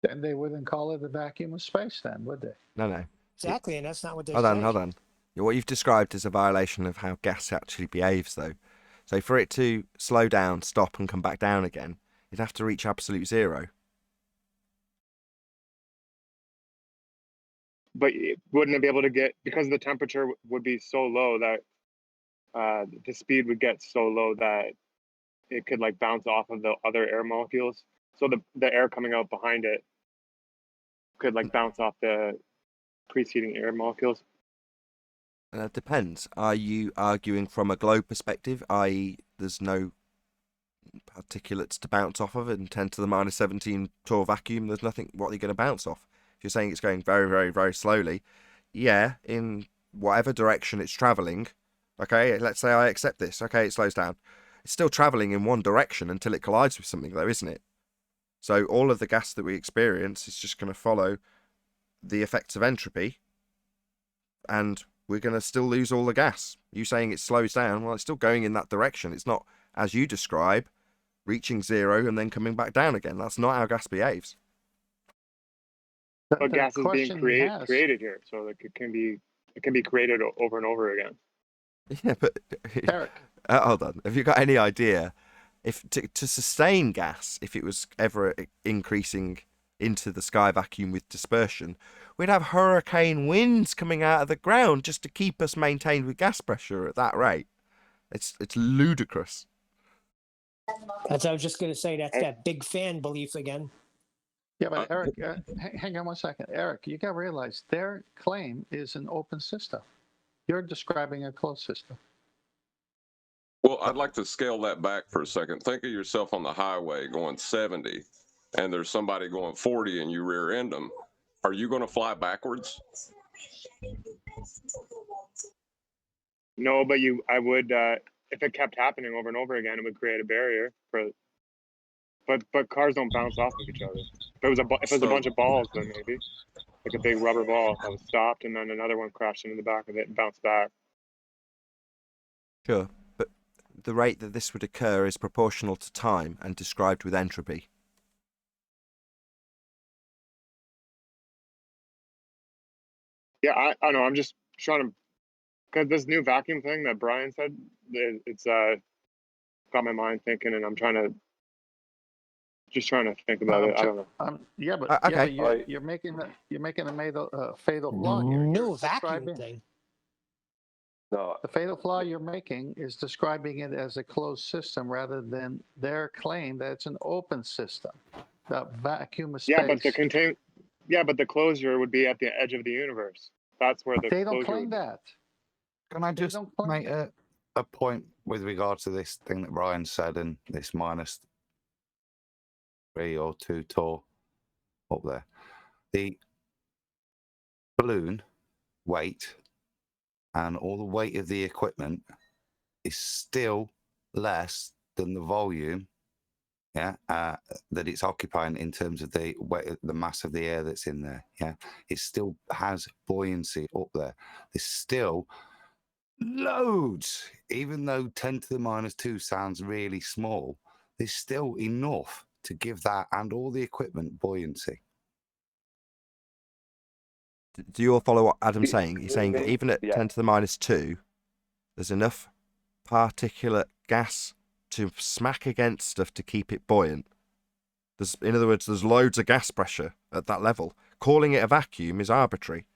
Then they wouldn't call it a vacuum of space, then, would they? No. Exactly, and that's not what they're Hold saying. on. What you've described is a violation of how gas actually behaves, though. So for it to slow down, stop, and come back down again, you'd have to reach absolute zero. But wouldn't it be able to get, because the temperature would be so low that the speed would get so low that it could like bounce off of the other air molecules. So the air coming out behind it could like bounce off the preceding air molecules. It depends. Are you arguing from a globe perspective, i.e. there's no particulates to bounce off of and 10 to the minus 17 Torr vacuum, there's nothing, what are you going to bounce off? If you're saying it's going very, very, very slowly, yeah, in whatever direction it's travelling, okay, let's say I accept this, okay, it slows down. It's still travelling in one direction until it collides with something though, isn't it? So all of the gas that we experience is just going to follow the effects of entropy, and we're going to still lose all the gas. You saying it slows down, well, it's still going in that direction. It's not, as you describe, reaching zero and then coming back down again. That's not how gas behaves. But gas is being created here, so like it can be created over and over again. Yeah, but hold on. Have you got any idea if to sustain gas, if it was ever increasing into the sky vacuum with dispersion, we'd have hurricane winds coming out of the ground just to keep us maintained with gas pressure at that rate. It's ludicrous. That's I was just going to say. That's that big fan belief again. Yeah, but Eric, hang on one second. Eric, you got to realize their claim is an open system. You're describing a closed system. Well, I'd like to scale that back for a second. Think of yourself on the highway going 70, and there's somebody going 40 and you rear end them. Are you going to fly backwards? No, but I would, if it kept happening over and over again, it would create a barrier for. But cars don't bounce off of each other. If it was a bunch of balls, then maybe like a big rubber ball that was stopped, and then another one crashed into the back of it and bounced back. Sure, but the rate that this would occur is proportional to time and described with entropy. Yeah, I know. I'm just trying to, because this new vacuum thing that Brian said, it's got my mind thinking, and I'm just trying to think about it. I don't know. Yeah, but okay. you're making a fatal flaw here. New vacuum thing. No. The fatal flaw you're making is describing it as a closed system rather than their claim that it's an open system. The vacuum of space. Yeah, but the closure would be at the edge of the universe. That's where the they don't closure claim that. Can I just make a point with regard to this thing that Brian said and this -3 or 2 tour up there? The balloon weight and all the weight of the equipment is still less than the volume, that it's occupying in terms of the weight, the mass of the air that's in there. Yeah, it still has buoyancy up there. There's still loads, even though 10 to the -2 sounds really small. There's still enough to give that and all the equipment buoyancy. Do you all follow what Adam's saying? He's saying that even at 10 to the -2, there's enough particulate gas to smack against stuff to keep it buoyant. In other words, there's loads of gas pressure at that level. Calling it a vacuum is arbitrary.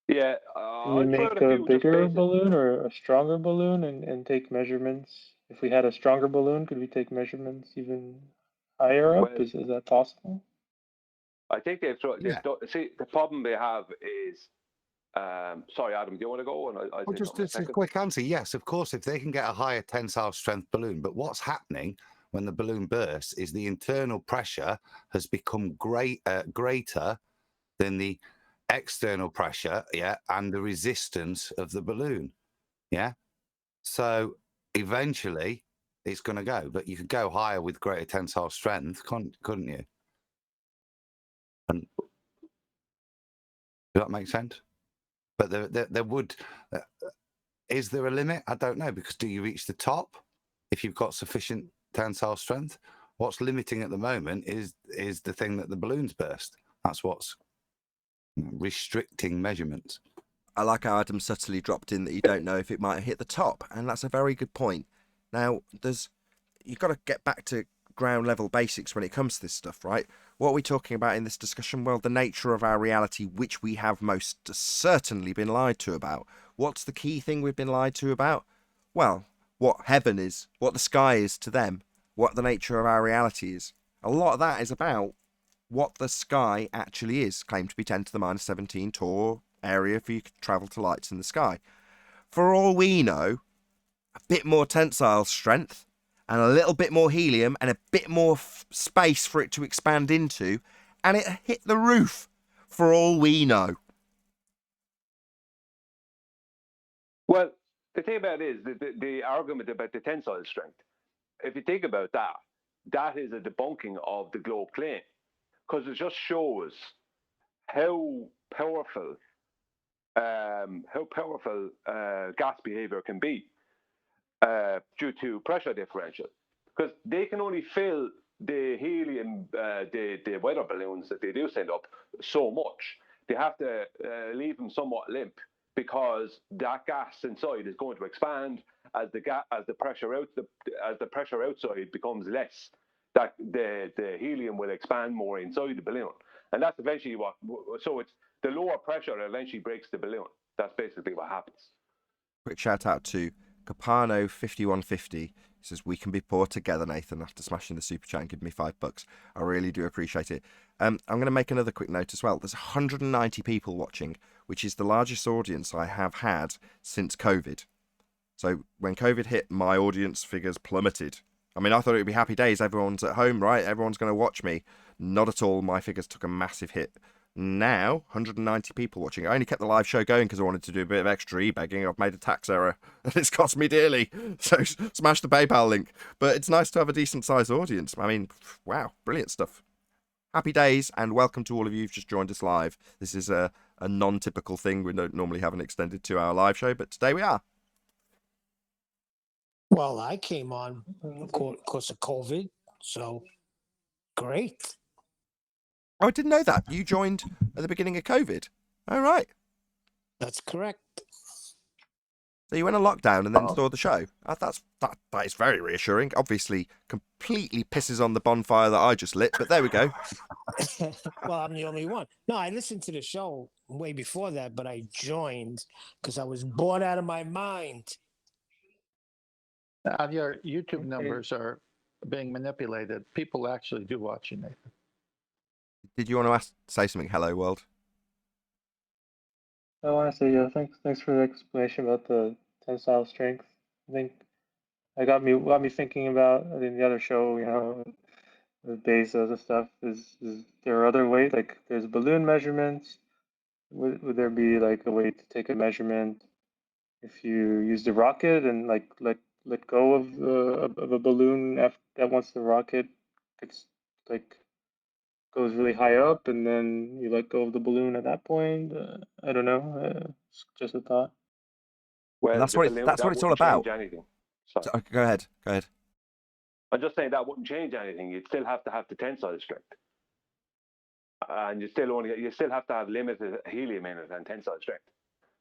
Yeah. Can we make a bigger balloon or a stronger balloon and take measurements? If we had a stronger balloon, could we take measurements even higher up? Is that possible? I think they've see, the problem they have is, sorry, Adam, do you want to go? And Just a quick answer. Yes, of course, if they can get a higher tensile strength balloon, but what's happening when the balloon bursts is the internal pressure has become greater than the external pressure, and the resistance of the balloon, so eventually it's going to go, but you could go higher with greater tensile strength, couldn't you? And does that make sense? But there would, is there a limit? I don't know, because do you reach the top if you've got sufficient tensile strength? What's limiting at the moment is the thing that the balloons burst. That's what's restricting measurements. I like how Adam subtly dropped in that you don't know if it might hit the top, and that's a very good point. Now, you've got to get back to ground level basics when it comes to this stuff, right? What are we talking about in this discussion? Well, the nature of our reality, which we have most certainly been lied to about. What's the key thing we've been lied to about? Well, what heaven is, what the sky is to them, what the nature of our reality is. A lot of that is about what the sky actually is, claimed to be 10 to the -17 Tor area for you to travel to lights in the sky. For all we know, a bit more tensile strength and a little bit more helium and a bit more space for it to expand into, and it hit the roof, for all we know. Well, the thing about it is the argument about the tensile strength. If you think about that, that is a debunking of the globe claim, because it just shows how powerful gas behavior can be due to pressure differential, because they can only fill the helium, the weather balloons that they do send up so much. They have to leave them somewhat limp, because that gas inside is going to expand as the pressure outside becomes less, that the helium will expand more inside the balloon, and that's eventually what. So it's the lower pressure eventually breaks the balloon. That's basically what happens. Quick shout out to Capano 5150. He says, "We can be poor together, Nathan," after smashing the super chat and giving me $5. I really do appreciate it. I'm going to make another quick note as well. There's 190 people watching, which is the largest audience I have had since COVID. So when COVID hit, my audience figures plummeted. I mean, I thought it would be happy days. Everyone's at home, right? Everyone's going to watch me. Not at all. My figures took a massive hit. Now, 190 people watching. I only kept the live show going because I wanted to do a bit of extra e-begging. I've made a tax error and it's cost me dearly. So smash the PayPal link. But it's nice to have a decent sized audience. I mean, wow, brilliant stuff. Happy days and welcome to all of you who've just joined us live. This is a non-typical thing. We don't normally have an extended 2-hour live show, but today we are. Well, I came on because of COVID, so great. Oh, I didn't know that. You joined at the beginning of COVID. All right. That's correct. So you went on lockdown and then saw the show. That is very reassuring. Obviously, completely pisses on the bonfire that I just lit, but there we go. Well, I'm the only one. No, I listened to the show way before that, but I joined because I was bored out of my mind. Your YouTube numbers are being manipulated. People actually do watch you, Nathan. Did you want to say something? Hello, world. I want to say, yeah, thanks for the explanation about the tensile strength. I think it got me thinking about, I think the other show, you know, the Bezos and stuff. Is there other ways? Like there's balloon measurements. Would there be like a way to take a measurement if you use the rocket and like let go of a balloon that once the rocket gets like goes really high up, and then you let go of the balloon at that point? I don't know. It's just a thought. Well, That's what it's all about. Anything. So, go ahead. I'm just saying that wouldn't change anything. You'd still have to have the tensile strength, and you still have to have limited helium in it and tensile strength,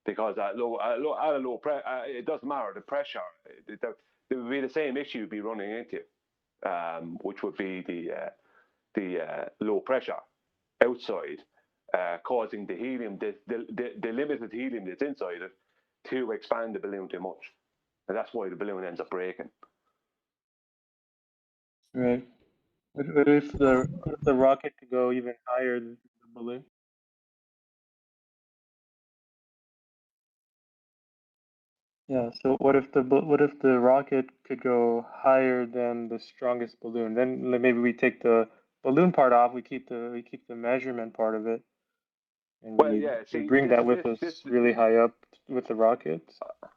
because at a low pressure, it doesn't matter the pressure. There would be the same issue you'd be running into, which would be the low pressure outside, causing the helium, the limited helium that's inside it, to expand the balloon too much, and that's why the balloon ends up breaking. Right. What if the rocket could go even higher than the balloon? Yeah. So what if the rocket could go higher than the strongest balloon? Then maybe we take the balloon part off. We keep the measurement part of it, and we bring that with us really high up with the rocket.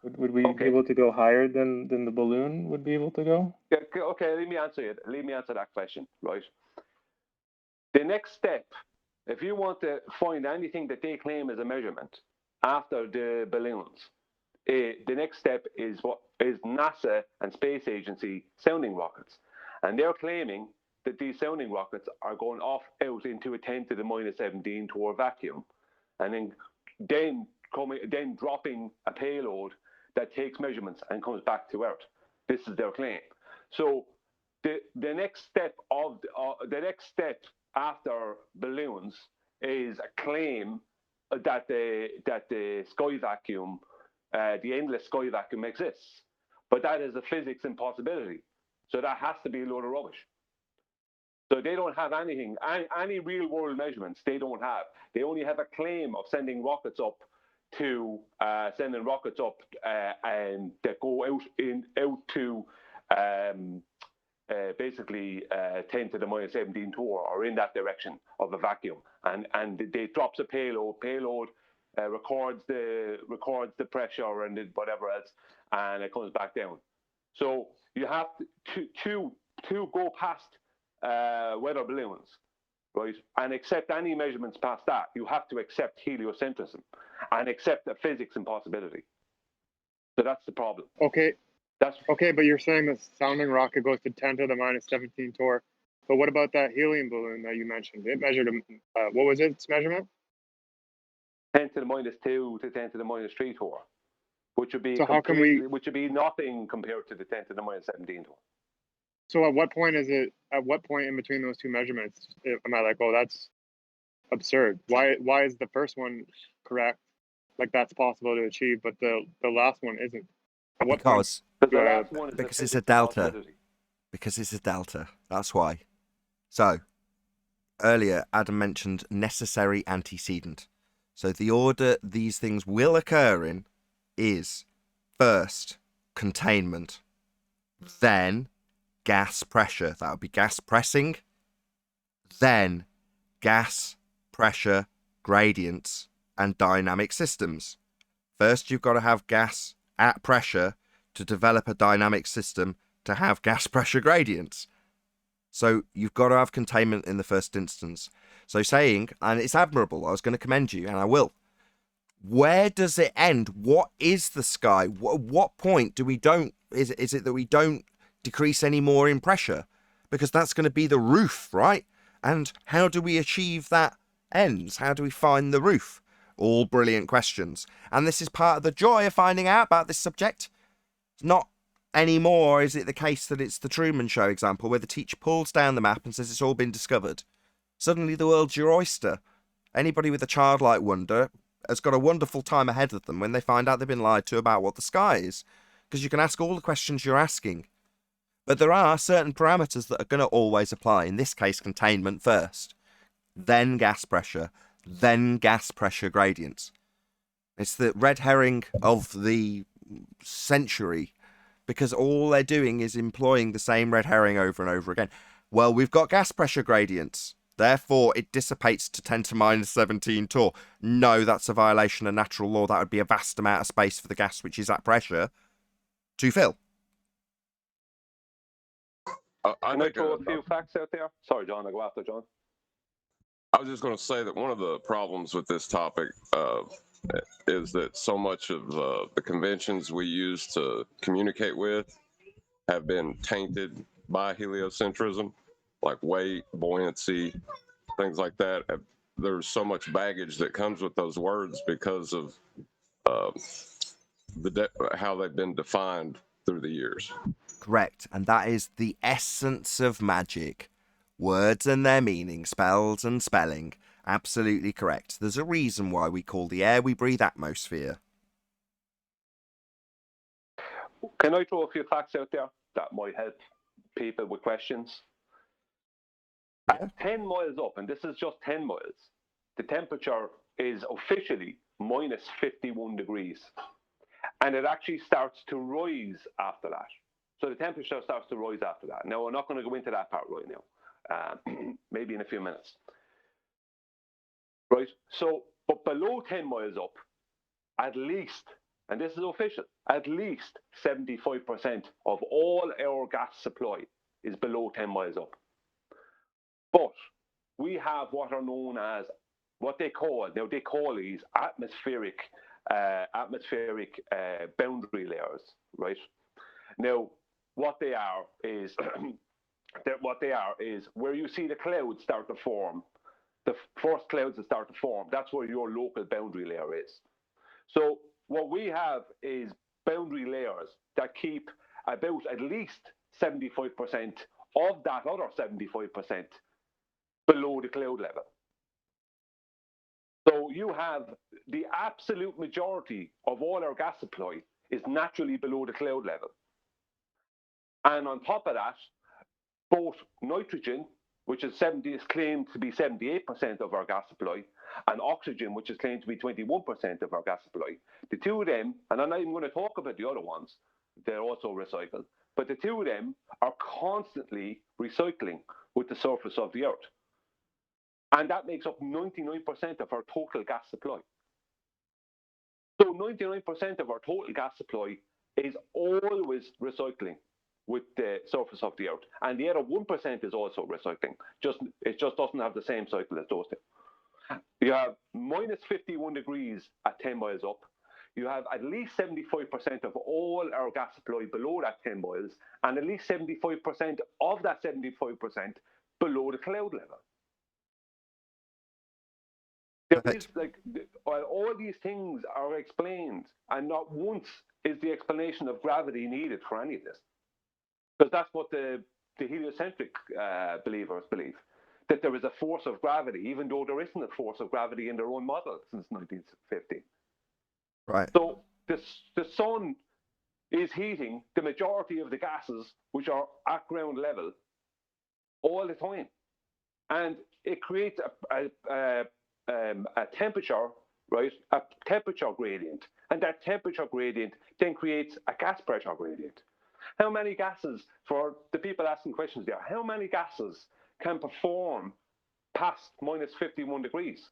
Would we be able to go higher than the balloon would be able to go? Yeah, okay, let me answer that question, right? The next step, if you want to find anything that they claim as a measurement after the balloons, the next step is what is NASA and Space Agency sounding rockets, and they're claiming that these sounding rockets are going off out into a 10 to the minus 17 Torr vacuum, and then dropping a payload that takes measurements and comes back to Earth. This is their claim. So the next step after balloons is a claim that the sky vacuum, the endless sky vacuum, exists, but that is a physics impossibility. So that has to be a load of rubbish. So they don't have anything, any real world measurements. They don't have. They only have a claim of sending rockets up and that go out to basically 10 to the minus 17 Torr, or in that direction of a vacuum, and they drops a payload records the pressure and whatever else, and it comes back down. So you have to go past weather balloons, right, and accept any measurements past that. You have to accept heliocentrism and accept the physics impossibility. So that's the problem. Okay. But you're saying the sounding rocket goes to 10 to the minus 17 Torr. But what about that helium balloon that you mentioned? It measured, what was its measurement? 10 to the minus 2 to 10 to the minus 3 Torr. which would be So how can we? which would be nothing compared to the 10 to the minus 17th one. So at what point is it? At what point in between those two measurements am I like, oh, that's absurd? Why is the first one correct? Like that's possible to achieve, but the last one isn't. At what Because But the do I? last one is the because it's a physics of delta. possibility. Because it's a delta. That's why. So earlier, Adam mentioned necessary antecedent. So the order these things will occur in is first containment, then gas pressure. That would be gas pressing, then gas pressure gradients and dynamic systems. First, you've got to have gas at pressure to develop a dynamic system to have gas pressure gradients. So you've got to have containment in the first instance. So saying, and it's admirable, I was going to commend you, and I will. Where does it end? What is the sky? What point do we don't? Is it that we don't decrease any more in pressure? Because that's going to be the roof, right? And how do we achieve that ends? How do we find the roof? All brilliant questions. And this is part of the joy of finding out about this subject. It's not anymore is it the case that it's the Truman Show example where the teacher pulls down the map and says it's all been discovered. Suddenly the world's your oyster. Anybody with a childlike wonder has got a wonderful time ahead of them when they find out they've been lied to about what the sky is. Because you can ask all the questions you're asking. But there are certain parameters that are going to always apply. In this case, containment first. Then gas pressure. Then gas pressure gradients. It's the red herring of the century. Because all they're doing is employing the same red herring over and over again. Well, we've got gas pressure gradients. Therefore, it dissipates to 10 to minus 17 torr. No, that's a violation of natural law. That would be a vast amount of space for the gas which is at pressure to fill. Can I throw a few facts out there? Sorry, John, I'll go after John. I was just going to say that one of the problems with this topic is that so much of the conventions we use to communicate with have been tainted by heliocentrism, like weight, buoyancy, things like that. There's so much baggage that comes with those words because of how they've been defined through the years. Correct, and that is the essence of magic. Words and their meaning, spells and spelling. Absolutely correct. There's a reason why we call the air we breathe atmosphere. Can I throw a few facts out there that might help people with questions? At 10 miles up, and this is just 10 miles, the temperature is officially minus 51 degrees. And it actually starts to rise after that. So the temperature starts to rise after that. Now, we're not going to go into that part right now. Maybe in a few minutes. Right? So, but below 10 miles up, at least, and this is official, at least 75% of all our gas supply is below 10 miles up. But we have what are known as, what they call, now they call these atmospheric boundary layers, right? Now, what they are is where you see the clouds start to form, the first clouds that start to form, that's where your local boundary layer is. So what we have is boundary layers that keep about at least 75% of that other 75% below the cloud level. So you have the absolute majority of all our gas supply is naturally below the cloud level. And on top of that, both nitrogen, which is claimed to be 78% of our gas supply, and oxygen, which is claimed to be 21% of our gas supply. The two of them, and I'm not even going to talk about the other ones, they're also recycled, but the two of them are constantly recycling with the surface of the Earth. And that makes up 99% of our total gas supply. So 99% of our total gas supply is always recycling with the surface of the Earth. And the other 1% is also recycling. It just doesn't have the same cycle as those two. You have minus 51 degrees at 10 miles up. You have at least 75% of all our gas supply below that 10 miles, and at least 75% of that 75% below the cloud level. There Perfect. is while all these things are explained, and not once is the explanation of gravity needed for any of this, because that's what the heliocentric believers believe, that there is a force of gravity, even though there isn't a force of gravity in their own model since 1950. Right. So the sun is heating the majority of the gases which are at ground level all the time, and it creates a temperature, right? A temperature gradient, and that temperature gradient then creates a gas pressure gradient. How many gases, for the people asking questions there, how many gases can perform past minus 51 degrees?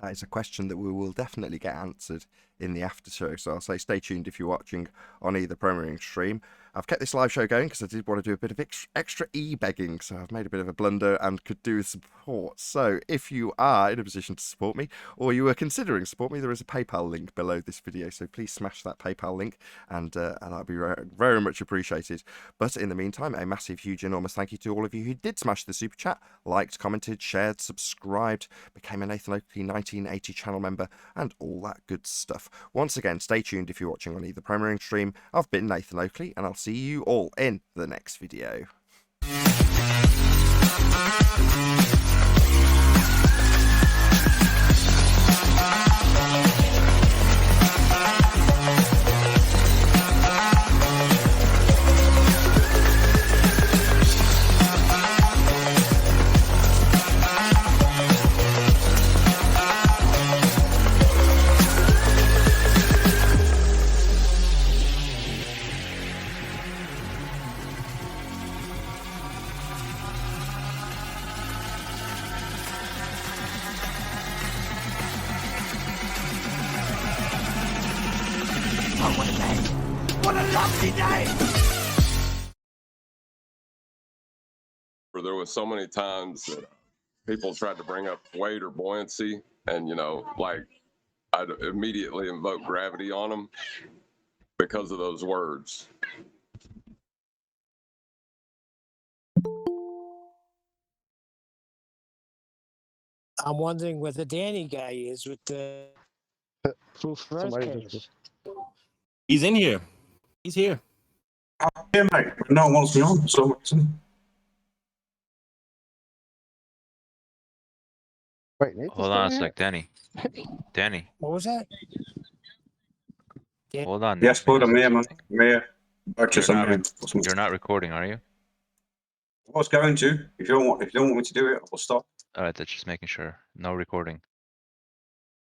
That is a question that we will definitely get answered in the after show. So I'll say stay tuned if you're watching on either premiering stream. I've kept this live show going because I did want to do a bit of extra e-begging. So I've made a bit of a blunder and could do with support. So if you are in a position to support me, or you were considering support me, there is a PayPal link below this video. So please smash that PayPal link, and that'll be very much appreciated. But in the meantime, a massive, huge, enormous thank you to all of you who did smash the super chat, liked, commented, shared, subscribed, became a Nathan Oakley 1980 channel member, and all that good stuff. Once again, stay tuned if you're watching on either premiering stream. I've been Nathan Oakley, and I'll see you all in the next video. What a lovely day! There was so many times that people tried to bring up weight or buoyancy, and like I'd immediately invoke gravity on them because of those words. I'm wondering where the Danny guy is with the proof of Earth Somebody case. just He's in here. He's here. Yeah, mate. No one wants me on for some reason. wait, Nathan's Hold on a still sec, Danny. Danny, What was that? hold on. Yes, Nathan, bud, I'm is here, man. something. I'm here. Purchase, I'm here. You're not recording, are you? I was going to. If you don't want me to do it, I'll stop. All right, that's just making sure. No recording.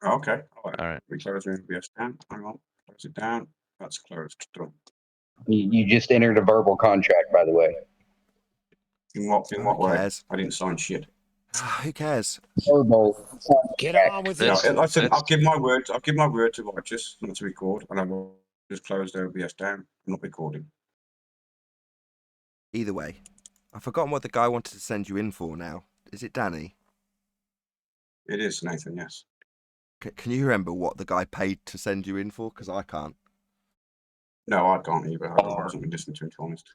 Oh, okay. All right. All right. We close the OBS down. Hang on. Close it down. That's closed. Done. You just entered a verbal contract, by the way. In what Who way? cares? I didn't sign shit. Who cares? Verbal. Get on with Yeah, it. listen, I'll give my word. I'll give my word to Righteous not to record, and I will just close the OBS down. I'm not recording. Either way, I've forgotten what the guy wanted to send you in for now. Is it Danny? It is, Nathan, yes. Can you remember what the guy paid to send you in for? Because I can't. No, I can't either. I wasn't listening to him, to be honest.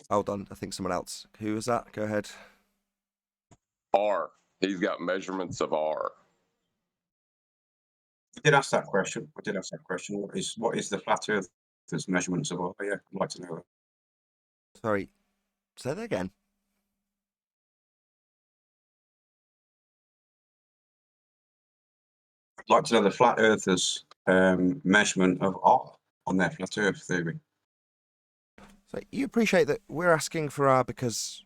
Hold on, I think someone else. Who was that? Go ahead. R. He's got measurements of R. I did ask that question. What is the flat Earth's measurements of R? Yeah, I'd like to know that. Sorry, say that again. I'd like to know the flat earthers' measurement of R on their flat Earth theory. So you appreciate that we're asking for R because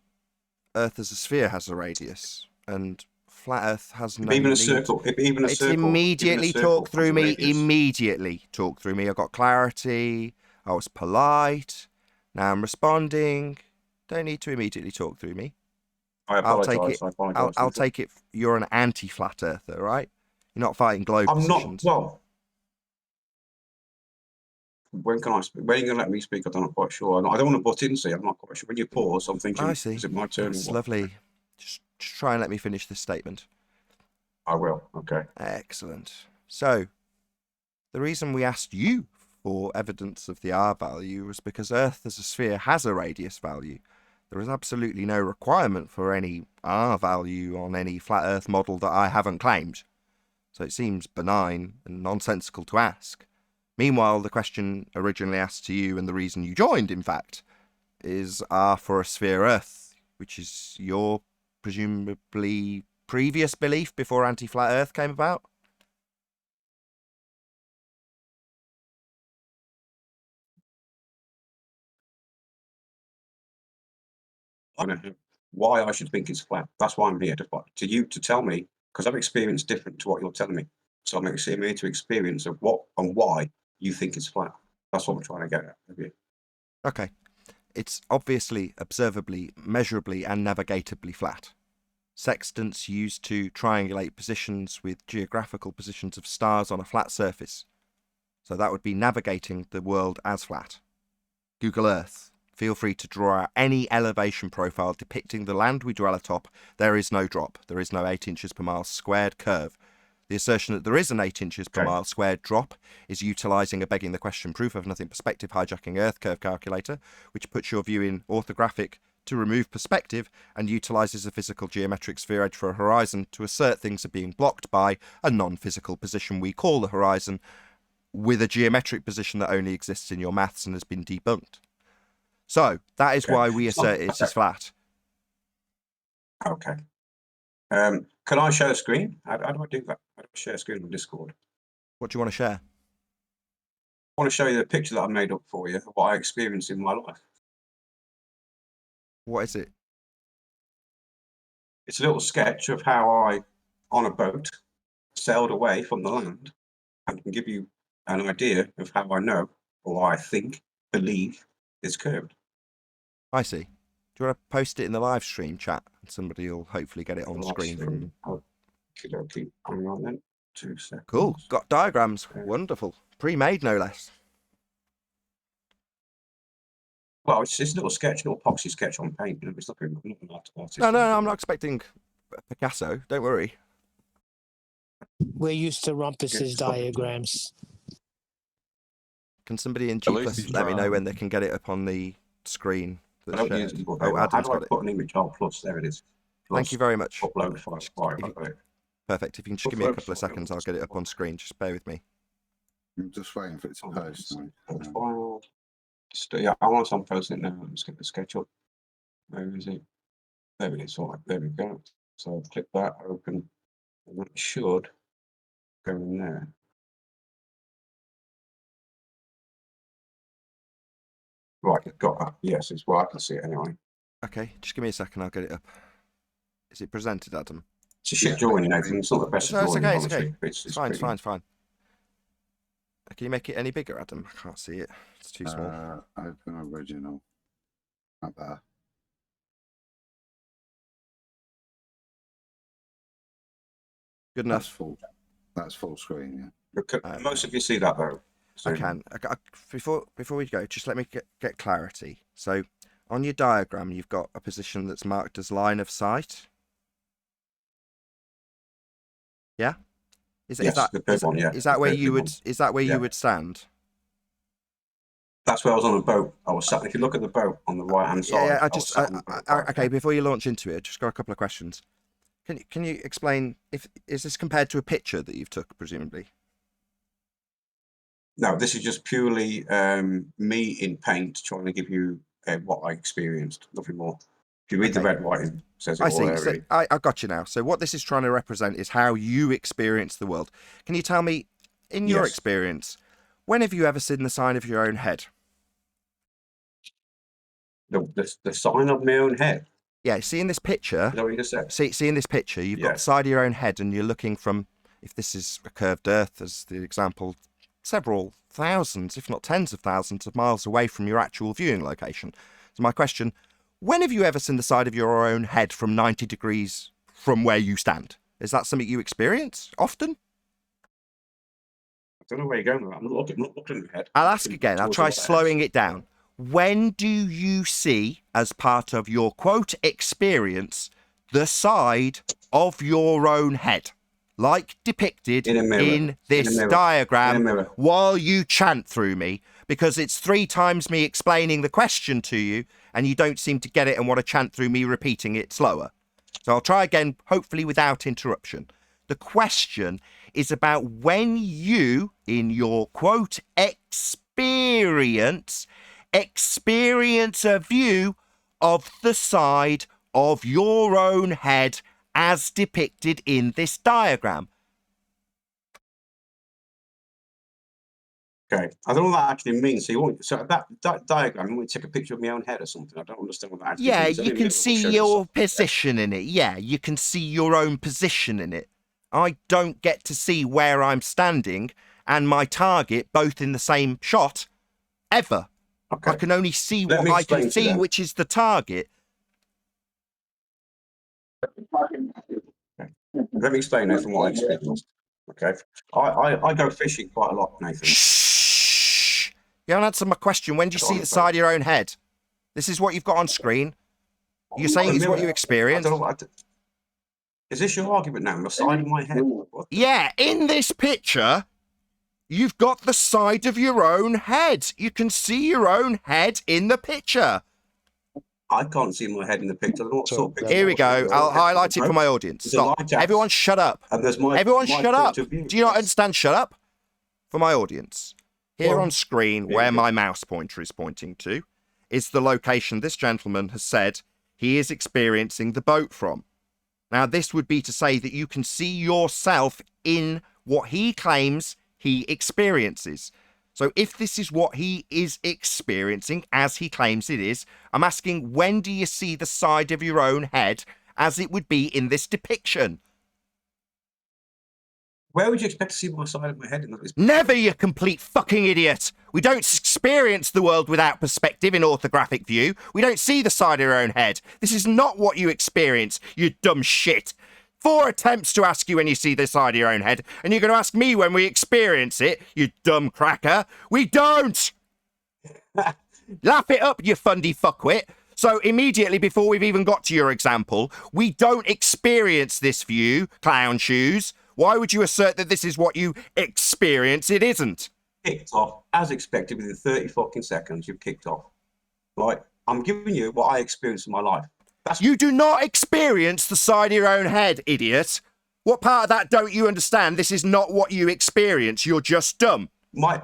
Earth as a sphere has a radius, and flat Earth has no Even a need. circle. Even a It's circle. immediately even a circle talk through has a me. radius. Immediately talk through me. I got clarity. I was polite. Now I'm responding. Don't need to immediately talk through me. I'll take it. You're an anti-flat earther, right? You're not fighting globe I'm positions. not. Well, when can I speak? When are you going to let me speak? I'm not quite sure. I don't want to butt in. See, I'm not quite sure. When you pause, I'm thinking, I see. Is it my turn? That's or what? lovely. Just try and let me finish this statement. I will. Okay. Excellent. So, the reason we asked you for evidence of the R value was because Earth as a sphere has a radius value. There is absolutely no requirement for any R value on any flat Earth model that I haven't claimed. So it seems benign and nonsensical to ask. Meanwhile, the question originally asked to you, and the reason you joined, in fact, is R for a sphere Earth, which is your presumably previous belief before anti-flat Earth came about? I don't know why I should think it's flat. That's why I'm here to you to tell me, because I've experienced different to what you're telling me. So I'm here to experience of what and why you think it's flat. That's what I'm trying to get at. Maybe. Okay. It's obviously, observably, measurably and navigatably flat. Sextants used to triangulate positions with geographical positions of stars on a flat surface. So that would be navigating the world as flat. Google Earth. Feel free to draw out any elevation profile depicting the land we dwell atop. There is no drop. There is no 8 inches per mile squared curve. The assertion that there is an 8 inches per mile squared drop is utilising a begging the question proof of nothing perspective hijacking Earth curve calculator, which puts your view in orthographic to remove perspective and utilises a physical geometric sphere edge for a horizon to assert things are being blocked by a non-physical position we call the horizon, with a geometric position that only exists in your maths and has been debunked. So that is why we assert it is flat. Okay. Can I share a screen? How do I do that? How do I share a screen on Discord? What do you want to share? I want to show you the picture that I made up for you of what I experienced in my life. What is it? It's a little sketch of how I, on a boat, sailed away from the land, and can give you an idea of how I know, or I think, believe, it's curved. I see. Do you want to post it in the live stream chat? And somebody will hopefully get it on screen from... Okay. Hang on then. 2 seconds. Cool. Got diagrams. Wonderful. Pre-made, no less. Well, it's just a little sketch, a little poxy sketch on paint. You know, it's not an artist. No, I'm not expecting Picasso. Don't worry. We're used to Rumpus's diagrams. Can somebody in G Plus let me know when they can get it up on the screen? That's shared? Oh, Adam's got it. Put an image? Oh, plus, there it is. Plus, thank you very much. Upload file. Perfect. If you can just give me a couple of seconds, I'll get it up on screen. Just bear with me. I'm just waiting for it to post. Yeah, I want some posting it now. Let's get the sketch up. Where is it? There it is. All right, there we go. So click that, open, and that should go in there. Right, got that. Yes, it's where I can see it anyway. Okay, just give me a second. I'll get it up. Is it presented, Adam? It's a shit drawing, Nathan. It's not the best No, it's drawing, okay. It's honestly. okay. It's fine. It's fine. It's fine. Can you make it any bigger, Adam? I can't see it. It's too small. Open original. Not bad. Good enough. That's full screen, yeah. Most of you see that though. I can. Before we go, just let me get clarity. So, on your diagram, you've got a position that's marked as line of sight. Yeah. Is that where you would? Is that where you would stand? That's where I was on a boat. I was sat. If you look at the boat on the right hand side. Yeah. Okay. Before you launch into it, just got a couple of questions. Can you explain is this compared to a picture that you've took, presumably? No, this is just purely me in paint trying to give you what I experienced, nothing more. If you read the red writing, it says it I all see. there. So I got you now. So what this is trying to represent is how you experience the world. Can you tell me, in your experience, when have you ever seen the sign of your own head? The sign of my own head? Yeah, see in this picture. Is that what you just said? See in this picture, you've got the side of your own head and you're looking from, if this is a curved earth as the example, several thousands, if not tens of thousands of miles away from your actual viewing location. So my question, when have you ever seen the side of your own head from 90 degrees from where you stand? Is that something you experience often? I don't know where you're going with that. I'm not looking at my head. I'll ask again. I'll try slowing it down. When do you see, as part of your quote experience, the side of your own head, like depicted in this diagram, while you chant through me? Because it's 3 times me explaining the question to you, and you don't seem to get it and want to chant through me repeating it slower. So I'll try again, hopefully without interruption. The question is about when you, in your quote, experience a view of the side of your own head as depicted in this diagram. Okay, I don't know what that actually means. So you want that diagram? You want me to take a picture of my own head or something? I don't understand what that actually Yeah, means. you can see your position in it. Yeah, you can see your own position in it. I don't get to see where I'm standing and my target both in the same shot ever. Okay. I can only see what I can see, which is the target. Let me explain, Nathan, what I experienced. Okay, I go fishing quite a lot, Nathan. Shh! You haven't answered my question. When do you see the side of your own head? This is what you've got on screen. You're saying it's what you experienced. Is this your argument now? The side of my head? Yeah, in this picture, you've got the side of your own head. You can see your own head in the picture. I can't see my head in the picture. Here we go. I'll highlight it for my audience. Stop. Everyone shut up. Everyone shut up. Do you not understand? Shut up. For my audience. Here on screen, where my mouse pointer is pointing to, is the location this gentleman has said he is experiencing the boat from. Now, this would be to say that you can see yourself in what he claims he experiences. So if this is what he is experiencing, as he claims it is, I'm asking, when do you see the side of your own head as it would be in this depiction? Where would you expect to see my side of my head in this? Never, you complete fucking idiot. We don't experience the world without perspective in orthographic view. We don't see the side of your own head. This is not what you experience, you dumb shit. 4 attempts to ask you when you see the side of your own head, and you're going to ask me when we experience it, you dumb cracker. We don't! Laugh it up, you fundy fuckwit. So immediately before we've even got to your example, we don't experience this view, clown shoes. Why would you assert that this is what you experience? It isn't. Kicked off, as expected, within 30 fucking seconds, you've kicked off. Right? I'm giving you what I experienced in my life. You do not experience the side of your own head, idiot. What part of that don't you understand? This is not what you experience. You're just dumb. My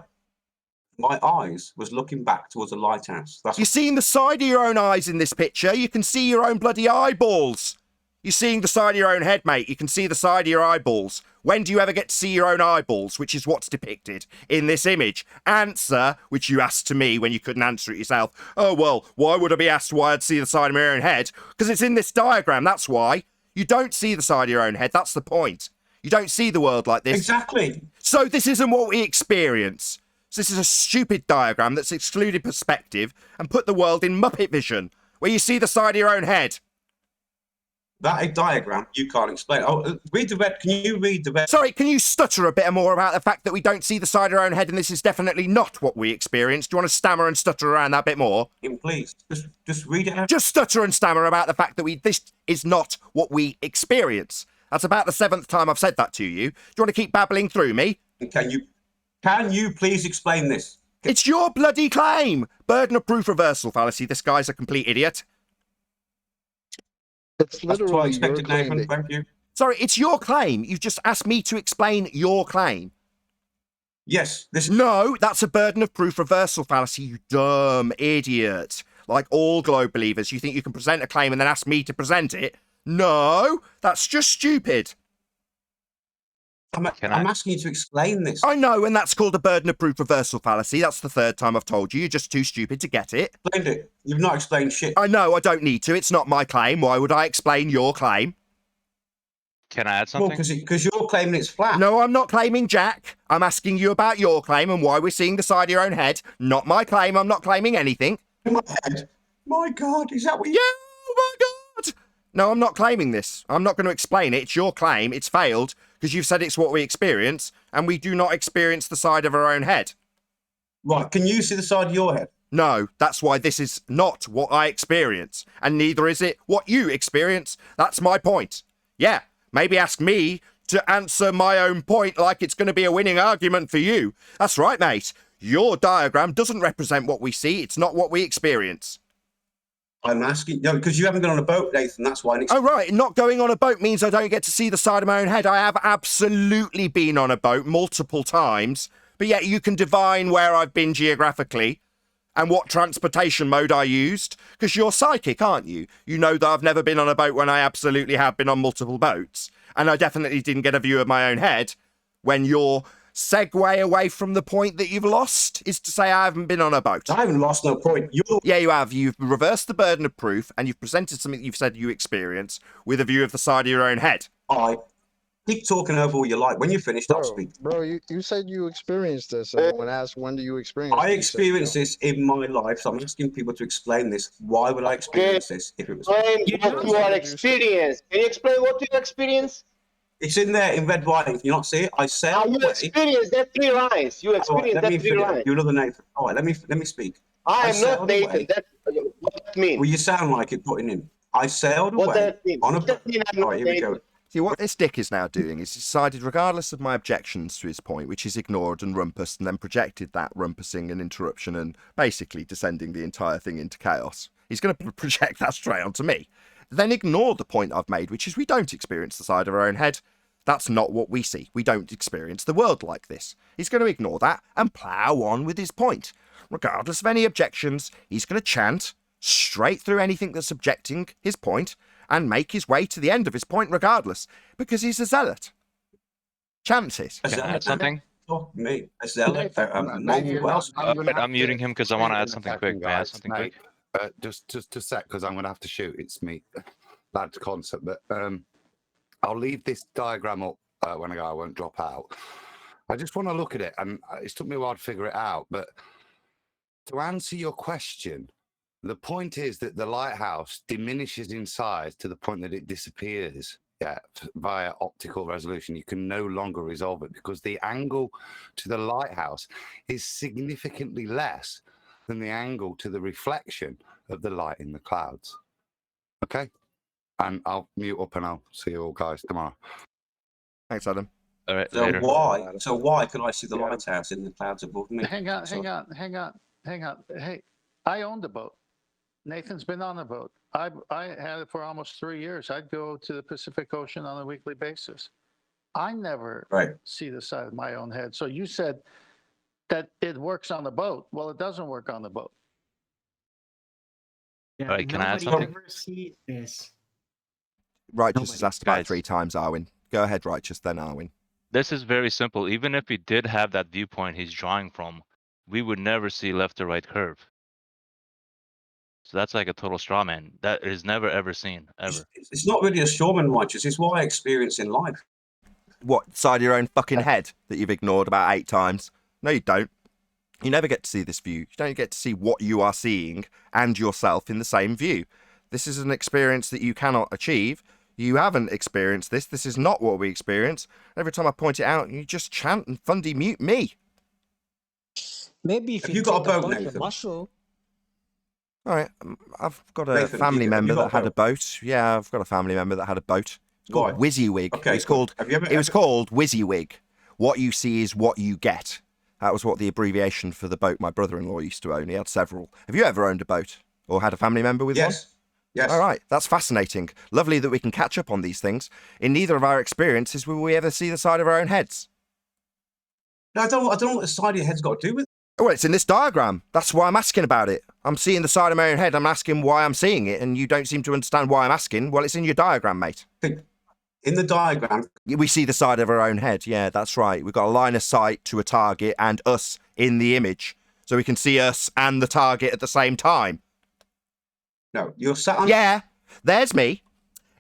eyes was looking back towards a lighthouse. You're seeing the side of your own eyes in this picture. You can see your own bloody eyeballs. You're seeing the side of your own head, mate. You can see the side of your eyeballs. When do you ever get to see your own eyeballs, which is what's depicted in this image? Answer, which you asked to me when you couldn't answer it yourself. Oh, well, why would I be asked why I'd see the side of my own head? Because it's in this diagram, that's why. You don't see the side of your own head, that's the point. You don't see the world like this. Exactly. So this isn't what we experience. So this is a stupid diagram that's excluded perspective and put the world in Muppet vision, where you see the side of your own head. That diagram you can't explain. Oh, read the red. Can you read the red? Sorry, can you stutter a bit more about the fact that we don't see the side of our own head and this is definitely not what we experience? Do you want to stammer and stutter around that bit more? Please, just read it out. Just stutter and stammer about the fact that this is not what we experience. That's about the 7th time I've said that to you. Do you want to keep babbling through me? Can you please explain this? It's your bloody claim! Burden of proof reversal fallacy. This guy's a complete idiot. It's literally what I expected, Nathan. Thank you. Sorry, it's your claim. You've just asked me to explain your claim. Yes. No, that's a burden of proof reversal fallacy, you dumb idiot. Like all globe believers, you think you can present a claim and then ask me to present it? No, that's just stupid. I'm asking you to explain this. I know, and that's called a burden of proof reversal fallacy. That's the 3rd time I've told you. You're just too stupid to get it. Explained it. You've not explained shit. I know, I don't need to. It's not my claim. Why would I explain your claim? Can I add something? Well, because you're claiming it's flat. No, I'm not claiming Jack. I'm asking you about your claim and why we're seeing the side of your own head. Not my claim. I'm not claiming anything. My head. My God, is that what you... Yeah, oh my God. No, I'm not claiming this. I'm not going to explain it. It's your claim. It's failed because you've said it's what we experience and we do not experience the side of our own head. Right, can you see the side of your head? No, that's why this is not what I experience, and neither is it what you experience. That's my point. Yeah, maybe ask me to answer my own point like it's going to be a winning argument for you. That's right, mate. Your diagram doesn't represent what we see. It's not what we experience. I'm asking, no, because you haven't been on a boat, Nathan. That's why. Oh, right. Not going on a boat means I don't get to see the side of my own head. I have absolutely been on a boat multiple times, but yet you can divine where I've been geographically and what transportation mode I used, because you're psychic, aren't you? You know that I've never been on a boat when I absolutely have been on multiple boats, and I definitely didn't get a view of my own head when your segue away from the point that you've lost is to say I haven't been on a boat. I haven't lost no point. Yeah, you have. You've reversed the burden of proof, and you've presented something you've said you experience with a view of the side of your own head. I keep talking over all you like. When you finished, I'll speak. Bro, you said you experienced this, and when asked when do you experience I it, you experienced said, this in my life, so I'm asking people to explain this. Why would I experience this if it was? Explain what you are experienced. Can you explain what you experience? It's in there in red writing. Can you not see it? I sailed You away. experience that 3 lines. You experience Let that me 3 finish. lines. You're another Nathan. All right, let me speak. I am sailed not Nathan. away. That's what that means. Well, you sound like it putting in. I sailed What away that mean? on a What that boat. mean I'm All not right, here we Nathan? go. See, what this dick is now doing is decided, regardless of my objections to his point, which he's ignored and rumpused, and then projected that rumpusing and interruption and basically descending the entire thing into chaos, he's going to project that straight onto me. Then ignore the point I've made, which is we don't experience the side of our own head. That's not what we see. We don't experience the world like this. He's going to ignore that and plough on with his point. Regardless of any objections, he's going to chant straight through anything that's objecting his point and make his way to the end of his point regardless, because he's a zealot. Chant it. Can I add something? Oh, me. A zealot. I'm muting him because I want to add something quick. May I add something quick? Just a sec, because I'm going to have to shoot. It's me, bad concept, but I'll leave this diagram up when I go. I won't drop out. I just want to look at it, and it's took me a while to figure it out. But to answer your question, the point is that the lighthouse diminishes in size to the point that it disappears. Yeah, via optical resolution, you can no longer resolve it because the angle to the lighthouse is significantly less than the angle to the reflection of the light in the clouds. Okay, and I'll mute up and I'll see you all guys tomorrow. Thanks, Adam. All right, So later. why can I see the lighthouse in the clouds above me? Hang on. Hey, I owned a boat. Nathan's been on a boat. I had it for almost 3 years. I'd go to the Pacific Ocean on a weekly basis. I never see the side of my own head. So you said that it works on the boat. Well, it doesn't work on the boat. Yeah, All right, can I add nobody something? ever sees this. Righteous has asked about Guys. 3 times, Arwin. Go ahead, Righteous, then Arwin. This is very simple. Even if we did have that viewpoint he's drawing from, we would never see left or right curve. So that's like a total straw man. That is never ever seen, ever. It's not really a strawman, Righteous. It's what I experience in life. What, side of your own fucking head that you've ignored about 8 times? No, you don't. You never get to see this view. You don't get to see what you are seeing and yourself in the same view. This is an experience that you cannot achieve. You haven't experienced this. This is not what we experience. Every time I point it out, you just chant and fundy mute me. Maybe if Have you got a boat, Nathan? muscle. All right, I've got a Nathan, family have you member got that a had a boat. Yeah, I've got a family member that had a boat. It's called Why? WYSIWYG. Okay, It's cool. called. Have you ever- It was called WYSIWYG. What you see is what you get. That was what the abbreviation for the boat my brother-in-law used to own. He had several. Have you ever owned a boat or had a family member with one? Yes. All right, that's fascinating. Lovely that we can catch up on these things. In neither of our experiences will we ever see the side of our own heads. No, I don't know what the side of your head's got to do with it. Well, it's in this diagram. That's why I'm asking about it. I'm seeing the side of my own head. I'm asking why I'm seeing it, and you don't seem to understand why I'm asking. Well, it's in your diagram, mate. In the diagram, we see the side of our own head. Yeah, that's right. We've got a line of sight to a target and us in the image. So we can see us and the target at the same time. No, you're sat on... Yeah, there's me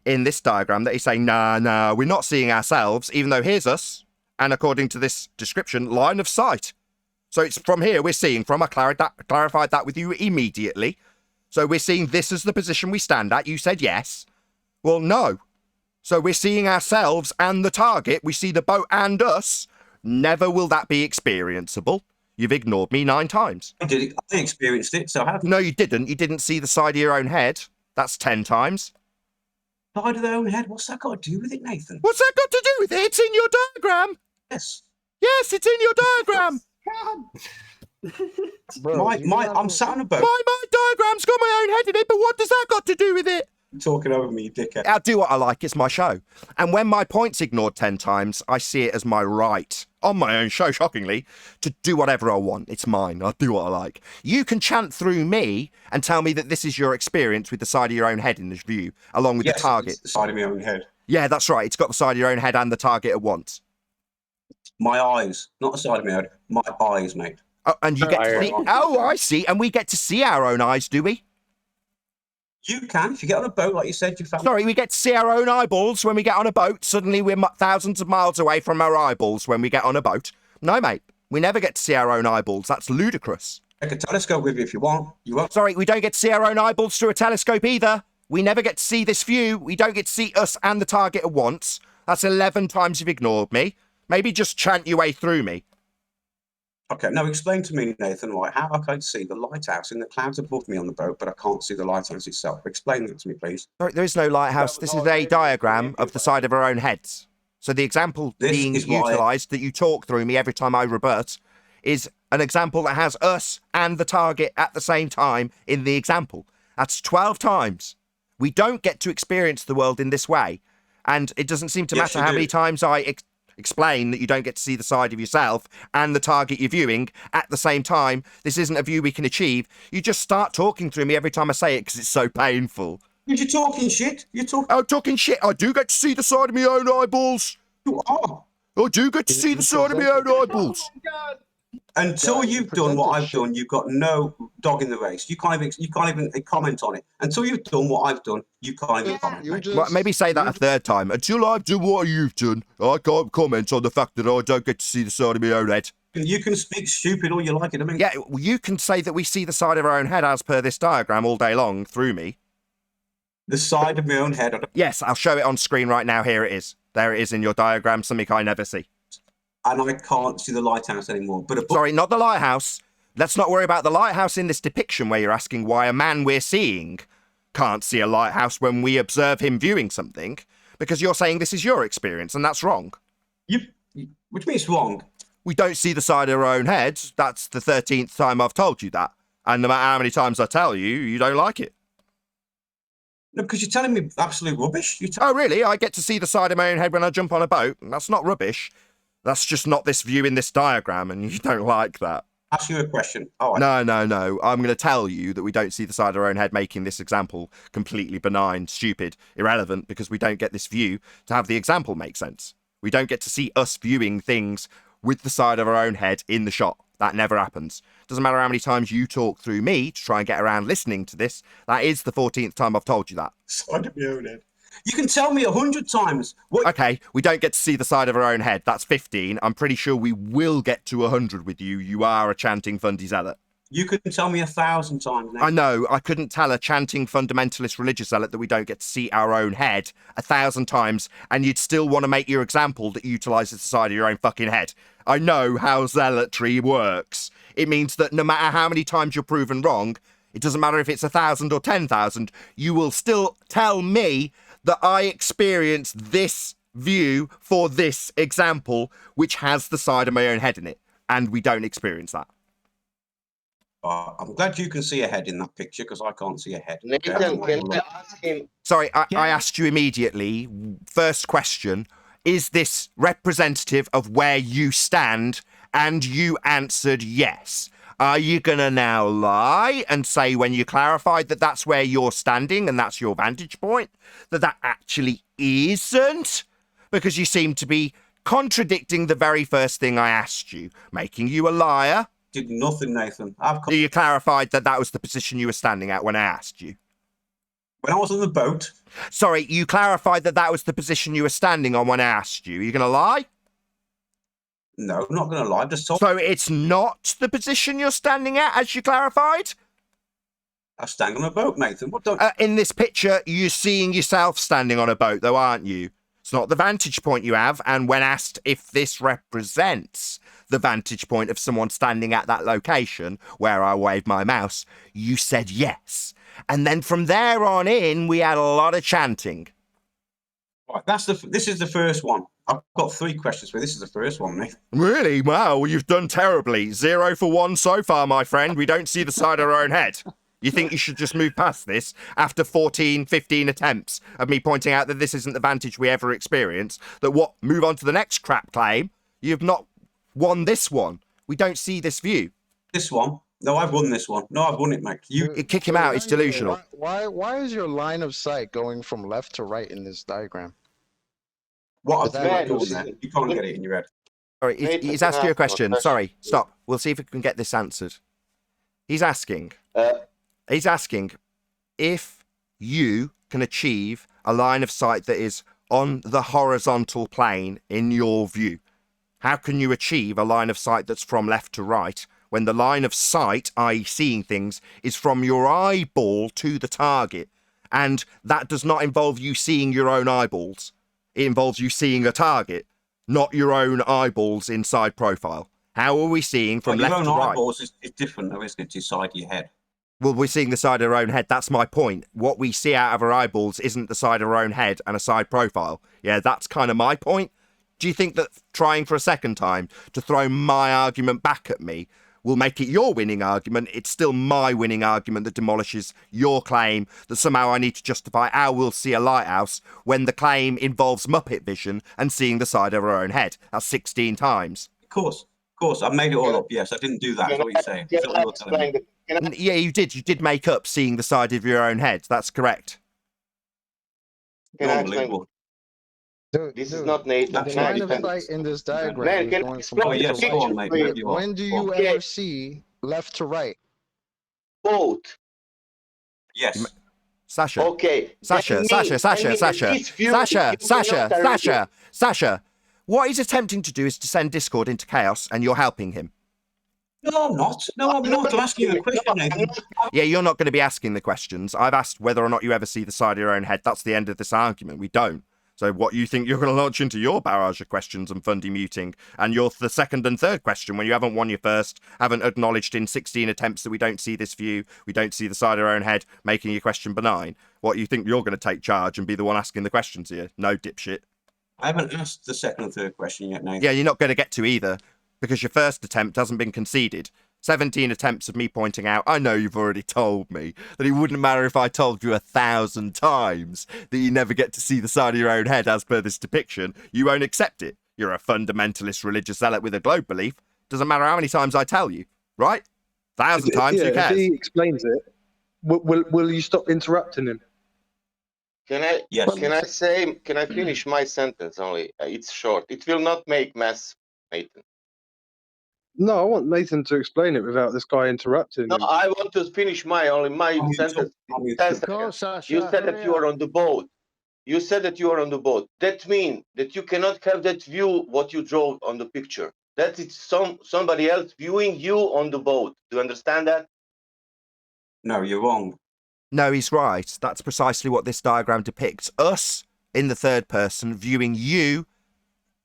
in this diagram that he's saying, nah, we're not seeing ourselves, even though here's us. And according to this description, line of sight. So it's from here we're seeing from. I clarified that with you immediately. So we're seeing this as the position we stand at. You said yes. Well, no. So we're seeing ourselves and the target. We see the boat and us. Never will that be experienceable. You've ignored me 9 times. I did it. I experienced it, so I have. No, you didn't. You didn't see the side of your own head. That's 10 times. Side of their own head? What's that got to do with it, Nathan? What's that got to do with it? It's in your diagram. Yes. Yes, it's in your diagram. My, I'm sat on a boat. My diagram's got my own head in it, but what does that got to do with it? Talking over me, you dickhead. I'll do what I like. It's my show. And when my point's ignored 10 times, I see it as my right, on my own show, shockingly, to do whatever I want. It's mine. I'll do what I like. You can chant through me and tell me that this is your experience with the side of your own head in this view, along with the target. It's the side of my own head. Yeah, that's right. It's got the side of your own head and the target at once. My eyes, not the side of my head. My eyes, mate. Oh, and you get to see. Oh, I see. And we get to see our own eyes, do we? You can, if you get on a boat, like you said, you found. Sorry, we get to see our own eyeballs when we get on a boat. Suddenly we're thousands of miles away from our eyeballs when we get on a boat. No, mate. We never get to see our own eyeballs. That's ludicrous. Take a telescope with you if you want. You won't. Sorry, we don't get to see our own eyeballs through a telescope either. We never get to see this view. We don't get to see us and the target at once. That's 11 times you've ignored me. Maybe just chant your way through me. Okay, now explain to me, Nathan, like how I can see the lighthouse in the clouds above me on the boat, but I can't see the lighthouse itself. Explain that to me, please. Sorry, there is no lighthouse. This is a diagram of the side of our own heads. So the example being utilised that you talk through me every time I rebut is an example that has us and the target at the same time in the example. That's 12 times. We don't get to experience the world in this way. And it doesn't seem to matter how many times I explain that you don't get to see the side of yourself and the target you're viewing at the same time. This isn't a view we can achieve. You just start talking through me every time I say it because it's so painful. You're talking shit. You're talking. Oh, talking shit. I do get to see the side of my own eyeballs. You are. I do get to see the side of my own eyeballs. Oh, God. Until you've done what I've done, you've got no dog in the race. You can't even comment on it. Until you've done what I've done, you can't even comment. Well, maybe say that a third time. Until I've done what you've done, I can't comment on the fact that I don't get to see the side of my own head. You can speak stupid all you like. I mean, yeah, you can say that we see the side of our own head as per this diagram all day long through me. The side of my own head. Yes, I'll show it on screen right now. Here it is. There it is in your diagram, something I never see. And I can't see the lighthouse anymore. But sorry, not the lighthouse. Let's not worry about the lighthouse in this depiction where you're asking why a man we're seeing can't see a lighthouse when we observe him viewing something, because you're saying this is your experience, and that's wrong. Which means wrong. We don't see the side of our own heads. That's the 13th time I've told you that. And no matter how many times I tell you, you don't like it. No, because you're telling me absolute rubbish. Oh, really? I get to see the side of my own head when I jump on a boat? That's not rubbish. That's just not this view in this diagram, and you don't like that. Ask you a question. Oh, No. I'm going to tell you that we don't see the side of our own head, making this example completely benign, stupid, irrelevant, because we don't get this view to have the example make sense. We don't get to see us viewing things with the side of our own head in the shot. That never happens. Doesn't matter how many times you talk through me to try and get around listening to this. That is the 14th time I've told you that. Side of your own head. You can tell me 100 times. Okay, we don't get to see the side of our own head. That's 15. I'm pretty sure we will get to 100 with you. You are a chanting fundy zealot. You could tell me 1,000 times. I know. I couldn't tell a chanting fundamentalist religious zealot that we don't get to see our own head 1,000 times, and you'd still want to make your example that utilises the side of your own fucking head. I know how zealotry works. It means that no matter how many times you're proven wrong, it doesn't matter if it's 1,000 or 10,000, you will still tell me that I experienced this view for this example, which has the side of my own head in it, and we don't experience that. I'm glad you can see a head in that picture, because I can't see a head. Nathan, can I ask him? Sorry, I asked you immediately, first question, is this representative of where you stand? And you answered yes. Are you going to now lie and say when you clarified that that's where you're standing and that's your vantage point, that actually isn't? Because you seem to be contradicting the very first thing I asked you, making you a liar. Did nothing, Nathan. You clarified that that was the position you were standing at when I asked you. When I was on the boat. Sorry, you clarified that that was the position you were standing on when I asked you. Are you going to lie? No, I'm not going to lie. Just talk. So it's not the position you're standing at, as you clarified? I stand on a boat, Nathan. What don't... in this picture, you're seeing yourself standing on a boat, though, aren't you? It's not the vantage point you have, and when asked if this represents the vantage point of someone standing at that location where I waved my mouse, you said yes. And then from there on in, we had a lot of chanting. Right, this is the first one. I've got 3 questions for you. This is the first one, Nathan. Really? Wow, well, you've done terribly. 0 for 1 so far, my friend. We don't see the side of our own head. You think you should just move past this after 14, 15 attempts of me pointing out that this isn't the vantage we ever experience? Move on to the next crap claim. You've not won this one. We don't see this view. This one? No, I've won this one. No, I've won it, mate. You kick him out. It's delusional. Why is your line of sight going from left to right in this diagram? What I've done there, you can't get it in your head. All right, he's asked you a question. Sorry, stop. We'll see if we can get this answered. He's asking if you can achieve a line of sight that is on the horizontal plane in your view. How can you achieve a line of sight that's from left to right when the line of sight, i.e. seeing things, is from your eyeball to the target? And that does not involve you seeing your own eyeballs. It involves you seeing a target, not your own eyeballs inside profile. How are we seeing from left to right? Your own eyeballs is different, though, isn't it, to the side of your head? Well, we're seeing the side of our own head. That's my point. What we see out of our eyeballs isn't the side of our own head and a side profile. Yeah, that's kind of my point. Do you think that trying for a second time to throw my argument back at me will make it your winning argument? It's still my winning argument that demolishes your claim that somehow I need to justify how we'll see a lighthouse when the claim involves Muppet vision and seeing the side of our own head. That's 16 times. Of course. I made it all up. Yes, I didn't do that. Is what you're saying. Is that what you're telling me? Yeah, you did. You did make up seeing the side of your own head. That's correct. Unbelievable. This is not Nathan. The line of sight in this diagram is going from left to right. When do you ever see left to right? Both. Yes. Sasha. Okay. Sasha. What he's attempting to do is to send Discord into chaos, and you're helping him. No, I'm not. I'm asking you a question, Nathan. Yeah, you're not going to be asking the questions. I've asked whether or not you ever see the side of your own head. That's the end of this argument. We don't. So what you think you're going to launch into your barrage of questions and fundy muting, and you're the second and third question when you haven't won your first, haven't acknowledged in 16 attempts that we don't see this view, we don't see the side of our own head, making your question benign. What, you think you're going to take charge and be the one asking the questions here? No, dipshit. I haven't asked the second and third question yet, Nathan. Yeah, you're not going to get to either, because your first attempt hasn't been conceded. 17 attempts of me pointing out, I know you've already told me that it wouldn't matter if I told you 1,000 times that you never get to see the side of your own head as per this depiction. You won't accept it. You're a fundamentalist religious zealot with a globe belief. Doesn't matter how many times I tell you, right? 1,000 times, who cares? If he explains it, will you stop interrupting him? Can I finish my sentence only? It's short. It will not make mess, Nathan. No, I want Nathan to explain it without this guy interrupting No, him. I want to finish my sentence. 10 seconds. You said that you are on the boat. You said that you are on the boat. That means that you cannot have that view what you draw on the picture. That is somebody else viewing you on the boat. Do you understand that? No, you're wrong. No, he's right. That's precisely what this diagram depicts. Us in the third person viewing you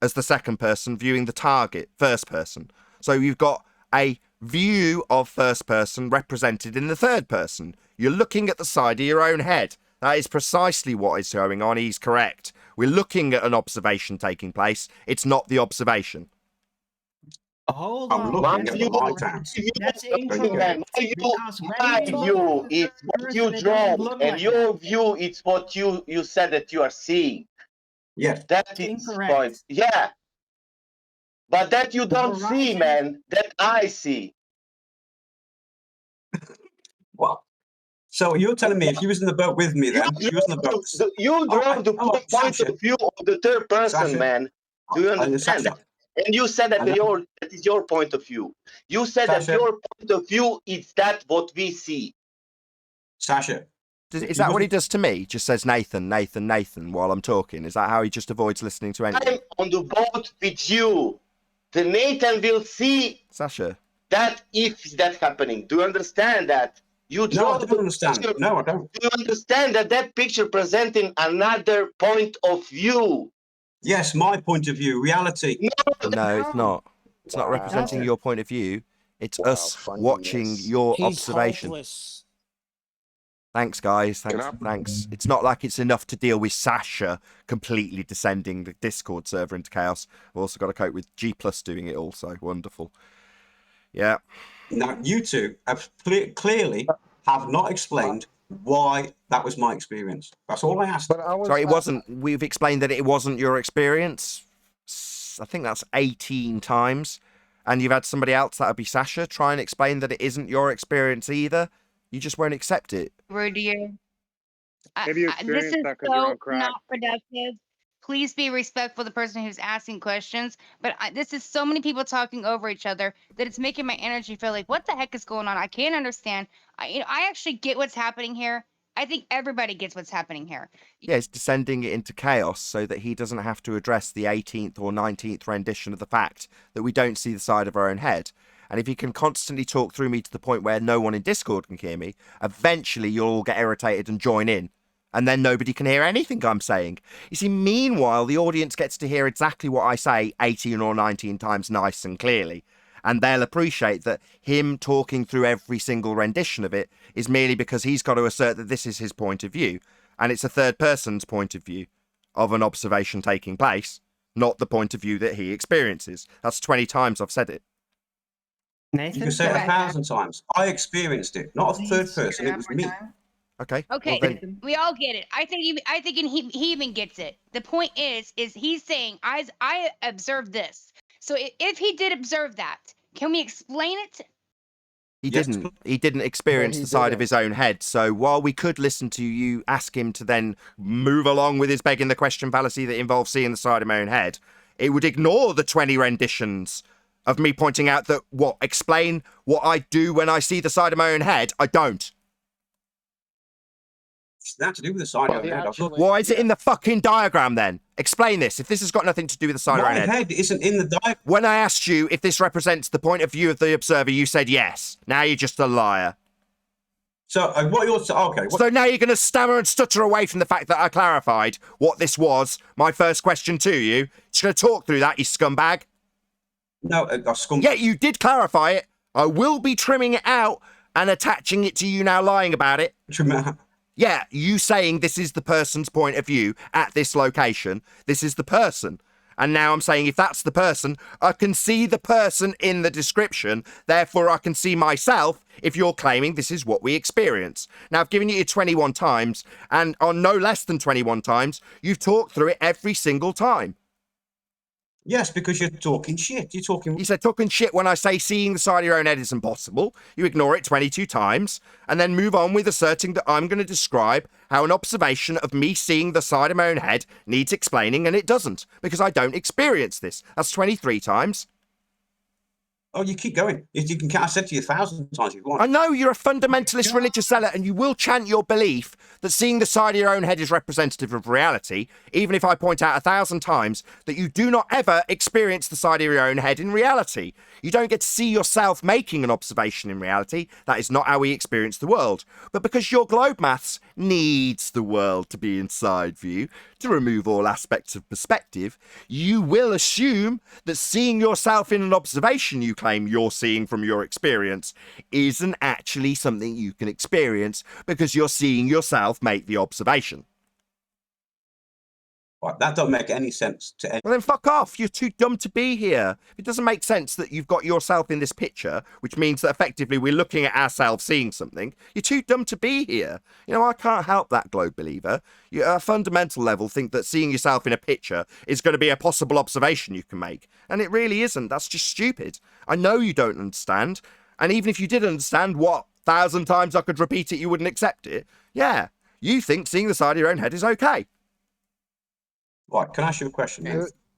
as the second person viewing the target, first person. So you've got a view of first person represented in the third person. You're looking at the side of your own head. That is precisely what is going on. He's correct. We're looking at an observation taking place. It's not the observation. Hold I'm on. looking at the lighthouse. That's incorrect. My view is what you draw, and your view is what you said that you are seeing. Yes. That is point. Yeah. But that you don't see, man. That I see. Well, so you're telling me if you was in the boat with me, then you was in the boat. You draw the point of view of the third person, Sasha, man. Do you understand that? And you said that that is your point of view. You said that your point of view is that what we see. Sasha. Is that what he does to me? Just says Nathan, Nathan, Nathan while I'm talking. Is that how he just avoids listening to anything? I'm on the boat with you. The Nathan will see Sasha. that if that's happening. Do you understand that? You draw no, I don't understand. Picture. No, I don't. Do you understand that picture presenting another point of view? Yes, my point of view, reality. No, it's not. It's not representing your point of view. It's us watching your observation. Hopeless. Thanks, guys. Thanks. It's not like it's enough to deal with Sasha completely descending the Discord server into chaos. I've also got to cope with G+ doing it also. Wonderful. Yeah. Now, you two have clearly have not explained why that was my experience. That's all I asked. But I was, Sorry, it wasn't. We've explained that it wasn't your experience. I think that's 18 times. And you've had somebody else, that would be Sasha, try and explain that it isn't your experience either. You just won't accept it. Rude to you. Maybe you This experienced is that because you're so on crack. not productive. Please be respectful of the person who's asking questions. But this is so many people talking over each other that it's making my energy feel like, what the heck is going on? I can't understand. I actually get what's happening here. I think everybody gets what's happening here. Yeah, it's descending it into chaos so that he doesn't have to address the 18th or 19th rendition of the fact that we don't see the side of our own head. And if he can constantly talk through me to the point where no one in Discord can hear me, eventually you'll all get irritated and join in. And then nobody can hear anything I'm saying. You see, meanwhile, the audience gets to hear exactly what I say 18 or 19 times nice and clearly. And they'll appreciate that him talking through every single rendition of it is merely because he's got to assert that this is his point of view. And it's a third person's point of view of an observation taking place, not the point of view that he experiences. That's 20 times I've said it. Nathan? You can say it 1,000 times. I experienced it, not a third person. It was me. Okay. Okay, Well, then, we all get it. I think he even gets it. The point is he's saying I observed this. So if he did observe that, can we explain it? he didn't. He didn't experience the side of his own head. So while we could listen to you ask him to then move along with his begging the question fallacy that involves seeing the side of my own head, it would ignore the 20 renditions of me pointing out that explain what I do when I see the side of my own head. I don't. It's nothing to do with the side of your head. Why is it in the fucking diagram then? Explain this. If this has got nothing to do with the side of My our own head isn't in the diagram. When I asked you if this represents the point of view of the observer, you said yes. Now you're just a liar. So what you're okay? So now you're going to stammer and stutter away from the fact that I clarified what this was. My first question to you. Just going to talk through that, you scumbag. No, scumbag. Yeah, you did clarify it. I will be trimming it out and attaching it to you now lying about it. Trim it out. Yeah, you saying this is the person's point of view at this location. This is the person. And now I'm saying if that's the person, I can see the person in the description. Therefore, I can see myself if you're claiming this is what we experience. Now, I've given you 21 times, and on no less than 21 times, you've talked through it every single time. Yes, because you're talking shit. You're talking... You said talking shit when I say seeing the side of your own head is impossible. You ignore it 22 times and then move on with asserting that I'm going to describe how an observation of me seeing the side of my own head needs explaining, and it doesn't, because I don't experience this. That's 23 times. Oh, you keep going. You can. I said to you 1,000 times if you want. I know you're a fundamentalist religious zealot, and you will chant your belief that seeing the side of your own head is representative of reality, even if I point out 1,000 times that you do not ever experience the side of your own head in reality. You don't get to see yourself making an observation in reality. That is not how we experience the world. But because your globe maths needs the world to be inside view to remove all aspects of perspective, you will assume that seeing yourself in an observation you claim you're seeing from your experience isn't actually something you can experience because you're seeing yourself make the observation. Right, that doesn't make any sense to anyone. Well, then fuck off. You're too dumb to be here. It doesn't make sense that you've got yourself in this picture, which means that effectively we're looking at ourselves seeing something. You're too dumb to be here. You know, I can't help that, globe believer. You, at a fundamental level, think that seeing yourself in a picture is going to be a possible observation you can make. And it really isn't. That's just stupid. I know you don't understand. And even if you did understand, what, 1,000 times I could repeat it, you wouldn't accept it? Yeah. You think seeing the side of your own head is okay. Right, can I ask you a question?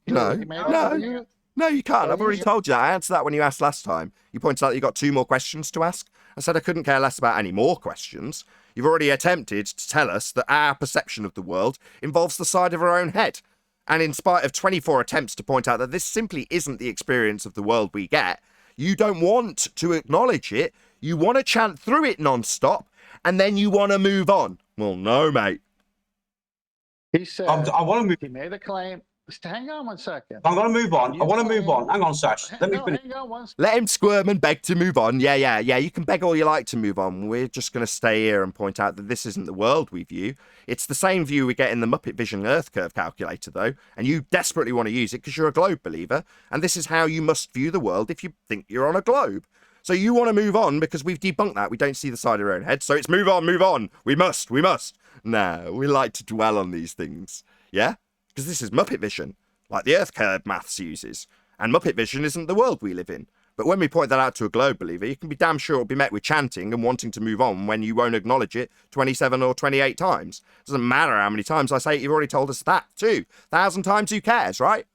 No, you can't. I've already told you that. I answered that when you asked last time. You pointed out you got 2 more questions to ask. I said I couldn't care less about any more questions. You've already attempted to tell us that our perception of the world involves the side of our own head. And in spite of 24 attempts to point out that this simply isn't the experience of the world we get, you don't want to acknowledge it. You want to chant through it non-stop, and then you want to move on. Well, no, mate. He said I want to move. he made a claim. Hang on one second. I'm going to move on. I want to move on. Hang on, Sash. Let me finish. Hang on one second. Let him squirm and beg to move on. Yeah. You can beg all you like to move on. We're just going to stay here and point out that this isn't the world we view. It's the same view we get in the Muppet Vision Earth curve calculator, though, and you desperately want to use it because you're a globe believer, and this is how you must view the world if you think you're on a globe. So you want to move on because we've debunked that. We don't see the side of our own head, so it's move on. We must. No, we like to dwell on these things. Yeah? Because this is Muppet Vision, like the Earth curve maths uses. And Muppet Vision isn't the world we live in. But when we point that out to a globe believer, you can be damn sure it'll be met with chanting and wanting to move on when you won't acknowledge it 27 or 28 times. Doesn't matter how many times I say it, you've already told us that too. 1,000 times, who cares, right?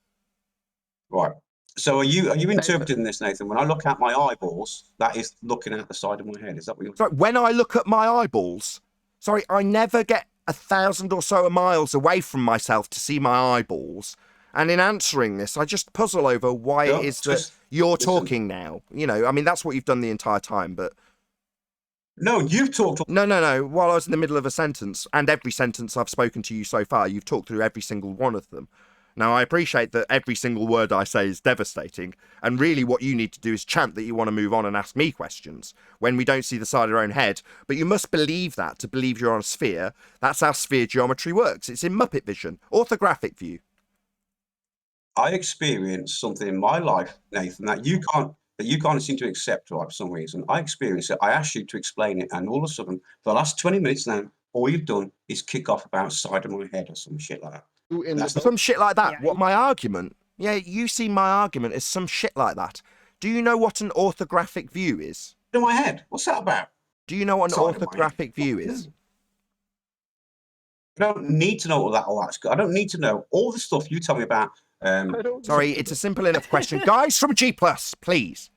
Right. So are you interpreting this, Nathan? When I look at my eyeballs, that is looking at the side of my head. Is that what you're Sorry, when I look at my eyeballs, sorry, I never get 1,000 or so miles away from myself to see my eyeballs. And in answering this, I just puzzle over why it is that you're talking now. You know, I mean, that's what you've done the entire time, but... No, you've talked... No. While I was in the middle of a sentence, and every sentence I've spoken to you so far, you've talked through every single one of them. Now, I appreciate that every single word I say is devastating, and really what you need to do is chant that you want to move on and ask me questions when we don't see the side of our own head. But you must believe that to believe you're on a sphere. That's how sphere geometry works. It's in Muppet Vision, orthographic view. I experienced something in my life, Nathan, that you can't seem to accept, right, for some reason. I experienced it. I asked you to explain it, and all of a sudden, for the last 20 minutes now, all you've done is kick off about side of my head or some shit like that. Some shit like that. Yeah. What, my argument? Yeah, you see my argument as some shit like that. Do you know what an orthographic view is? In my head. What's that about? Do you know what an orthographic view is? I don't need to know all that. I don't need to know all the stuff you tell me about. Sorry, it's a simple enough question. Guys from G+, please.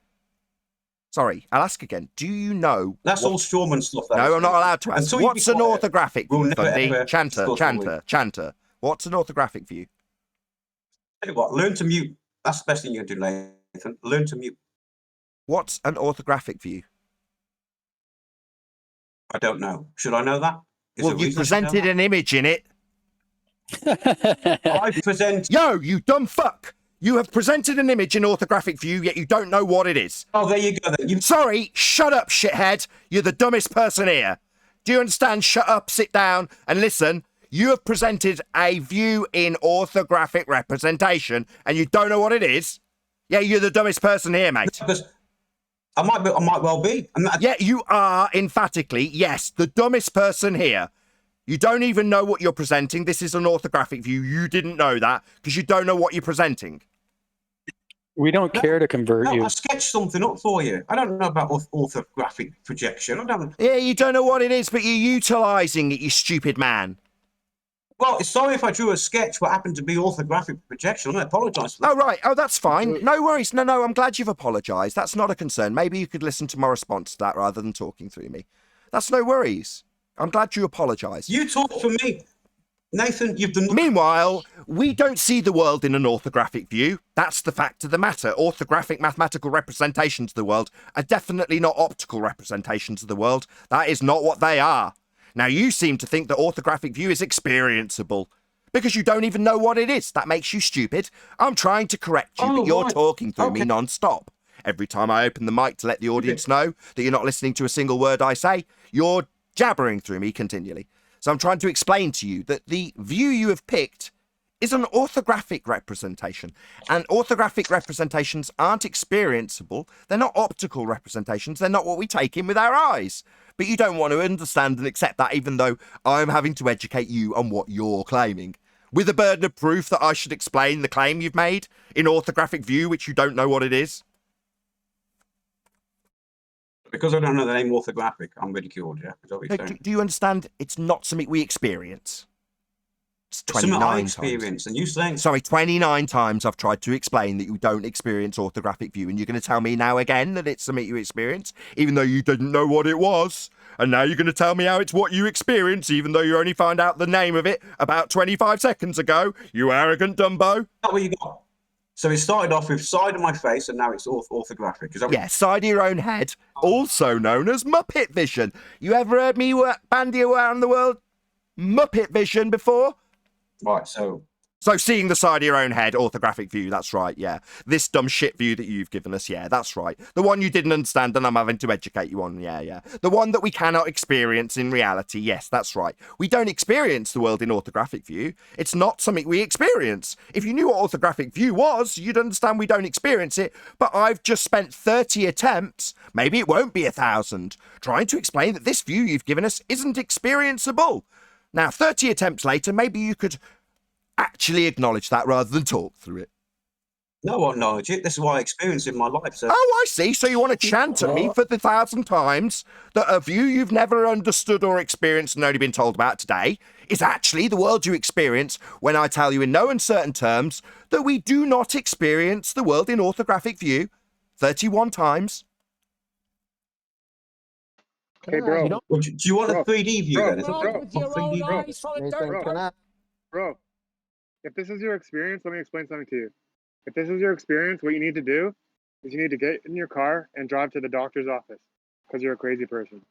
Sorry, I'll ask again. Do you know... That's all Strawman stuff. No, I'm not allowed to ask. What's an orthographic view, Fundy? Chanter. What's an orthographic view? Tell you what, learn to mute. That's the best thing you can do, Nathan. Learn to mute. What's an orthographic view? I don't know. Should I know that? Well, you presented an image in it. I present... Yo, you dumb fuck! You have presented an image in orthographic view, yet you don't know what it is. Oh, there you go. Then. Sorry, shut up, shithead. You're the dumbest person here. Do you understand? Shut up, sit down, and listen. You have presented a view in orthographic representation, and you don't know what it is? Yeah, you're the dumbest person here, mate. Because I might well be. Yeah, you are, emphatically, yes, the dumbest person here. You don't even know what you're presenting. This is an orthographic view. You didn't know that because you don't know what you're presenting. We don't care to convert you. I sketched something up for you. I don't know about orthographic projection. I don't. Yeah, you don't know what it is, but you're utilising it, you stupid man. Well, sorry if I drew a sketch what happened to be orthographic projection. I apologise for that. Oh, right. Oh, that's fine. No worries. No, I'm glad you've apologised. That's not a concern. Maybe you could listen to my response to that rather than talking through me. That's no worries. I'm glad you apologised. You talk for me. Nathan, you've done... Meanwhile, we don't see the world in an orthographic view. That's the fact of the matter. Orthographic mathematical representations of the world are definitely not optical representations of the world. That is not what they are. Now, you seem to think that orthographic view is experienceable because you don't even know what it is. That makes you stupid. I'm trying to correct you, but you're talking through me non-stop. Every time I open the mic to let the audience know that you're not listening to a single word I say, you're jabbering through me continually. So I'm trying to explain to you that the view you have picked is an orthographic representation. And orthographic representations aren't experienceable. They're not optical representations. They're not what we take in with our eyes. But you don't want to understand and accept that, even though I'm having to educate you on what you're claiming. With a burden of proof that I should explain the claim you've made in orthographic view, which you don't know what it is. Because I don't know the name orthographic, I'm ridiculed, yeah? Do you understand? It's not something we experience. It's 29 times. And you saying... Sorry, 29 times I've tried to explain that you don't experience orthographic view, and you're going to tell me now again that it's something you experience, even though you didn't know what it was. And now you're going to tell me how it's what you experience, even though you only found out the name of it about 25 seconds ago, you arrogant Dumbo. That's what you got. So it started off with side of my face, and now it's orthographic. Is that yeah, side of your own head, also known as Muppet Vision. You ever heard me bandy around the world Muppet Vision before? Right, so So seeing the side of your own head, orthographic view, that's right, yeah. This dumb shit view that you've given us, yeah, that's right. The one you didn't understand and I'm having to educate you on, yeah. The one that we cannot experience in reality, yes, that's right. We don't experience the world in orthographic view. It's not something we experience. If you knew what orthographic view was, you'd understand we don't experience it, but I've just spent 30 attempts, maybe it won't be 1,000, trying to explain that this view you've given us isn't experienceable. Now, 30 attempts later, maybe you could actually acknowledge that rather than talk through it. No, I acknowledge it. This is what I experience in my life. So. Oh, I see. So you want to chant at me for the 1,000 times that a view you've never understood or experienced and only been told about today is actually the world you experience when I tell you in no uncertain terms that we do not experience the world in orthographic view 31 times. Okay, bro. Do you want a 3D view then? Bro, if this is your experience, let me explain something to you. If this is your experience, what you need to do is you need to get in your car and drive to the doctor's office because you're a crazy person.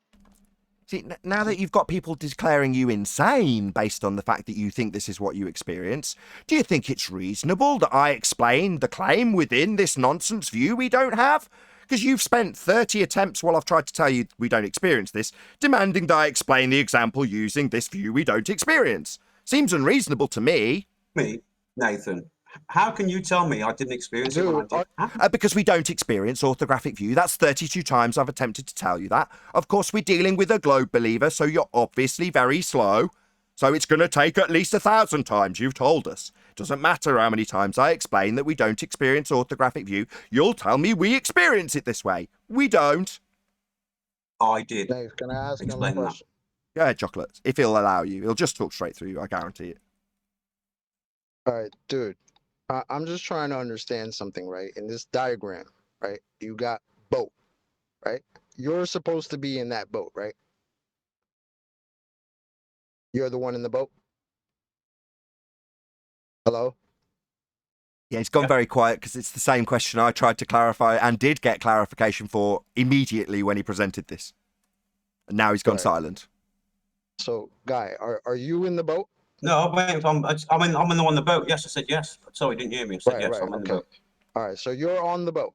See, now that you've got people declaring you insane based on the fact that you think this is what you experience, do you think it's reasonable that I explain the claim within this nonsense view we don't have? Because you've spent 30 attempts while I've tried to tell you we don't experience this, demanding that I explain the example using this view we don't experience. Seems unreasonable to me. Me, Nathan, how can you tell me I didn't experience it when I did? Because we don't experience orthographic view. That's 32 times I've attempted to tell you that. Of course, we're dealing with a globe believer, so you're obviously very slow. So it's going to take at least 1,000 times, you've told us. Doesn't matter how many times I explain that we don't experience orthographic view, you'll tell me we experience it this way. We don't. I did. Dave, can I ask him a question? Go ahead, Chocolate. If he'll allow you. He'll just talk straight through you, I guarantee it. All right, dude. I'm just trying to understand something, right? In this diagram, right? You got boat, right? You're supposed to be in that boat, right? You're the one in the boat? Hello? Yeah, it's gone very quiet because it's the same question I tried to clarify and did get clarification for immediately when he presented this. And now he's gone silent. So, Guy, are you in the boat? No, I'm in the one on the boat. Yes, I said yes. Sorry, you didn't hear me. I said yes, I'm in the boat. All right, so you're on the boat.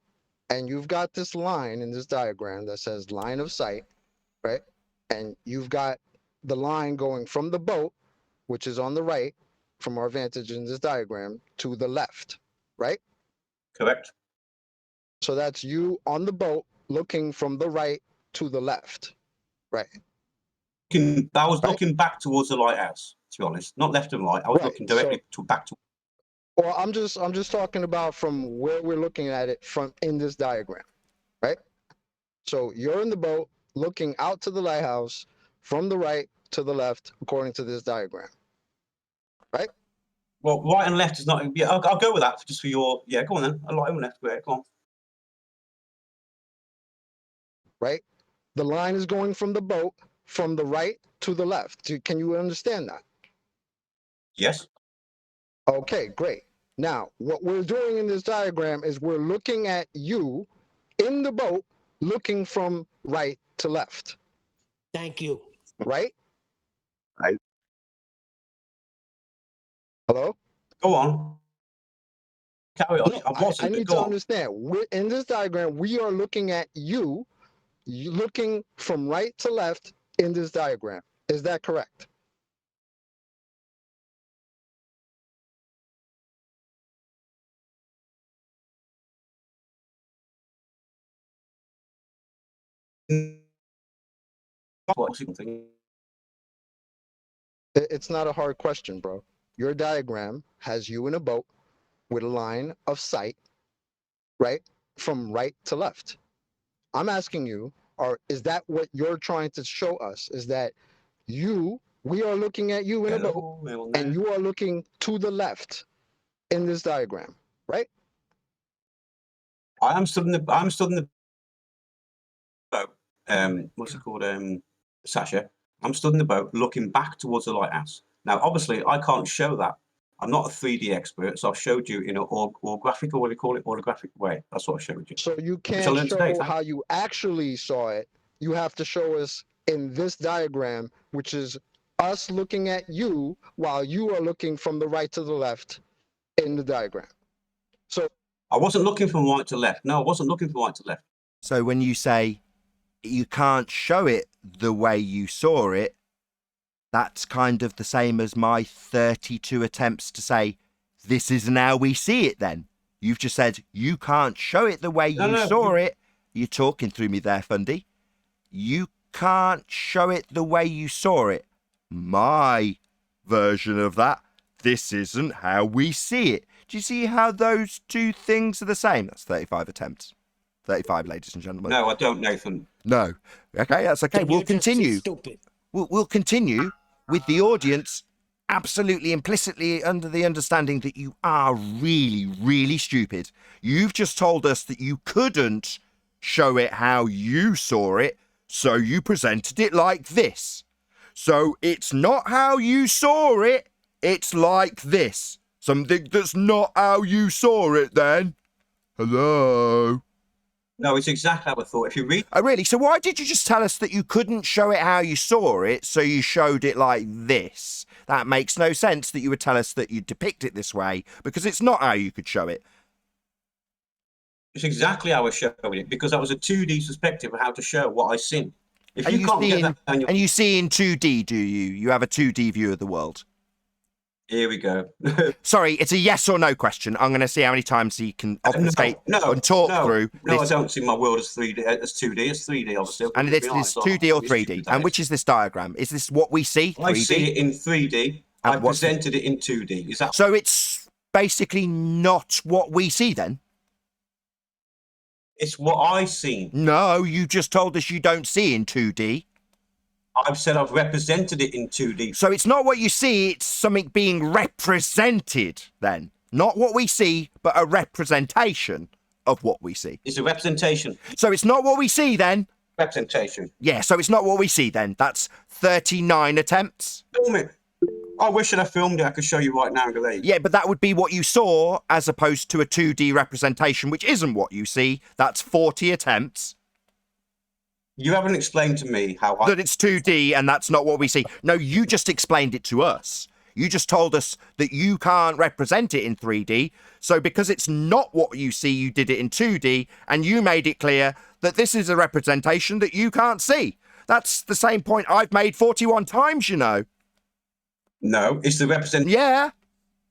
And you've got this line in this diagram that says line of sight, right? And you've got the line going from the boat, which is on the right, from our vantage in this diagram, to the left, right? Correct. So that's you on the boat looking from the right to the left, right? I was looking back towards the lighthouse, to be honest. Not left and right. I was looking directly back to. Well, I'm just talking about from where we're looking at it from in this diagram, right? So you're in the boat looking out to the lighthouse from the right to the left, according to this diagram, right? Well, right and left is not. Yeah, I'll go with that just for your. Yeah, go on then. I like and left. Go on. Right? The line is going from the boat from the right to the left. Can you understand that? Yes. Okay, great. Now, what we're doing in this diagram is we're looking at you in the boat, looking from right to left. Thank you. Right? Right. Hello? Go on. Carry on. No, I need to understand. In this diagram, we are looking at you looking from right to left in this diagram. Is that correct? It's not a hard question, bro. Your diagram has you in a boat with a line of sight, right? From right to left. I'm asking you, is that what you're trying to show us? Is that we are looking at you in a boat and you are looking to the left in this diagram, right? I'm stood in the boat. What's it called? Sasha. I'm stood in the boat looking back towards the lighthouse. Now, obviously, I can't show that. I'm not a 3D expert, so I've showed you in an orthographic, or what do you call it, orthographic way. That's what I showed you. So you can't show how you actually saw it. You have to show us in this diagram, which is us looking at you while you are looking from the right to the left in the diagram. So I wasn't looking from right to left. No, I wasn't looking from right to left. So when you say you can't show it the way you saw it, that's kind of the same as my 32 attempts to say, this isn't how we see it then. You've just said, you can't show it the way you saw it. You're talking through me there, Fundy. You can't show it the way you saw it. My version of that, this isn't how we see it. Do you see how those two things are the same? That's 35 attempts. 35, ladies and gentlemen. No, I don't, Nathan. No. Okay, that's okay. We'll continue. Stupid. We'll continue with the audience absolutely implicitly under the understanding that you are really, really stupid. You've just told us that you couldn't show it how you saw it, so you presented it like this. So it's not how you saw it, it's like this. Something that's not how you saw it then. Hello? No, it's exactly how I thought. If you read... Oh, really? So why did you just tell us that you couldn't show it how you saw it, so you showed it like this? That makes no sense that you would tell us that you depict it this way, because it's not how you could show it. It's exactly how I showed it, because that was a 2D perspective of how to show what I seen. If And you can't see get in, that down your... and you see in 2D, do you? You have a 2D view of the world. Here we go. Sorry, it's a yes or no question. I'm going to see how many times he can obfuscate and talk through. No, this. I don't see my world as 3D, as 2D. It's 3D, obviously. And this is 2D or 3D. And which is this diagram? Is this what we see? 3D? I see it in 3D. I presented it in 2D. Is that so? It's basically not what we see then. It's what I seen. No, you just told us you don't see in 2D. I've said I've represented it in 2D. So it's not what you see, it's something being represented then. Not what we see, but a representation of what we see. It's a representation. So it's not what we see then. Representation. Yeah, so it's not what we see then. That's 39 attempts. Film it. I wish I filmed it. I could show you right now and go there. Yeah, but that would be what you saw as opposed to a 2D representation, which isn't what you see. That's 40 attempts. You haven't explained to me how that it's 2D and that's not what we see. No, you just explained it to us. You just told us that you can't represent it in 3D. So because it's not what you see, you did it in 2D, and you made it clear that this is a representation that you can't see. That's the same point I've made 41 times, you know. No, it's the representation. Yeah.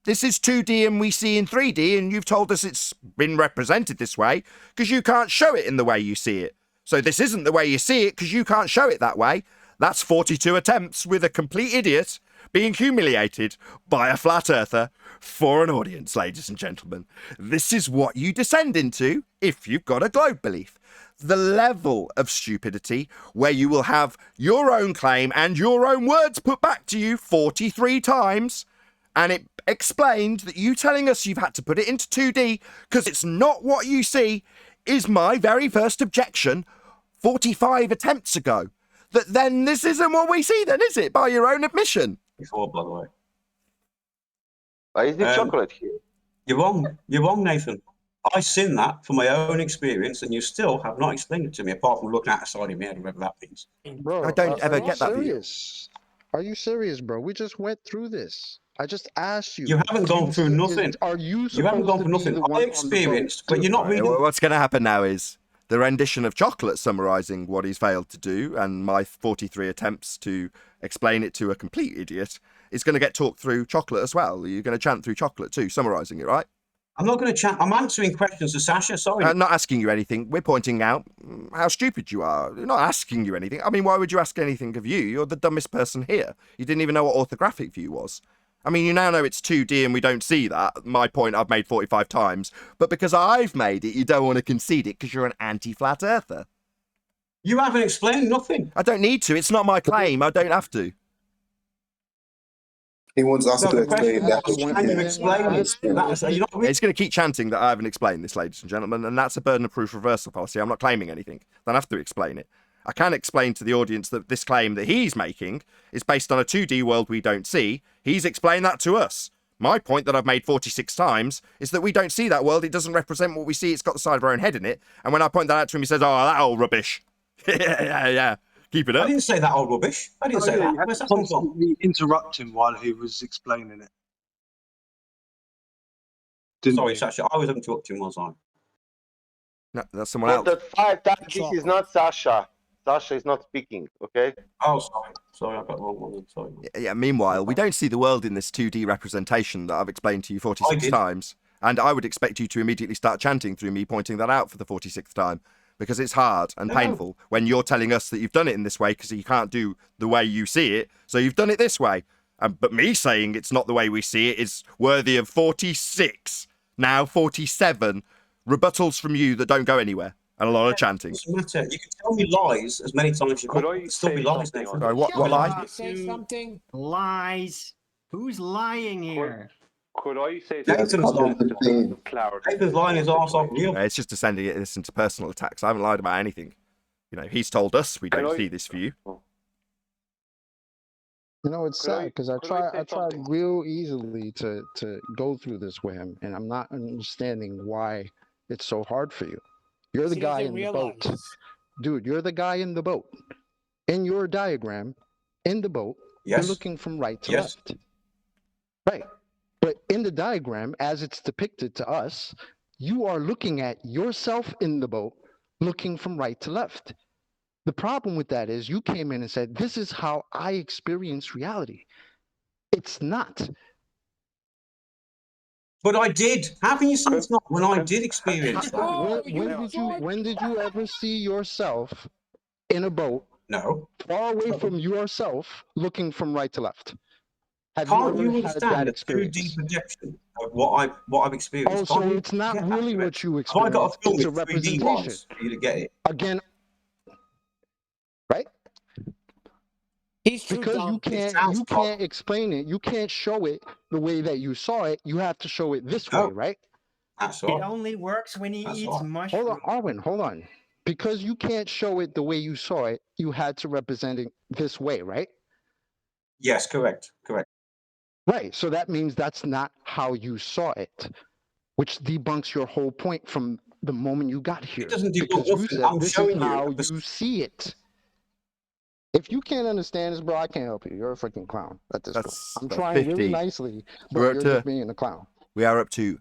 This is 2D and we see in 3D, and you've told us it's been represented this way because you can't show it in the way you see it. So this isn't the way you see it because you can't show it that way. That's 42 attempts with a complete idiot being humiliated by a flat earther for an audience, ladies and gentlemen. This is what you descend into if you've got a globe belief. The level of stupidity where you will have your own claim and your own words put back to you 43 times, and it explained that you telling us you've had to put it into 2D because it's not what you see is my very first objection 45 attempts ago. That then this isn't what we see then, is it? By your own admission. Before, by the way. Why is the chocolate here? You're wrong. You're wrong, Nathan. I seen that from my own experience, and you still have not explained it to me, apart from looking at the side of my head, whatever that means. Bro, I don't ever get that view. serious? Are you serious, bro? We just went through this. I just asked you. You haven't gone through nothing. Are you? You haven't gone through nothing. I experienced, but you're not Right, reading. what's going to happen now is the rendition of Chocolate summarising what he's failed to do and my 43 attempts to explain it to a complete idiot is going to get talked through Chocolate as well. You're going to chant through Chocolate too, summarising it, right? I'm not going to chant. I'm answering questions to Sasha. Sorry. I'm not asking you anything. We're pointing out how stupid you are. We're not asking you anything. I mean, why would you ask anything of you? You're the dumbest person here. You didn't even know what orthographic view was. I mean, you now know it's 2D and we don't see that. My point I've made 45 times. But because I've made it, you don't want to concede it because you're an anti-flat earther. You haven't explained nothing. I don't need to. It's not my claim. I don't have to. He wants us to explain that. Can you explain it? It's going to keep chanting that I haven't explained this, ladies and gentlemen, and that's a burden of proof reversal policy. I'm not claiming anything. I don't have to explain it. I can explain to the audience that this claim that he's making is based on a 2D world we don't see. He's explained that to us. My point that I've made 46 times is that we don't see that world. It doesn't represent what we see. It's got the side of our own head in it. And when I point that out to him, he says, oh, that old rubbish. yeah. Keep it I up. didn't say that old rubbish. I didn't say yeah, that. you had Where's to that come from? constantly interrupt him while he was explaining it. Didn't Sorry, you? Sasha. I was interrupting, was I? No, that's someone For else. that 5 times, this is not Sasha. Sasha is not speaking, okay? Oh, sorry. Sorry, I got the wrong one. Sorry. Yeah, meanwhile, we don't see the world in this 2D representation that I've explained to you 46 did. times. And I would expect you to immediately start chanting through me pointing that out for the 46th time. Because it's hard and No. painful when you're telling us that you've done it in this way because you can't do the way you see it. So you've done it this way. But me saying it's not the way we see it is worthy of 46, now 47 rebuttals from you that don't go anywhere. And a lot of chanting. Doesn't matter. You can tell me lies as many times as you want. It'll still be lies, Nathan. Sorry, what lie? Can I say something? Lies. Who's lying here? Could I say Nathan's something? lying. Nathan's lying his arse off real. It's just descending this into personal attacks. I haven't lied about anything. You know, he's told us we don't see this view. You know, it's sad because I tried real easily to go through this with him, and I'm not understanding why it's so hard for you. You're the guy in the boat. Dude, you're the guy in the boat. In your diagram, in the boat, Yes. you're looking from right to Yes. left. Right. But in the diagram, as it's depicted to us, you are looking at yourself in the boat, looking from right to left. The problem with that is you came in and said, this is how I experience reality. It's not. But I did. How can you say it's not when I did experience that? When did you ever see yourself in a boat? No. Far away from yourself, looking from right to left. Have Can't you you ever had understand that the experience? 2D projection of what I've experienced? Oh, Can't so you it's not get really that? what you Have I got experience. to film It's a it 3D representation. wise for you to get it? Again, right? Because you can't explain it. You can't show it the way that you saw it. You have to show it this way, right? That's It only works when he eats mushrooms. Hold on, Arwen, hold on. Because you can't show it the way you saw it, you had to represent it this way, right? Yes, correct. Correct. Right. So that means that's not how you saw it, which debunks your whole point from the moment you got here. It doesn't debunk because you nothing. said I'm this showing is you how the- you see it. If you can't understand this, bro, I can't help you. You're a freaking clown at this point. I'm trying 50. really nicely, but We're up you're to- just being a clown. We are up to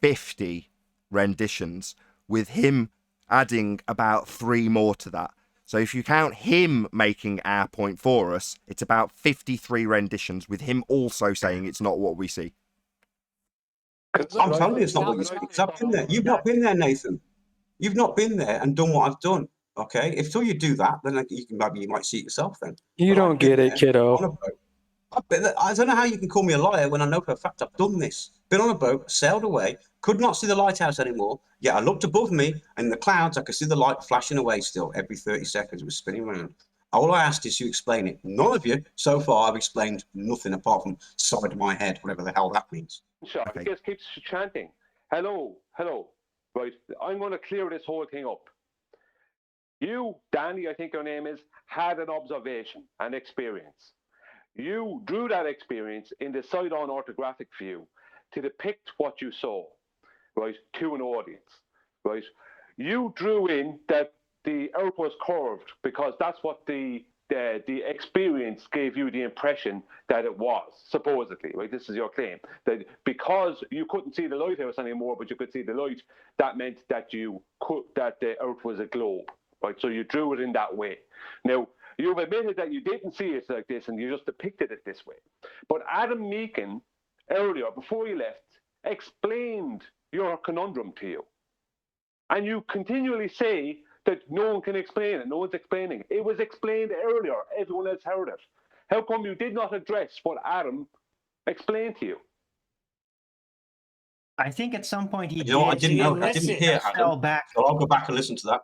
50 renditions, with him adding about 3 more to that. So if you count him making our point for us, it's about 53 renditions, with him also saying it's not what we see. I'm telling you it's not what you see, because I've been there. You've not been there, Nathan. You've not been there and done what I've done. Okay? If so you do that, then like, you might see it yourself then. You don't get it, kiddo. I don't know how you can call me a liar when I know for a fact I've done this. Been on a boat, sailed away, could not see the lighthouse anymore. Yet I looked above me, and in the clouds I could see the light flashing away still. Every 30 seconds it was spinning around. All I asked is you explain it. None of you so far have explained nothing apart from side of my head, whatever the hell that means. Sure, he just keeps chanting, hello, hello. Right, I'm going to clear this whole thing up. You, Danny, I think your name is, had an observation, an experience. You drew that experience in the side-on orthographic view to depict what you saw, right, to an audience, right? You drew in that the Earth was curved because that's what the experience gave you the impression that it was, supposedly, right? This is your claim, that because you couldn't see the lighthouse anymore, but you could see the light, that meant that that the Earth was a globe, right? So you drew it in that way. Now, you've admitted that you didn't see it like this and you just depicted it this way. But Adam Meakin, earlier, before you left, explained your conundrum to you. And you continually say that no one can explain it, no one's explaining it. It was explained earlier, everyone else heard it. How come you did not address what Adam explained to you? I think at some point he You know what? I didn't know. I didn't hear fell Adam. back. So I'll go back and listen to that.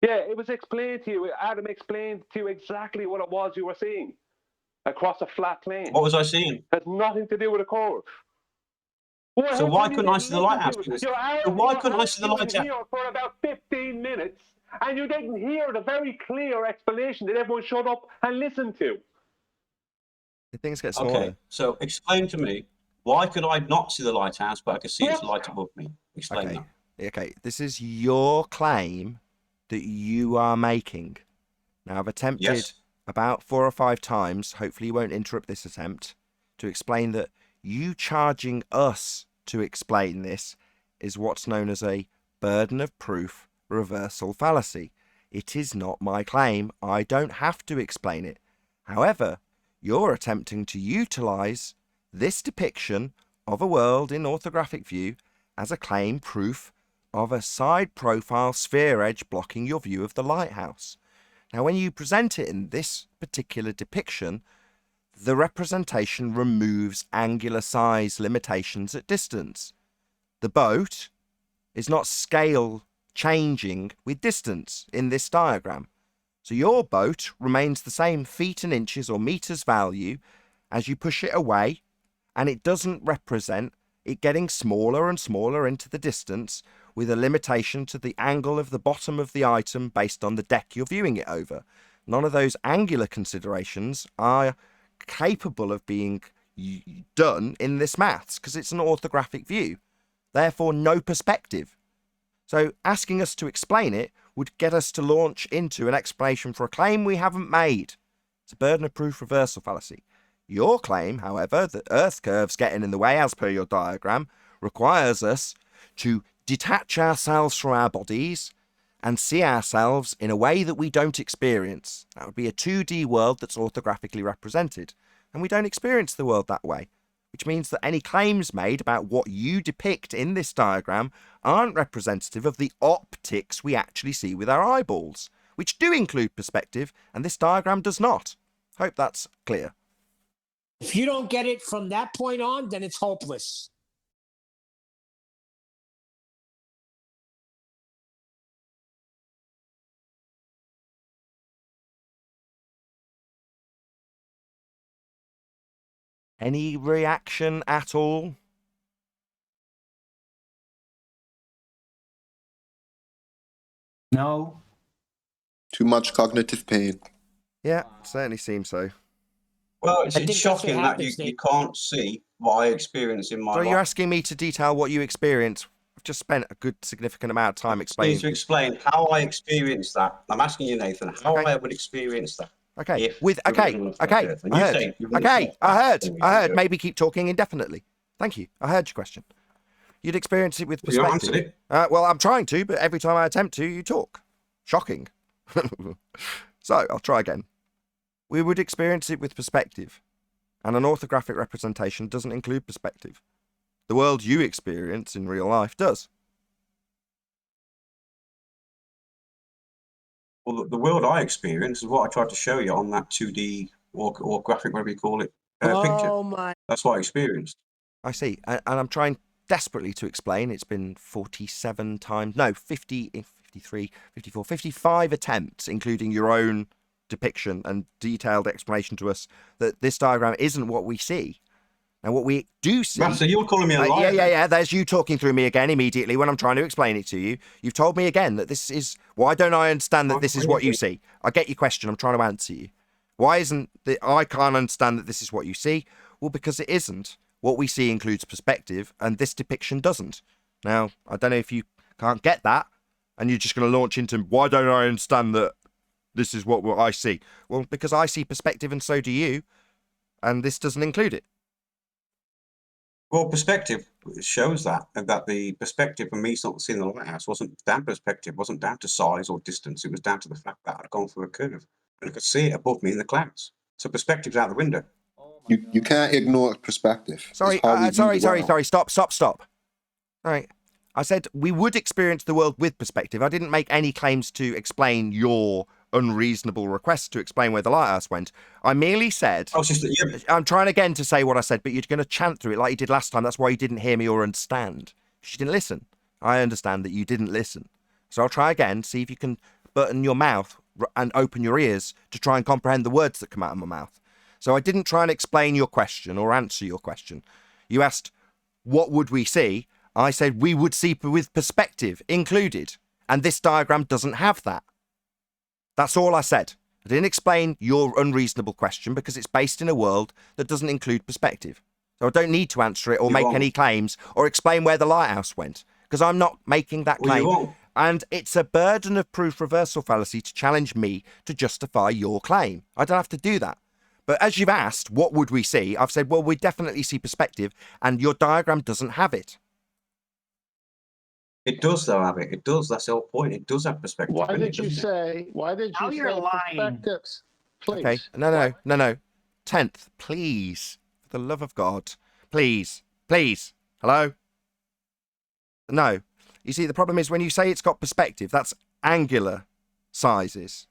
Yeah, it was explained to you. Adam explained to you exactly what it was you were seeing across a flat plane. What was I seeing? It has nothing to do with a curve. Well, So how why come you couldn't I didn't see the listen lighthouse? to it? So why couldn't I see the lighthouse? You were here for about 15 minutes and you didn't hear the very clear explanation that everyone shut up and listened to. Things get smaller. Okay, so explain to me, why could I not see the lighthouse, but I could see its light above me? Explain that. Okay, this is your claim that you are making. Now, I've attempted Yes. about 4 or 5 times, hopefully you won't interrupt this attempt, to explain that you charging us to explain this is what's known as a burden of proof reversal fallacy. It is not my claim. I don't have to explain it. However, you're attempting to utilize this depiction of a world in orthographic view as a claim proof of a side profile sphere edge blocking your view of the lighthouse. Now, when you present it in this particular depiction, the representation removes angular size limitations at distance. The boat is not scale changing with distance in this diagram. So your boat remains the same feet and inches or meters value as you push it away, and it doesn't represent it getting smaller and smaller into the distance with a limitation to the angle of the bottom of the item based on the deck you're viewing it over. None of those angular considerations are capable of being done in this maths because it's an orthographic view. Therefore, no perspective. So asking us to explain it would get us to launch into an explanation for a claim we haven't made. It's a burden of proof reversal fallacy. Your claim, however, that Earth curves getting in the way as per your diagram, requires us to detach ourselves from our bodies and see ourselves in a way that we don't experience. That would be a 2D world that's orthographically represented. And we don't experience the world that way, which means that any claims made about what you depict in this diagram aren't representative of the optics we actually see with our eyeballs, which do include perspective, and this diagram does not. Hope that's clear. If you don't get it from that point on, then it's hopeless. Any reaction at all? No. Too much cognitive pain. Yeah, certainly seems so. Well, it's I think that's shocking what that happens, you Nate. can't see what I experience in my So life. you're asking me to detail what you experience. I've just spent a good significant amount of time Need explaining. to explain how I experience that. I'm asking you, Nathan, how I would experience that. Okay, if with the okay, original was okay, Earth. And I you heard. say you wouldn't Okay, stop I that heard. when we I heard. do it. Maybe keep talking indefinitely. Thank you. I heard your question. You'd experience it with Well, you perspective. answered it. Well, I'm trying to, but every time I attempt to, you talk. Shocking. So I'll try again. We would experience it with perspective, and an orthographic representation doesn't include perspective. The world you experience in real life does. Well, the world I experience is what I tried to show you on that 2D or graphic, whatever you call it, picture. Oh my! That's what I experienced. I see. And I'm trying desperately to explain. It's been 47 times, no, 50, 53, 54, 55 attempts, including your own depiction and detailed explanation to us that this diagram isn't what we see. And what we do see... Master, you're calling me a liar. Yeah. There's you talking through me again immediately when I'm trying to explain it to you. You've told me again that this is... Why don't I understand that this is what you see? I get your question. I'm trying to answer you. Why isn't... I can't understand that this is what you see. Well, because it isn't. What we see includes perspective, and this depiction doesn't. Now, I don't know if you can't get that, and you're just going to launch into, why don't I understand that this is what I see? Well, because I see perspective, and so do you, and this doesn't include it. Well, perspective shows that the perspective for me not seeing the lighthouse wasn't down to perspective, wasn't down to size or distance. It was down to the fact that I'd gone through a curve and I could see it above me in the clouds. So perspective's out the window. You can't ignore perspective. Sorry. Stop. All right. I said we would experience the world with perspective. I didn't make any claims to explain your unreasonable request to explain where the lighthouse went. I merely said... I'm trying again to say what I said, but you're going to chant through it like you did last time. That's why you didn't hear me or understand. Because you didn't listen. I understand that you didn't listen. So I'll try again, see if you can button your mouth and open your ears to try and comprehend the words that come out of my mouth. So I didn't try and explain your question or answer your question. You asked, what would we see? I said we would see with perspective included. And this diagram doesn't have that. That's all I said. I didn't explain your unreasonable question because it's based in a world that doesn't include perspective. So I don't need to answer it or make any claims or explain where the lighthouse went because I'm not making that claim. And it's a burden of proof reversal fallacy to challenge me to justify your claim. I don't have to do that. But as you've asked, what would we see? I've said, well, we definitely see perspective, and your diagram doesn't have it. It does, though, have it. It does. That's the whole point. It does have perspective. Why in did it, you doesn't it? say? Why did you you're say lying. perspectives? Please. Okay, no. 10th, please. For the love of God. Please. Hello? No. You see, the problem is when you say it's got perspective, that's angular sizes.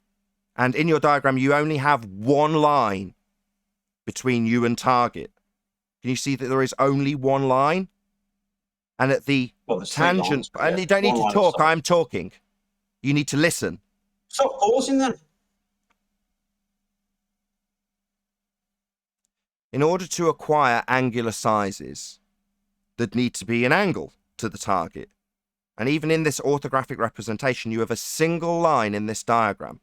And in your diagram, you only have one line between you and target. Can you see that there is only one line? And at the tangent, and you don't need to talk, I'm talking. You need to listen. Stop pausing then. In order to acquire angular sizes, there'd need to be an angle to the target. And even in this orthographic representation, you have a single line in this diagram.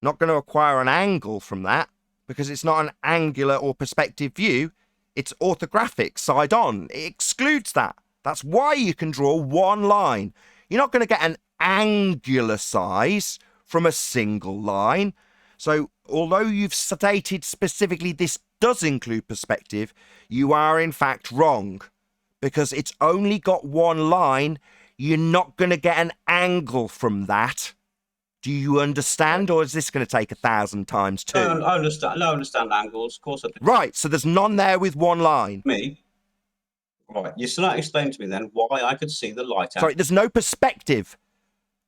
Not going to acquire an angle from that because it's not an angular or perspective view. It's orthographic, side on. It excludes that. That's why you can draw one line. You're not going to get an angular size from a single line. So although you've stated specifically this does include perspective, you are in fact wrong. Because it's only got one line, you're not going to get an angle from that. Do you understand, or is this going to take 1,000 times too? No, I understand. I understand angles. Of course I do. Right, so there's none there with one line. Me? Right, you still not explain to me then why I could see the light out. Sorry, there's no perspective.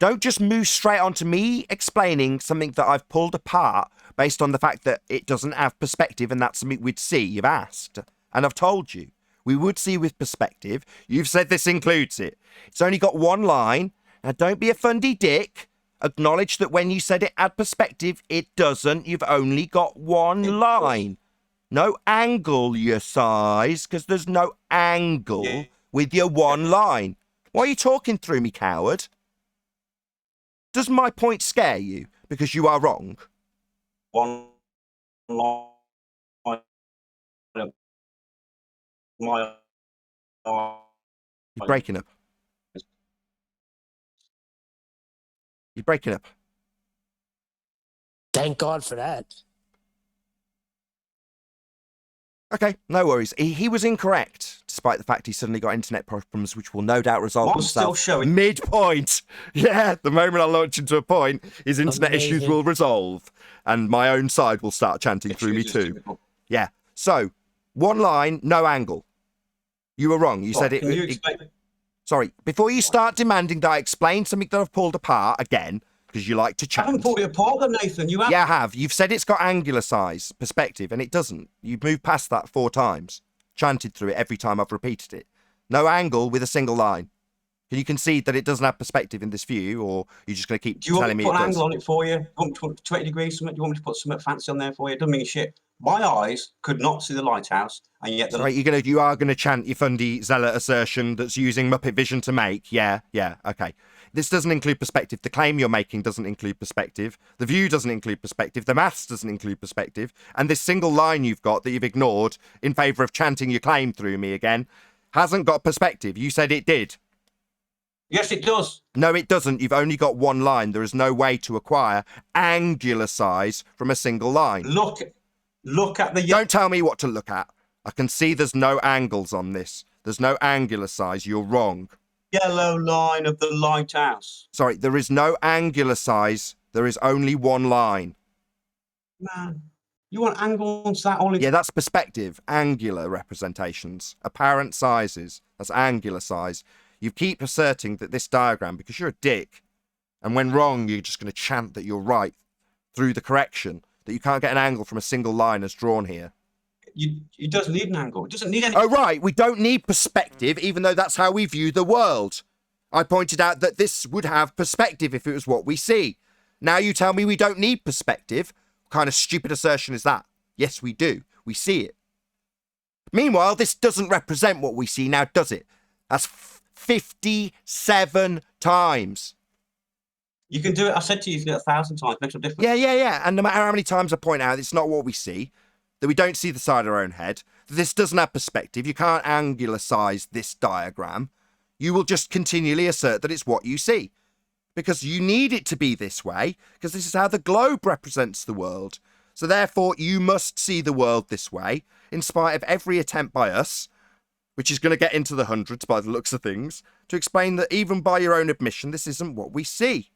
Don't just move straight on to me explaining something that I've pulled apart based on the fact that it doesn't have perspective and that's something we'd see. You've asked, and I've told you. We would see with perspective. You've said this includes it. It's only got one line. Now, don't be a fundy dick. Acknowledge that when you said it had perspective, it doesn't. You've only got one line. No angle, your size, because there's no angle with your one line. Why are you talking through me, coward? Does my point scare you? Because you are wrong. One line. You're breaking up. You're breaking up. Thank God for that. Okay, no worries. He was incorrect, despite the fact he suddenly got internet problems, which will no doubt resolve I'm still themselves showing. mid-point. Yeah, the moment I launch into a point, his internet issues Amazing. will resolve, and my own side will start chanting through me too. Yeah, so, one line, no angle. You were wrong. You said it... Can you explain? Sorry, before you start demanding that I explain something that I've pulled apart again, because you like to I chat. haven't pulled it apart then, Nathan. You have. Yeah, I have. You've said it's got angular size, perspective, and it doesn't. You've moved past that 4 times. Chanted through it every time I've repeated it. No angle with a single line. Can you concede that it doesn't have perspective in this view, or are you just going to keep Do you want telling me me to put it an does? angle on it for you? Do you want me to put 20 degrees something? Do you want me to put something fancy on there for you? It doesn't mean shit. My eyes could not see the lighthouse, and yet the Sorry, you are gonna chant your fundy zealot assertion that's using Muppet Vision to make. Yeah, okay. This doesn't include perspective. The claim you're making doesn't include perspective. The view doesn't include perspective. The maths doesn't include perspective. And this single line you've got that you've ignored in favour of chanting your claim through me again hasn't got perspective. You said it did. Yes, it does. No, it doesn't. You've only got one line. There is no way to acquire angular size from a single line. Look at the... Don't tell me what to look at. I can see there's no angles on this. There's no angular size. You're wrong. Yellow line of the lighthouse. Sorry, there is no angular size. There is only one line. Man, you want angles that only... Yeah, that's perspective. Angular representations. Apparent sizes. That's angular size. You keep asserting that this diagram, because you're a dick, and when wrong, you're just going to chant that you're right through the correction, that you can't get an angle from a single line as drawn here. It doesn't need an angle. It doesn't need any... Oh, right. We don't need perspective, even though that's how we view the world. I pointed out that this would have perspective if it was what we see. Now you tell me we don't need perspective. What kind of stupid assertion is that? Yes, we do. We see it. Meanwhile, this doesn't represent what we see now, does it? That's 57 times. You can do it. I said to you, 1,000 times. Makes no difference. Yeah. And no matter how many times I point out, it's not what we see. That we don't see the side of our own head. That this doesn't have perspective. You can't angular size this diagram. you will just continually assert that it's what you see. Because you need it to be this way, because this is how the globe represents the world. So therefore, you must see the world this way, in spite of every attempt by us, which is going to get into the hundreds by the looks of things, to explain that even by your own admission, this isn't what we see.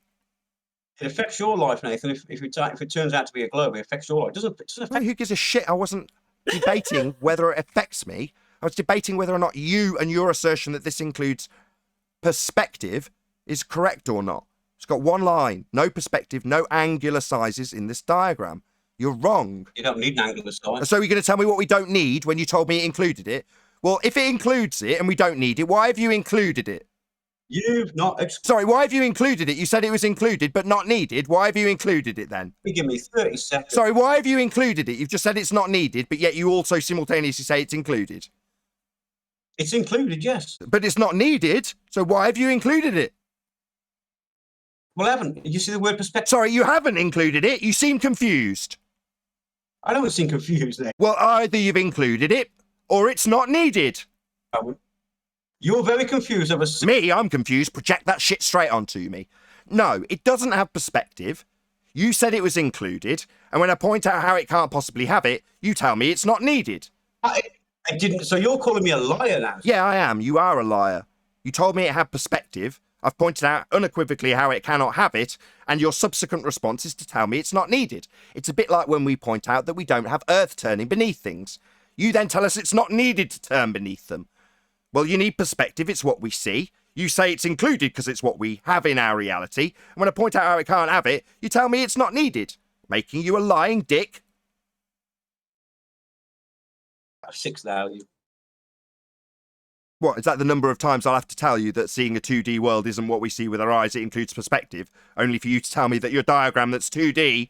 It affects your life, Nathan. If it turns out to be a globe, it affects your life. It doesn't affect... No, who gives a shit? I wasn't debating whether it affects me. I was debating whether or not you and your assertion that this includes perspective is correct or not. It's got one line, no perspective, no angular sizes in this diagram. You're wrong. You don't need an angular size. So you're going to tell me what we don't need when you told me it included it? Well, if it includes it and we don't need it, why have you included it? You've not... Sorry, why have you included it? You said it was included but not needed. Why have you included it then? You give me 30 seconds. Sorry, why have you included it? You've just said it's not needed, but yet you also simultaneously say it's included. It's included, yes. But it's not needed, so why have you included it? Well, I haven't. You see the word perspective? Sorry, you haven't included it. You seem confused. I don't seem confused there. Well, either you've included it, or it's not needed. You're very confused over... Me, I'm confused. Project that shit straight onto me. No, it doesn't have perspective. You said it was included, and when I point out how it can't possibly have it, you tell me it's not needed. I didn't... So you're calling me a liar now? Yeah, I am. You are a liar. You told me it had perspective. I've pointed out unequivocally how it cannot have it, and your subsequent response is to tell me it's not needed. It's a bit like when we point out that we don't have Earth turning beneath things. You then tell us it's not needed to turn beneath them. Well, you need perspective, it's what we see. You say it's included because it's what we have in our reality. And when I point out how it can't have it, you tell me it's not needed. Making you a lying dick. 6 now, you... What, is that the number of times I'll have to tell you that seeing a 2D world isn't what we see with our eyes, it includes perspective, only for you to tell me that your diagram that's 2D,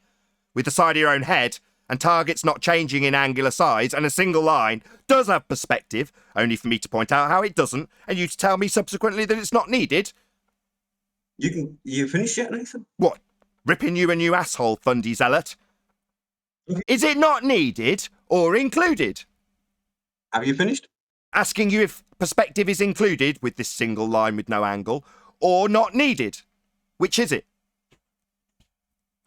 with the side of your own head, and targets not changing in angular size, and a single line, does have perspective, only for me to point out how it doesn't, and you to tell me subsequently that it's not needed? You finished yet, Nathan? What? Ripping you a new asshole, fundy zealot? Is it not needed, or included? Have you finished? Asking you if perspective is included with this single line with no angle, or not needed. Which is it?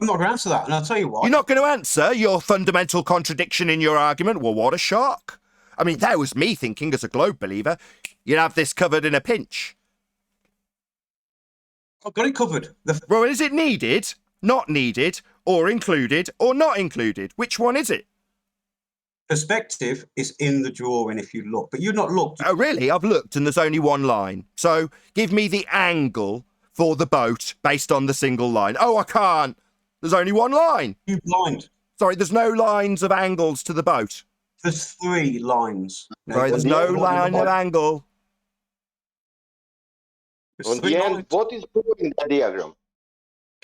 I'm not going to answer that, and I'll tell you why. You're not going to answer your fundamental contradiction in your argument? Well, what a shock. I mean, that was me thinking as a globe believer, you'd have this covered in a pinch. I've got it covered. Well, is it needed, not needed, or included, or not included? Which one is it? Perspective is in the drawing if you look, but you've not looked. Oh, really? I've looked and there's only one line. So give me the angle for the boat based on the single line. Oh, I can't. There's only one line. You blind. Sorry, there's no lines of angles to the boat. There's 3 lines. Sorry, there's no line of angle. On the end, what is doing the diagram?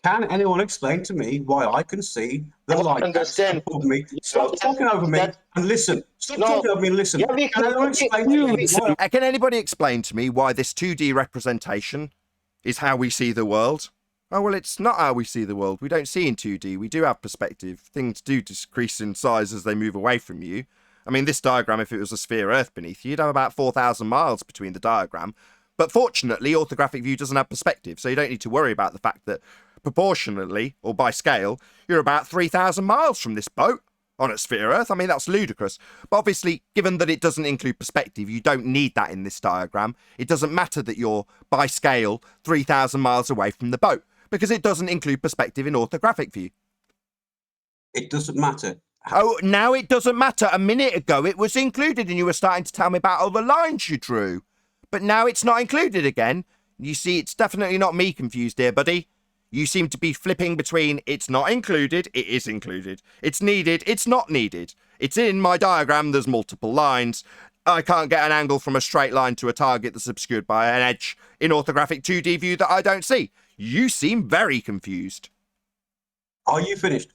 Can anyone explain to me why I can see the light understand above me? Stop talking over me and listen. Stop talking over me and listen. Can anyone explain to me why? Can anybody explain to me why this 2D representation is how we see the world? Oh, well, it's not how we see the world. We don't see in 2D. We do have perspective. Things do decrease in size as they move away from you. I mean, this diagram, if it was a sphere Earth beneath you, you'd have about 4,000 miles between the diagram. But fortunately, orthographic view doesn't have perspective, so you don't need to worry about the fact that proportionally, or by scale, you're about 3,000 miles from this boat on a sphere Earth. I mean, that's ludicrous. But obviously, given that it doesn't include perspective, you don't need that in this diagram. It doesn't matter that you're, by scale, 3,000 miles away from the boat, because it doesn't include perspective in orthographic view. It doesn't matter. Oh, now it doesn't matter. A minute ago, it was included, and you were starting to tell me about all the lines you drew. But now it's not included again. You see, it's definitely not me confused here, buddy. You seem to be flipping between it's not included, it is included. It's needed, it's not needed. It's in my diagram, there's multiple lines. I can't get an angle from a straight line to a target that's obscured by an edge in orthographic 2D view that I don't see. You seem very confused. Are you finished?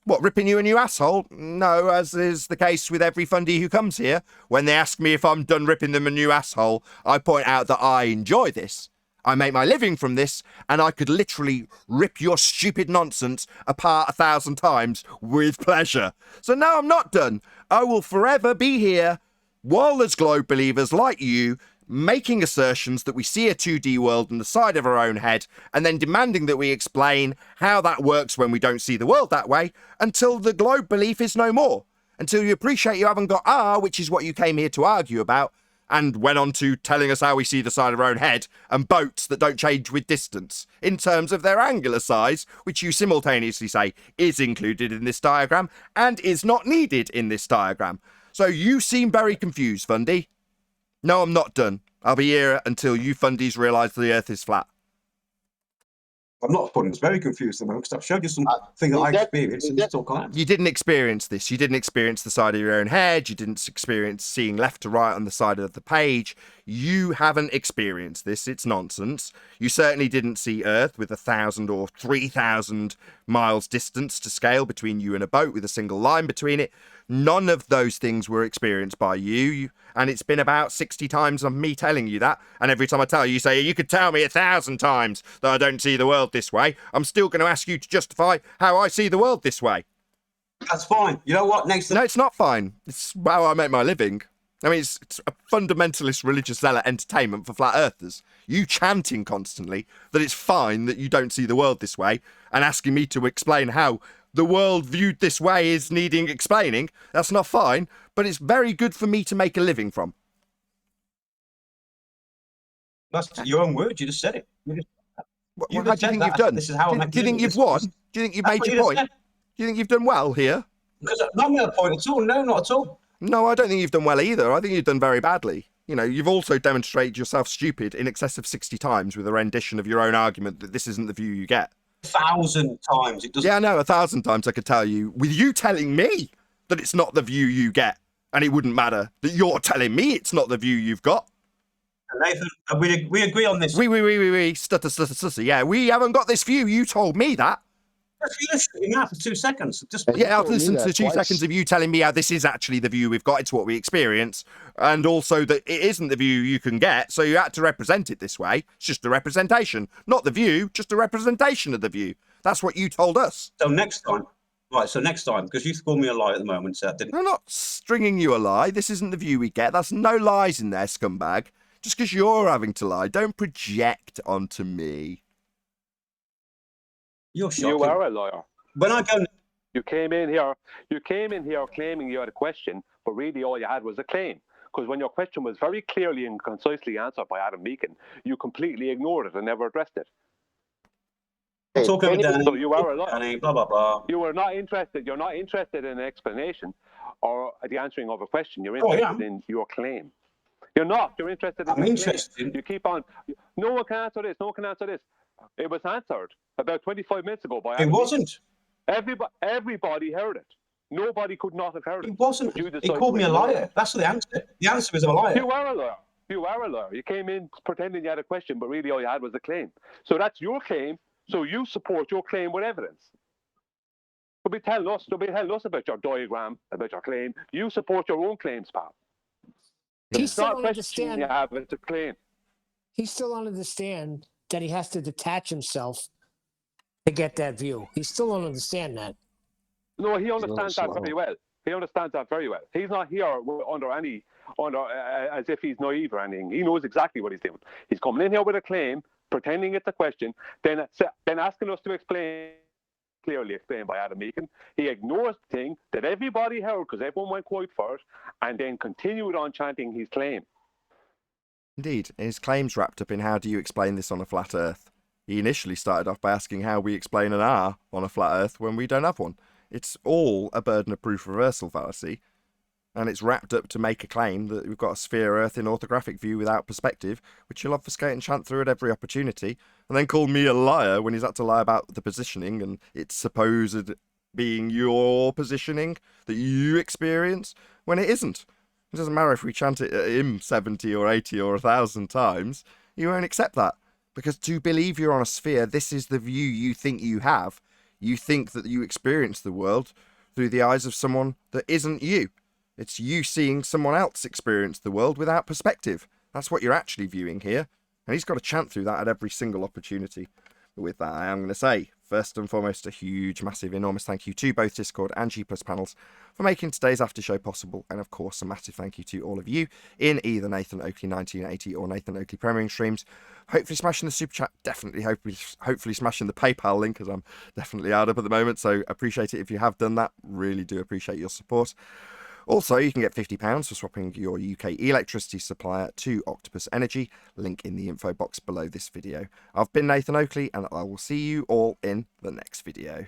What, ripping you a new asshole? No, as is the case with every fundie who comes here. When they ask me if I'm done ripping them a new asshole, I point out that I enjoy this. I make my living from this, and I could literally rip your stupid nonsense apart 1,000 times with pleasure. So no, I'm not done. I will forever be here, while there's globe believers like you making assertions that we see a 2D world in the side of our own head, and then demanding that we explain how that works when we don't see the world that way, until the globe belief is no more. Until you appreciate you haven't got R, which is what you came here to argue about, and went on to telling us how we see the side of our own head, and boats that don't change with distance, in terms of their angular size, which you simultaneously say is included in this diagram, and is not needed in this diagram. So you seem very confused, Fundy. No, I'm not done. I'll be here until you Fundies realise the Earth is flat. I'm not fun. It's very confused. I've showed you something that I experienced and it's all collapsed. You didn't experience this. You didn't experience the side of your own head. You didn't experience seeing left to right on the side of the page. You haven't experienced this. It's nonsense. You certainly didn't see Earth with 1,000 or 3,000 miles distance to scale between you and a boat with a single line between it. None of those things were experienced by you, and it's been about 60 times of me telling you that, and every time I tell you, you say, you could tell me 1,000 times that I don't see the world this way. I'm still going to ask you to justify how I see the world this way. That's fine. You know what? Next. No, it's not fine. It's how I make my living. I mean, it's a fundamentalist religious zealot entertainment for flat earthers. You chanting constantly that it's fine that you don't see the world this way, and asking me to explain how the world viewed this way is needing explaining. That's not fine, but it's very good for me to make a living from. That's your own words. You just said it. How do you think you've done? This is how do you think you've won? Do you think you've made your point? Do you think you've done well here? Because I've not made a point at all. No, not at all. No, I don't think you've done well either. I think you've done very badly. You know, you've also demonstrated yourself stupid in excess of 60 times with a rendition of your own argument that this isn't the view you get. 1,000 times. It doesn't. Yeah, no, 1,000 times I could tell you. With you telling me that it's not the view you get, and it wouldn't matter that you're telling me it's not the view you've got. Nathan, we agree on this. We, stutter. Yeah, we haven't got this view. You told me that. Just listen for 2 seconds. Yeah, I've listened to 2 seconds of you telling me how this is actually the view we've got. It's what we experience. And also that it isn't the view you can get. So you had to represent it this way. It's just a representation. Not the view, just a representation of the view. That's what you told us. So next time. Right, so next time, because you called me a lie at the moment, so I didn't. I'm not stringing you a lie. This isn't the view we get. That's no lies in there, scumbag. Just because you're having to lie, don't project onto me. You're shocking. You are a liar. When I go, you came in here claiming you had a question, but really all you had was a claim. Because when your question was very clearly and concisely answered by Adam Meakin, you completely ignored it and never addressed it. So you are a liar. Danny, blah blah blah. You are not interested. You're not interested in an explanation or the answering of a question. You're interested in your claim. You're not. You're interested in. I'm interested. You keep on. No one can answer this. No one can answer this. It was answered about 25 minutes ago by. It wasn't. Everybody heard it. Nobody could not have heard it. It wasn't. He called me a liar. That's the answer. The answer is I'm a liar. You are a liar. You are a liar. You came in pretending you had a question, but really all you had was a claim. So that's your claim. So you support your claim with evidence. Don't be telling us about your diagram, about your claim. You support your own claims, pal. He It's still not don't a question understand. you have, it's a claim. He still don't understand that he has to detach himself to get that view. He still don't understand that. No, he understands that very well. He understands that very well. He's not here as if he's naive or anything. He knows exactly what he's doing. He's coming in here with a claim, pretending it's a question, then asking us to explain, clearly explained by Adam Meakin. He ignores the thing that everybody heard because everyone went quiet first, and then continued on chanting his claim. Indeed, his claim's wrapped up in how do you explain this on a flat Earth. He initially started off by asking how we explain an R on a flat Earth when we don't have one. It's all a burden of proof reversal fallacy, and it's wrapped up to make a claim that we've got a sphere Earth in orthographic view without perspective, which he'll obfuscate and chant through at every opportunity, and then call me a liar when he's had to lie about the positioning and it's supposed being your positioning that you experience when it isn't. It doesn't matter if we chant it at him 70 or 80 or 1,000 times, you won't accept that. Because to believe you're on a sphere, this is the view you think you have. You think that you experience the world through the eyes of someone that isn't you. It's you seeing someone else experience the world without perspective. That's what you're actually viewing here. And he's got to chant through that at every single opportunity. with that, I am going to say, first and foremost, a huge, massive, enormous thank you to both Discord and G Plus panels for making today's after show possible. And of course, a massive thank you to all of you in either Nathan Oakley 1980 or Nathan Oakley Premiering streams. Hopefully smashing the super chat, definitely hopefully smashing the PayPal link, as I'm definitely out of at the moment. So appreciate it if you have done that. Really do appreciate your support. Also, you can get £50 for swapping your UK electricity supplier to Octopus Energy. Link in the info box below this video. I've been Nathan Oakley, and I will see you all in the next video.